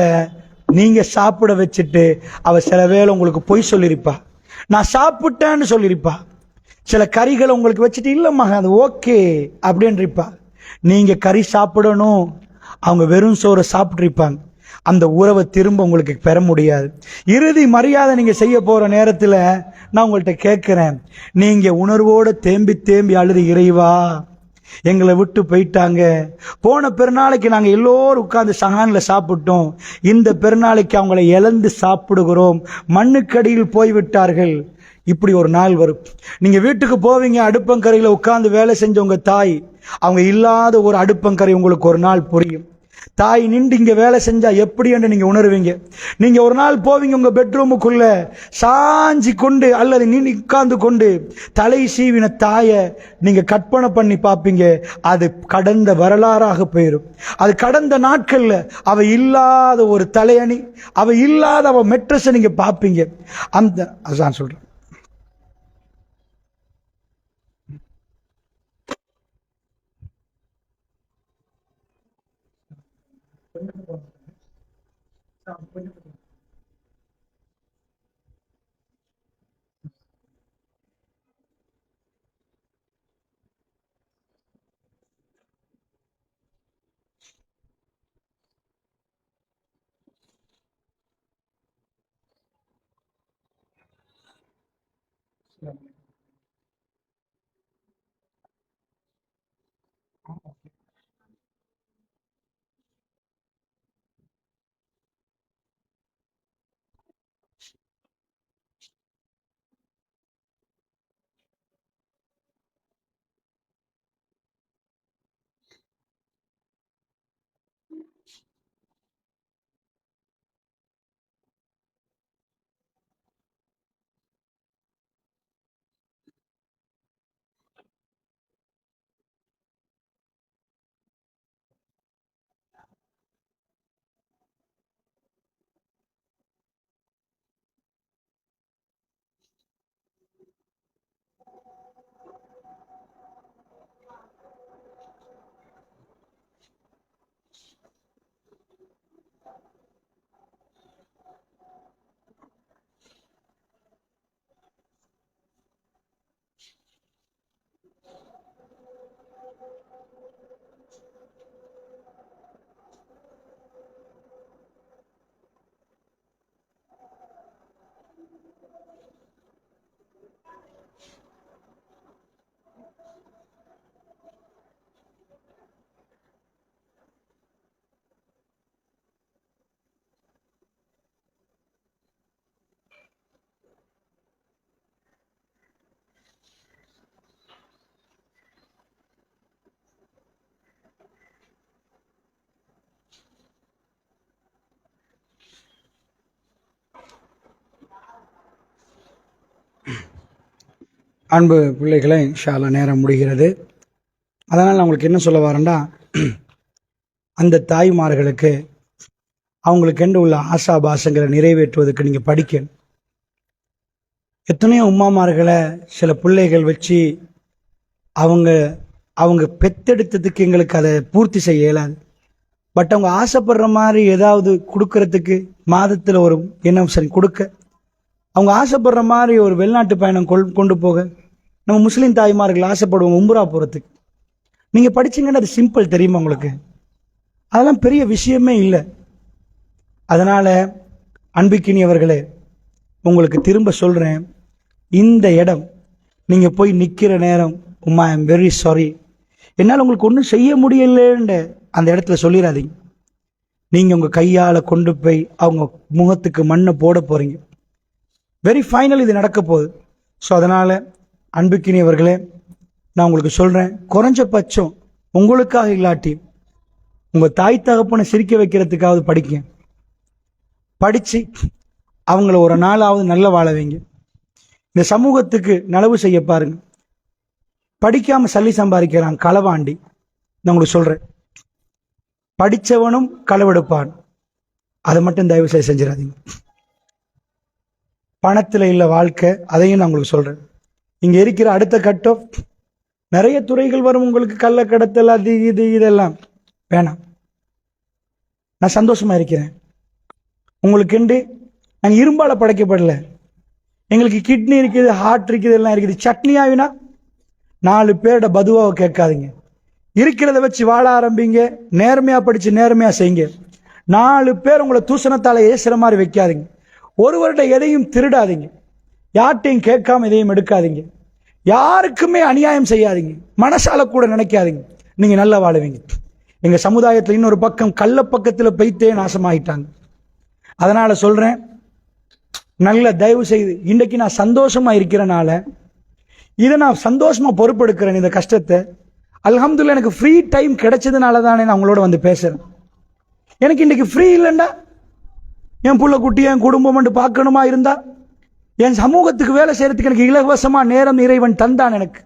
நீங்க சாப்பிட வச்சுட்டு அவ சில வேளை உங்களுக்கு பொய் சொல்லியிருப்பா, நான் சாப்பிட்டேன்னு சொல்லியிருப்பா. சில கறிகளை உங்களுக்கு வச்சுட்டு இல்லம்மா அது ஓகே அப்படின்றிப்பா. நீங்க கறி சாப்பிடணும், அவங்க வெறும் சோறை சாப்பிட்ருப்பாங்க. அந்த உறவை திரும்ப உங்களுக்கு பெற முடியாது. இறுதி மரியாதை நீங்க செய்ய போற நேரத்தில் நான் உங்கள்கிட்ட கேட்கிறேன், நீங்க உணர்வோட தேம்பி தேம்பி அழுது, இறைவா எங்களை விட்டு போயிட்டாங்க, போன பெருநாளைக்கு நாங்கள் எல்லோரும் உட்கார்ந்து சகான்ல சாப்பிட்டோம், இந்த பெருநாளைக்கு அவங்களை இழந்து சாப்பிடுகிறோம், மண்ணுக்கடியில் போய்விட்டார்கள். இப்படி ஒரு நாள் வரும். நீங்க வீட்டுக்கு போவீங்க, அடுப்பங்கரையில் உட்கார்ந்து வேலை செஞ்ச உங்க தாய், அவங்க இல்லாத ஒரு அடுப்பங்கரை உங்களுக்கு ஒரு நாள் புரியும். தாய் நின்று இங்க வேலை செஞ்சா எப்படி என்று நீங்க உணர்வீங்க. நீங்க ஒரு நாள் போவீங்க உங்க பெட்ரூமுக்குள்ள சாஞ்சி கொண்டு அல்லது நீ உட்கார்ந்து கொண்டு தலை சீவின தாயை நீங்க கற்பனை பண்ணி பார்ப்பீங்க. அது கடந்த வரலாறாக போயிடும். அது கடந்த நாட்கள்ல அவ இல்லாத ஒரு தலையணி, அவ இல்லாத அவ மெட்ரஸை நீங்க பார்ப்பீங்க. அந்த அதான் சொல்றேன். அன்பு பிள்ளைகளை இன்ஷா அல்லாஹ் நேரம் முடிகிறது. அதனால் நான் உங்களுக்கு என்ன சொல்ல வரேன்டா, அந்த தாய்மார்களுக்கு அவங்களுக்கென்று உள்ள ஆசாபாசங்களை நிறைவேற்றுவதற்கு நீங்கள் படிக்கணும். எத்தனையோ உம்மாமார்களை சில பிள்ளைகள் வச்சு அவங்க பெத்தெடுத்ததுக்கு எங்களுக்கு அதை பூர்த்தி செய்ய இயலாது. பட் அவங்க ஆசைப்படுற மாதிரி ஏதாவது கொடுக்கறதுக்கு மாதத்தில் ஒரு என்ன சரி கொடுக்க, அவங்க ஆசைப்படுற மாதிரி ஒரு வெளிநாட்டு பயணம் கொண்டு போக நம்ம முஸ்லீம் தாய்மார்கள் ஆசைப்படுவோம் உம்ரா போகிறதுக்கு. நீங்கள் படிச்சீங்கன்னா அது சிம்பிள், தெரியுமா உங்களுக்கு? அதெல்லாம் பெரிய விஷயமே இல்லை. அதனால் அன்பிக்கினியவர்களே, உங்களுக்கு திரும்ப சொல்கிறேன், இந்த இடம் நீங்கள் போய் நிற்கிற நேரம், உம்மா ஐ எம் வெரி சாரி, என்னால் உங்களுக்கு ஒன்றும் செய்ய முடியலன்னு அந்த இடத்துல சொல்லிடாதீங்க. நீங்கள் உங்கள் கையால் கொண்டு போய் அவங்க முகத்துக்கு மண்ணை போட போகிறீங்க. வெரி ஃபைனல் இது நடக்க போகுது. ஸோ அதனால் அன்புக்கினியவர்களே, நான் உங்களுக்கு சொல்கிறேன், குறைஞ்சபட்சம் உங்களுக்காக இல்லாட்டி உங்கள் தாய் தகப்பனை சிரிக்க வைக்கிறதுக்காவது படிக்க. படித்து அவங்கள ஒரு நாளாவது நல்ல வாழ வைங்க. இந்த சமூகத்துக்கு நலவு செய்ய பாருங்க. படிக்காமல் சல்லி சம்பாதிக்கிறான் களவாண்டி. நான் உங்களுக்கு சொல்கிறேன், படித்தவனும் களவெடுப்பான். அதை மட்டும் தயவு செய்து செஞ்சிடாதீங்க. பணத்தில் இல்லை வாழ்க்கை, அதையும் நான் உங்களுக்கு சொல்கிறேன். இங்கே இருக்கிற அடுத்த கட்டம் நிறைய துறைகள் வரும் உங்களுக்கு, கள்ள கடத்தல், அது இது இதெல்லாம் வேணாம். நான் சந்தோஷமா இருக்கிறேன். உங்களுக்கு நாங்கள் இரும்பால படைக்கப்படல. எங்களுக்கு கிட்னி இருக்குது, ஹார்ட் இருக்குது, எல்லாம் இருக்குது. சட்னி ஆவினா 4 பேரோட பதுவாவை கேட்காதீங்க. இருக்கிறத வச்சு வாழ ஆரம்பிங்க. நேர்மையா படிச்சு நேர்மையா செய்யுங்க. 4 பேர் உங்களை தூசணத்தால ஏசுற மாதிரி வைக்காதீங்க. ஒருவர்கிட்ட எதையும் திருடாதீங்க. யார்ட்டையும் கேட்காம எதையும் எடுக்காதீங்க. யாருக்குமே அநியாயம் செய்யாதீங்க. மனசால கூட நினைக்காதீங்க. நீங்க நல்லா வாழுவீங்க. எங்க சமுதாயத்தில் இன்னொரு பக்கம் கள்ள பக்கத்தில் பெய்த்தே நாசமாயிட்டாங்க. அதனால சொல்றேன், நல்ல தயவு செய்து இன்றைக்கு நான் சந்தோஷமா இருக்கிறனால இதை நான் சந்தோஷமா பொறுப்பெடுக்கிறேன். இந்த கஷ்டத்தை அல்ஹம்துலில்லாஹ் எனக்கு ஃப்ரீ டைம் கிடைச்சதுனால தானே நான் உங்களோட வந்து பேசுறேன். எனக்கு இன்னைக்கு ஃப்ரீ இல்லைண்டா, என் புள்ள குட்டி என் குடும்பம் பார்க்கணுமா இருந்தா, என் சமூகத்துக்கு வேலை செய்யறதுக்கு எனக்கு இலவசமா நேரம் இறைவன் தந்தான் எனக்கு.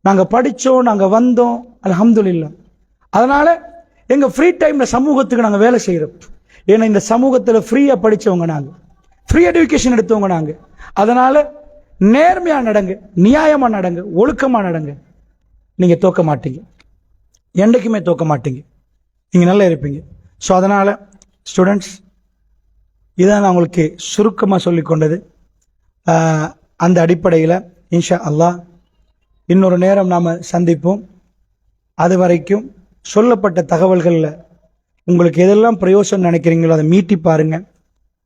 நாங்க படிச்சோம், நாங்க வந்தோம், அல்ஹம்துலில்லாஹ். அதனால எங்க ஃப்ரீ டைம்ல சமூகத்துக்கு நாங்க வேலை செய்யறோம். ஏன்னா இந்த சமூகத்துல ஃப்ரீயா படிச்சவங்க நாங்க, ஃப்ரீ எஜுகேஷன் எடுத்தவங்க நாங்க. அதனால நேர்மையா நடங்க, நியாயமா நடங்க, ஒழுக்கமா நடங்க. நீங்க தோக்க மாட்டீங்க, என்றைக்குமே தோக்க மாட்டீங்க. நீங்க நல்லா இருப்பீங்க. ஸோ அதனால ஸ்டூடெண்ட்ஸ், இதான் நான் உங்களுக்கு சுருக்கமாக சொல்லி கொண்டது. அந்த அடிப்படையில் இன்ஷா அல்லாஹ் இன்னொரு நேரம் நாம் சந்திப்போம். அது வரைக்கும் சொல்லப்பட்ட தகவல்களில் உங்களுக்கு எதெல்லாம் பிரயோசனம் நினைக்கிறீங்களோ அதை மீட்டி பாருங்க,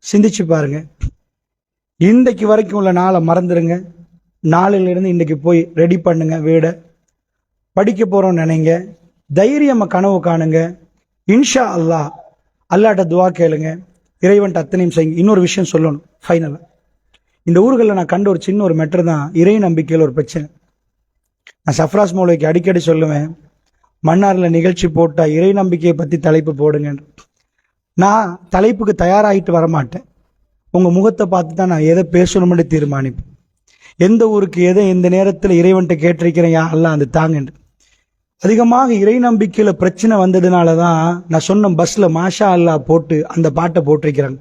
சிந்திச்சு பாருங்க. இன்றைக்கு வரைக்கும் உள்ள நாளை மறந்துடுங்க. நாளிலிருந்து இன்றைக்கு போய் ரெடி பண்ணுங்க வீடை. படிக்க போகிறோம்னு நினைங்க, தைரியமாக கனவு காணுங்க. இன்ஷா அல்லாஹ் அல்லாட்ட துவா கேளுங்க, இறைவன்ட்ட அத்தனையும் செய்யுங்க. இன்னொரு விஷயம் சொல்லணும் ஃபைனலாக, இந்த ஊர்களில் நான் கண்ட ஒரு சின்ன ஒரு மெட்ரு தான் இறை நம்பிக்கையில் ஒரு பிரச்சனை. நான் சஃப்ராஸ் மௌலைக்கு அடிக்கடி சொல்லுவேன், மன்னாரில் நிகழ்ச்சி போட்டால் இறை நம்பிக்கையை பற்றி தலைப்பு போடுங்க. நான் தலைப்புக்கு தயாராகிட்டு வரமாட்டேன். உங்கள் முகத்தை பார்த்து தான் நான் எதை பேசணும்னு தீர்மானிப்பேன். எந்த ஊருக்கு எதை எந்த நேரத்தில் இறைவன்ட்ட கேட்டிருக்கிறேன், யா அல்லாஹ் அந்த தாங்கன்று. அதிகமாக இறை நம்பிக்கையில் பிரச்சனை வந்ததுனால தான் நான் சொன்ன பஸ்ஸில் மாஷா அல்லாஹ் போட்டு அந்த பாட்டை போட்டிருக்கிறாங்க.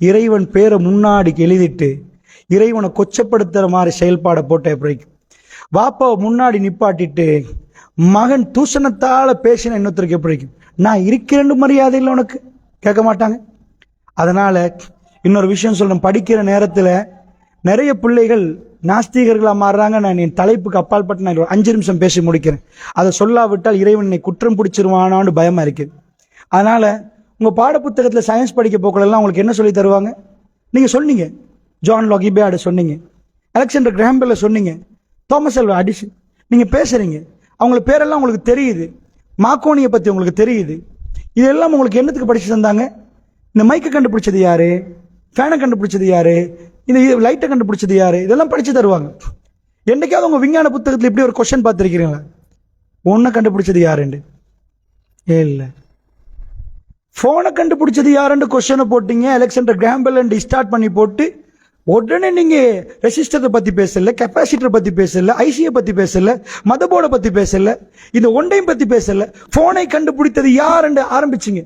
இறைவன் பேரை முன்னாடி எழுதிட்டு இறைவனை கொச்சப்படுத்துகிற மாதிரி செயல்பாடை போட்ட எப்படி வாப்பாவை முன்னாடி நிப்பாட்டிட்டு மகன் தூஷணத்தால் பேசின இன்னொருத்தருக்கு எப்படி இருக்கும்? நான் இருக்கிறேன்னு மரியாதை இல்லை உனக்கு கேட்க மாட்டாங்க. அதனால இன்னொரு விஷயம் சொல்றேன், படிக்கிற நேரத்தில் நிறைய பிள்ளைகள் நாஸ்திகர்களாக மாறுறாங்க. நான் என் தலைப்புக்கு அப்பாற்பட்டு நான் 5 நிமிஷம் பேசி முடிக்கிறேன். அதை சொல்லாவிட்டால் இறைவன் என்னை குற்றம் பிடிச்சிருவானான்னு பயமா இருக்குது. அதனால உங்க பாடப்புத்தகத்தில் சயின்ஸ் படிக்க போக்களெல்லாம் உங்களுக்கு என்ன சொல்லி தருவாங்க? நீங்க சொன்னீங்க, ஜான் லொகிபேர்டு சொன்னீங்க, அலெக்சாண்டர் கிராஹம் பெல் சொன்னீங்க, தாமஸ் ஆல்வா எடிசன். நீங்க பேசுறீங்க, அவங்கள பேரெல்லாம் உங்களுக்கு தெரியுது, மார்க்கோனியை பத்தி உங்களுக்கு தெரியுது. இதெல்லாம் உங்களுக்கு என்னத்துக்கு படிச்சு தந்தாங்க? இந்த மைக்கை கண்டுபிடிச்சது யாரு, ஃபேனை கண்டுபிடிச்சது யாரு, இந்த லைட்டை கண்டுபிடிச்சது யாரு, இதெல்லாம் படிச்சு தருவாங்க. என்னைக்காவது உங்க விஞ்ஞான புத்தகத்தில் இப்படி ஒரு கொஸ்டின் பார்த்துருக்கிறீங்களா? ஒன்றை கண்டுபிடிச்சது யாருண்டு? இல்லை. போனை கண்டுபிடிச்சது யாருன்னு கொஸ்டினை போட்டீங்க, அலெக்சாண்டர் கிராஹம் பெல் ஸ்டார்ட் பண்ணி போட்டு உடனே நீங்க ரெசிஸ்டரை பத்தி பேசல, கெப்பாசிட்டர் பத்தி பேசல, ஐசியை பத்தி பேசல, மதபோர்டை பத்தி பேசல, இந்த ஒன்றையும் பத்தி பேசல. போனை கண்டுபிடித்தது யார் என்று ஆரம்பிச்சிங்க.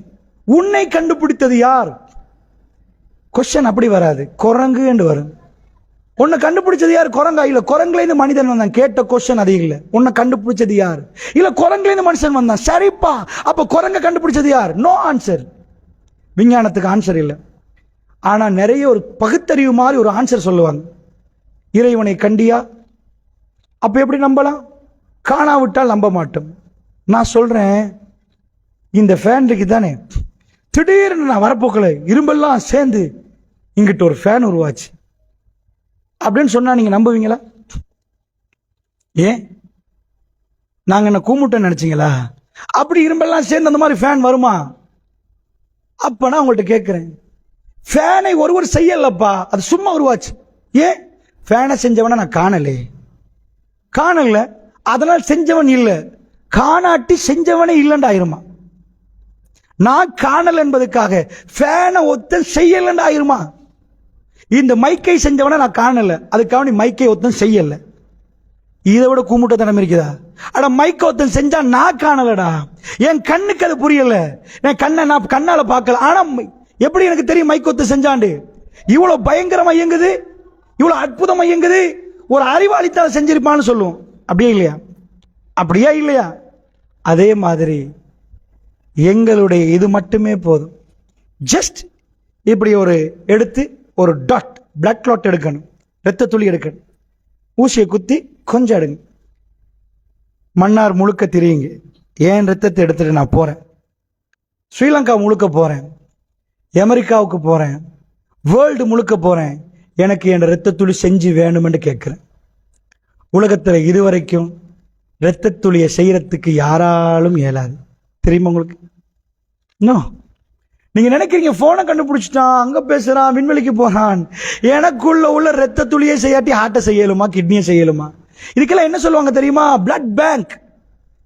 உன்னை கண்டுபிடித்தது யார்? கொஸ்டின் அப்படி வராது, குரங்கு என்று வரும். உன்னை கண்டுபிடிச்சது யார்? குரங்கா? இல்ல குரங்குல இருந்து மனிதன் வந்தான். கேட்ட கொஸ்டின் அது இல்ல. உன்னை கண்டுபிடிச்சது யார்? இல்ல குரங்குல இருந்து மனுஷன் வந்தான். சரிப்பா, அப்ப குரங்க கண்டுபிடிச்சது யார்? No answer. விஞ்ஞானத்துக்கு ஆன்சர் இல்லை. ஆனா நிறைய ஒரு பகுத்தறிவு மாதிரி ஒரு ஆன்சர் சொல்லுவாங்க. இறைவனை கண்டியா? அப்ப எப்படி நம்பலாம்? காணாவிட்டால் நம்ப மாட்டோம். நான் சொல்றேன், இந்த ஃபேன் இருக்கு தானே, திடீர்னு நான் வரப்போக்கல இரும்பெல்லாம் சேர்ந்து இங்கிட்ட ஒரு ஃபேன் உருவாச்சு அப்படின்னு சொன்னா நீங்க நம்புவீங்களா? ஏன் நாங்க என்ன கூமுட்டேன்னு நினைச்சீங்களா? அப்படி இரும்பெல்லாம் சேர்ந்து அந்த மாதிரி ஃபேன் வருமா? அப்ப நான் உங்கள்கிட்ட கேட்கிறேன், ஃபேனை ஒருவர் செய்யலப்பா, அது சும்மா உருவாச்சு. ஏன்? ஃபேனை செஞ்சவன நான் காணல, அதனால் செஞ்சவன் இல்லை. காணாட்டி செஞ்சவனே இல்லைன்னு ஆயிருமா? நான் காணல் என்பதுக்காக ஃபேனை ஒத்தன் செய்யலன்னு ஆயிருமா? இந்த மைக்கை செஞ்சவன நான் காணல, அதுக்காக நீ மைக்கை ஒத்தன் செய்யல. இதை விட கூமுட்டத்தனம் இருக்குதா? அட மைக்க ஒருத்தன் செஞ்சா நான் காணலடா, என் கண்ணுக்கு அது புரியல, என் கண்ணை நான் கண்ணால பார்க்கல. ஆனா எப்படி எனக்கு தெரியும் மைக்க ஒருத்தன் செஞ்சாண்டு? இவ்வளவு பயங்கரமா இயங்குது, இவ்வளவு அற்புதமா இயங்குது, ஒரு அறிவாளித்தால செஞ்சிருப்பான்னு சொல்லுவோம். அப்படியே இல்லையா? அப்படியா இல்லையா? அதே மாதிரி எங்களுடைய இது மட்டுமே போதும். ஜஸ்ட் இப்படி ஒரு எடுத்து ஒரு டாட் பிளட் கிளாட் எடுக்கணும், ரத்த துளி எடுக்கணும், ஊசியை குத்தி கொஞ்சம் எடுங்க, மன்னார் முழுக்க திரியுங்க. ஏன் ரத்தத்தை எடுத்துட்டு நான் போறேன், ஸ்ரீலங்கா முழுக்க போறேன், அமெரிக்காவுக்கு போறேன், வேர்ல்டு முழுக்க போறேன், எனக்கு என் ரத்த துளி செஞ்சு வேணும்னு கேட்கிறேன். உலகத்தில் இதுவரைக்கும் ரத்த துளியை செய்யறதுக்கு யாராலும் இயலாது. தெரியுமா உங்களுக்கு? நீங்க நினைக்கிறீங்க போனை கண்டுபிடிச்சிட்டான், அங்க பேசுறான், விண்வெளிக்கு போறான். எனக்குள்ள உள்ள ரத்த துளியை செய்யாட்டி ஹார்ட்டை செய்யலுமா, கிட்னியை செய்யலுமா? இதுக்கெல்லாம் என்ன சொல்லுவாங்க தெரியுமா? Blood bank,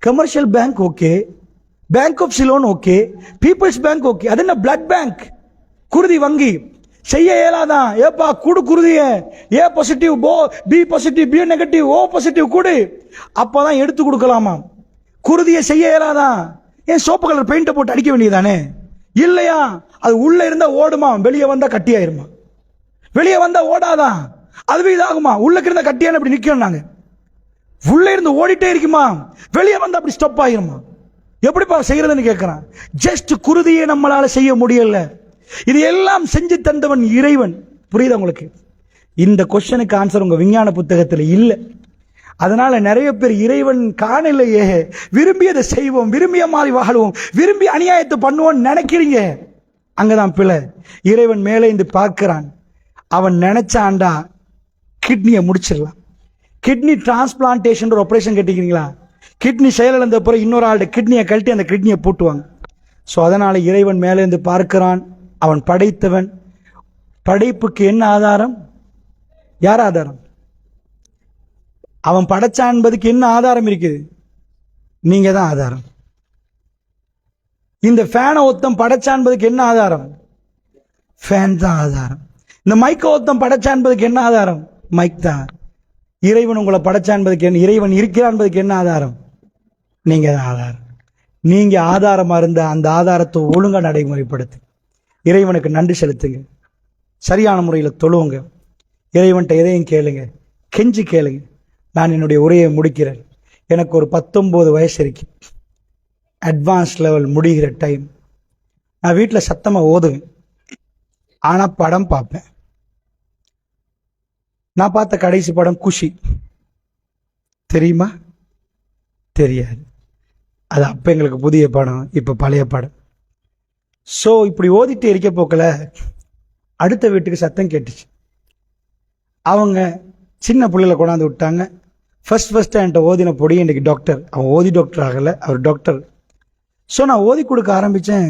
Commercial Bank okay, Bank of Ceylon okay, People's Bank okay. அது என்ன பிளட் பேங்க்? குருதி வங்கி. செய்ய இயலாதான். ஏப்பா கூடு குருதிய, A positive, B positive, B negative, O positive கூடு, அப்பதான் எடுத்து கொடுக்கலாமா? குருதியை செய்ய இயலாதான். ஏன் சோப்பு கலர் பெயிண்ட போட்டு அடிக்க வேண்டியதானே? இல்லையா? அது உள்ள இருந்தா ஓடுமா, வெளியே வந்தா கட்டியாயிருமா? வெளியே வந்தா ஓடாதான், அதுவே இதாகுமா? உள்ள இருந்த கட்டியான அப்படி நிக்கணும். நாங்க உள்ள இருந்து ஓடிட்டே இருக்குமா, வெளியே வந்தா அப்படி ஸ்டாப் ஆயிருமா? எப்படிப்பா செய்யறதுன்னு கேட்கிறான். ஜஸ்ட் குருதியை நம்மளால செய்ய முடியல. இது எல்லாம் செஞ்சு தந்தவன் இறைவன். புரியுதா உங்களுக்கு? இந்த கொஸ்டனுக்கு ஆன்சர் உங்க விஞ்ஞான புத்தகத்தில் இல்லை. அதனால நிறைய பேர் இறைவன் காணலையே, விரும்பியதை செய்வோம், விரும்பிய மாதிரி வாழுவோம், விரும்பி அநியாயத்தை பண்ணுவோம் நினைக்கிறீங்க. அங்கதான் பிள்ளை. இறைவன் மேலே இருந்து பார்க்கிறான். அவன் நினைச்சாண்டா கிட்னியை முடிச்சிடலாம். கிட்னி டிரான்ஸ்பிளான்டேஷன் ஒரு ஆபரேஷன் கேட்டிருக்கீங்களா? கிட்னி செயலிழந்த பிறகு இன்னொரு ஆளுடைய கிட்னியை கழட்டி அந்த கிட்னியை போட்டுவாங்க. ஸோ அதனால இறைவன் மேலே இருந்து பார்க்கிறான். அவன் படைத்தவன். படைப்புக்கு என்ன ஆதாரம்? யார் ஆதாரம்? அவன் படைச்சான் என்பதுக்கு என்ன ஆதாரம் இருக்குது? நீங்க தான் ஆதாரம். இந்த ஃபேனை ஒத்தம் படைச்சான் என்பதுக்கு என்ன ஆதாரம்? ஃபேன் தான் ஆதாரம். இந்த மைக்க ஒத்தம் படைச்சான் என்பதுக்கு என்ன ஆதாரம்? மைக் தான். இறைவன் உங்களை படைச்சான் என்பதுக்கு என்ன, இறைவன் இருக்கிறான் என்பதுக்கு என்ன ஆதாரம்? நீங்க தான் ஆதாரம். நீங்க ஆதாரமா இருந்த அந்த ஆதாரத்தை ஒழுங்கா நடைமுறைப்படுத்து. இறைவனுக்கு நன்றி செலுத்துங்க, சரியான முறையில் தொழுவுங்க, இறைவன்கிட்ட எதையும் கேளுங்க, கெஞ்சி கேளுங்க. நான் என்னுடைய உரையை முடிக்கிறேன். எனக்கு ஒரு 19 வயசு இருக்கு. அட்வான்ஸ் லெவல் முடிகிற டைம். நான் வீட்டில் சத்தமாக ஓதுவேன், ஆனால் படம் பார்ப்பேன். நான் பார்த்த கடைசி படம் குஷி. தெரியுமா? தெரியாது. அது அப்போ எங்களுக்கு புதிய படம், இப்போ பழைய படம். ஸோ இப்படி ஓதிட்டு இருக்க போக்கல அடுத்த வீட்டுக்கு சத்தம் கேட்டுச்சு. அவங்க சின்ன பிள்ளைகளை கொண்டாந்து விட்டாங்க. ஃபர்ஸ்ட் என்கிட்ட ஓதின பொடி இன்னைக்கு டாக்டர். அவன் ஓதி டாக்டர் ஆகலை, அவர் டாக்டர். ஸோ நான் ஓதி கொடுக்க ஆரம்பித்தேன்.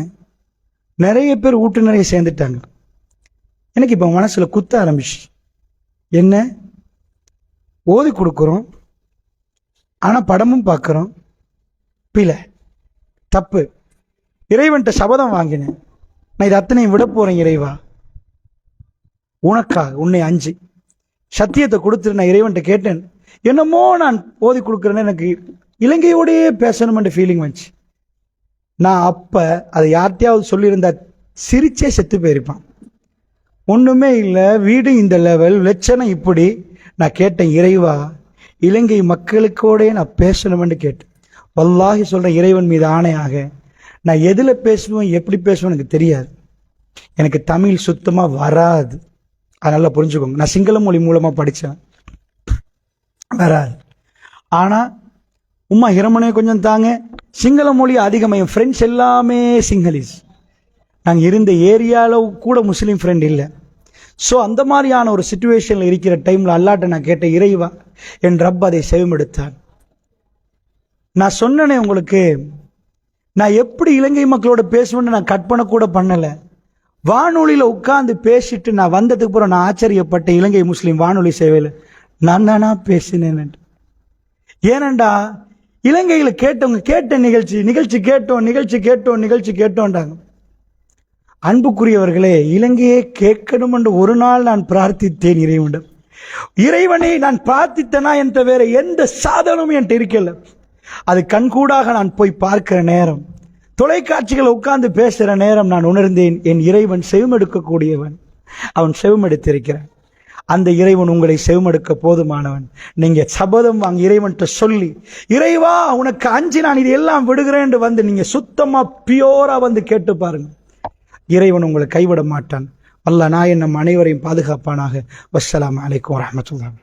நிறைய பேர் வீட்டு நிறைய சேர்ந்துட்டாங்க. எனக்கு இப்போ மனசில் குத்த ஆரம்பிச்சு. என்ன ஓதி கொடுக்குறோம், ஆனால் படமும் பார்க்குறோம், பிழை, தப்பு. இறைவன்கிட்ட சபதம் வாங்கினேன், நான் இது அத்தனையும் விட போறேன் இறைவா. உனக்காக உன்னை அஞ்சு சத்தியத்தை கொடுத்துட்டு நான் இறைவன்ட்ட கேட்டேன். என்னமோ நான் ஓதி கொடுக்குறேன்னு எனக்கு இலங்கையோடையே பேசணும்ன்ற ஃபீலிங் வந்துச்சு. நான் அப்போ அதை யார்கிட்டையாவது சொல்லியிருந்தா சிரிச்சே செத்து போயிருப்பான். ஒன்றுமே இல்லை, வீடு இந்த லெவல், லட்சணம் இப்படி. நான் கேட்டேன், இறைவா இலங்கை மக்களுக்கோடே நான் பேசணும்னு கேட்டேன். வல்லாஹி சொல்கிறேன், இறைவன் மீது ஆணையாக நான் எதில் பேசுவேன் எப்படி பேசுவேன் எனக்கு தெரியாது. எனக்கு தமிழ் சுத்தமாக வராது, அதனால் புரிஞ்சுக்கோங்க. நான் சிங்கள மொழி மூலமாக படித்தேன், வராது. ஆனால் உம்மா இரமனே கொஞ்சம் தாங்க, சிங்கள மொழி அதிகமாக. என் ஃப்ரெண்ட்ஸ் எல்லாமே சிங்களீஸ். நாங்கள் இருந்த ஏரியாவில் கூட முஸ்லீம் ஃப்ரெண்ட் இல்லை. ஸோ அந்த மாதிரியான ஒரு சுச்சுவேஷனில் இருக்கிற டைமில் அல்லாட்ட நான் கேட்டேன், இறைவா என் ரப் அதை செவிமெடுத்தான். நான் சொன்னேனே உங்களுக்கு, நான் எப்படி இலங்கை மக்களோட பேசுவேன்னு நான் கற்பனை கூட பண்ணலை. வானொலியில் உட்கார்ந்து பேசிட்டு நான் வந்ததுக்கு அப்புறம் நான் ஆச்சரியப்பட்ட இலங்கை முஸ்லீம் வானொலி சேவையில் நான் தானா பேசினேன். ஏனண்டா இலங்கையில் கேட்டவங்க கேட்ட நிகழ்ச்சி கேட்டோன்றாங்க. அன்புக்குரியவர்களே, இலங்கையே கேட்கணும் என்று ஒரு நாள் நான் பிரார்த்தித்தேன் இறைவனிடம். இறைவனை நான் பிரார்த்தித்தனா என்ற வேற எந்த சாதனமும் என்கிட்ட இருக்கல. அது கண்கூடாக நான் போய் பார்க்கிற நேரம், தொலைக்காட்சிகளை உட்கார்ந்து பேசுகிற நேரம் நான் உணர்ந்தேன், என் இறைவன் செவிமெடுக்கக்கூடியவன், அவன் செவிமெடுத்திருக்கிறான். அந்த இறைவன் உங்களை செவிமெடுக்க போதுமானவன். நீங்க சபதம் வாங்கி இறைவன்கிட்ட சொல்லி, இறைவா உனக்கு அஞ்சு நான் இது எல்லாம் விடுகிறேன் வந்து நீங்க சுத்தமா பியோரா வந்து கேட்டு பாருங்க, இறைவன் உங்களை கைவிட மாட்டான். அல்லாஹ் நம் அனைவரையும் பாதுகாப்பானாக. வஸ்ஸலாமு அலைக்கும் வரஹ்மத்துல்லாஹி.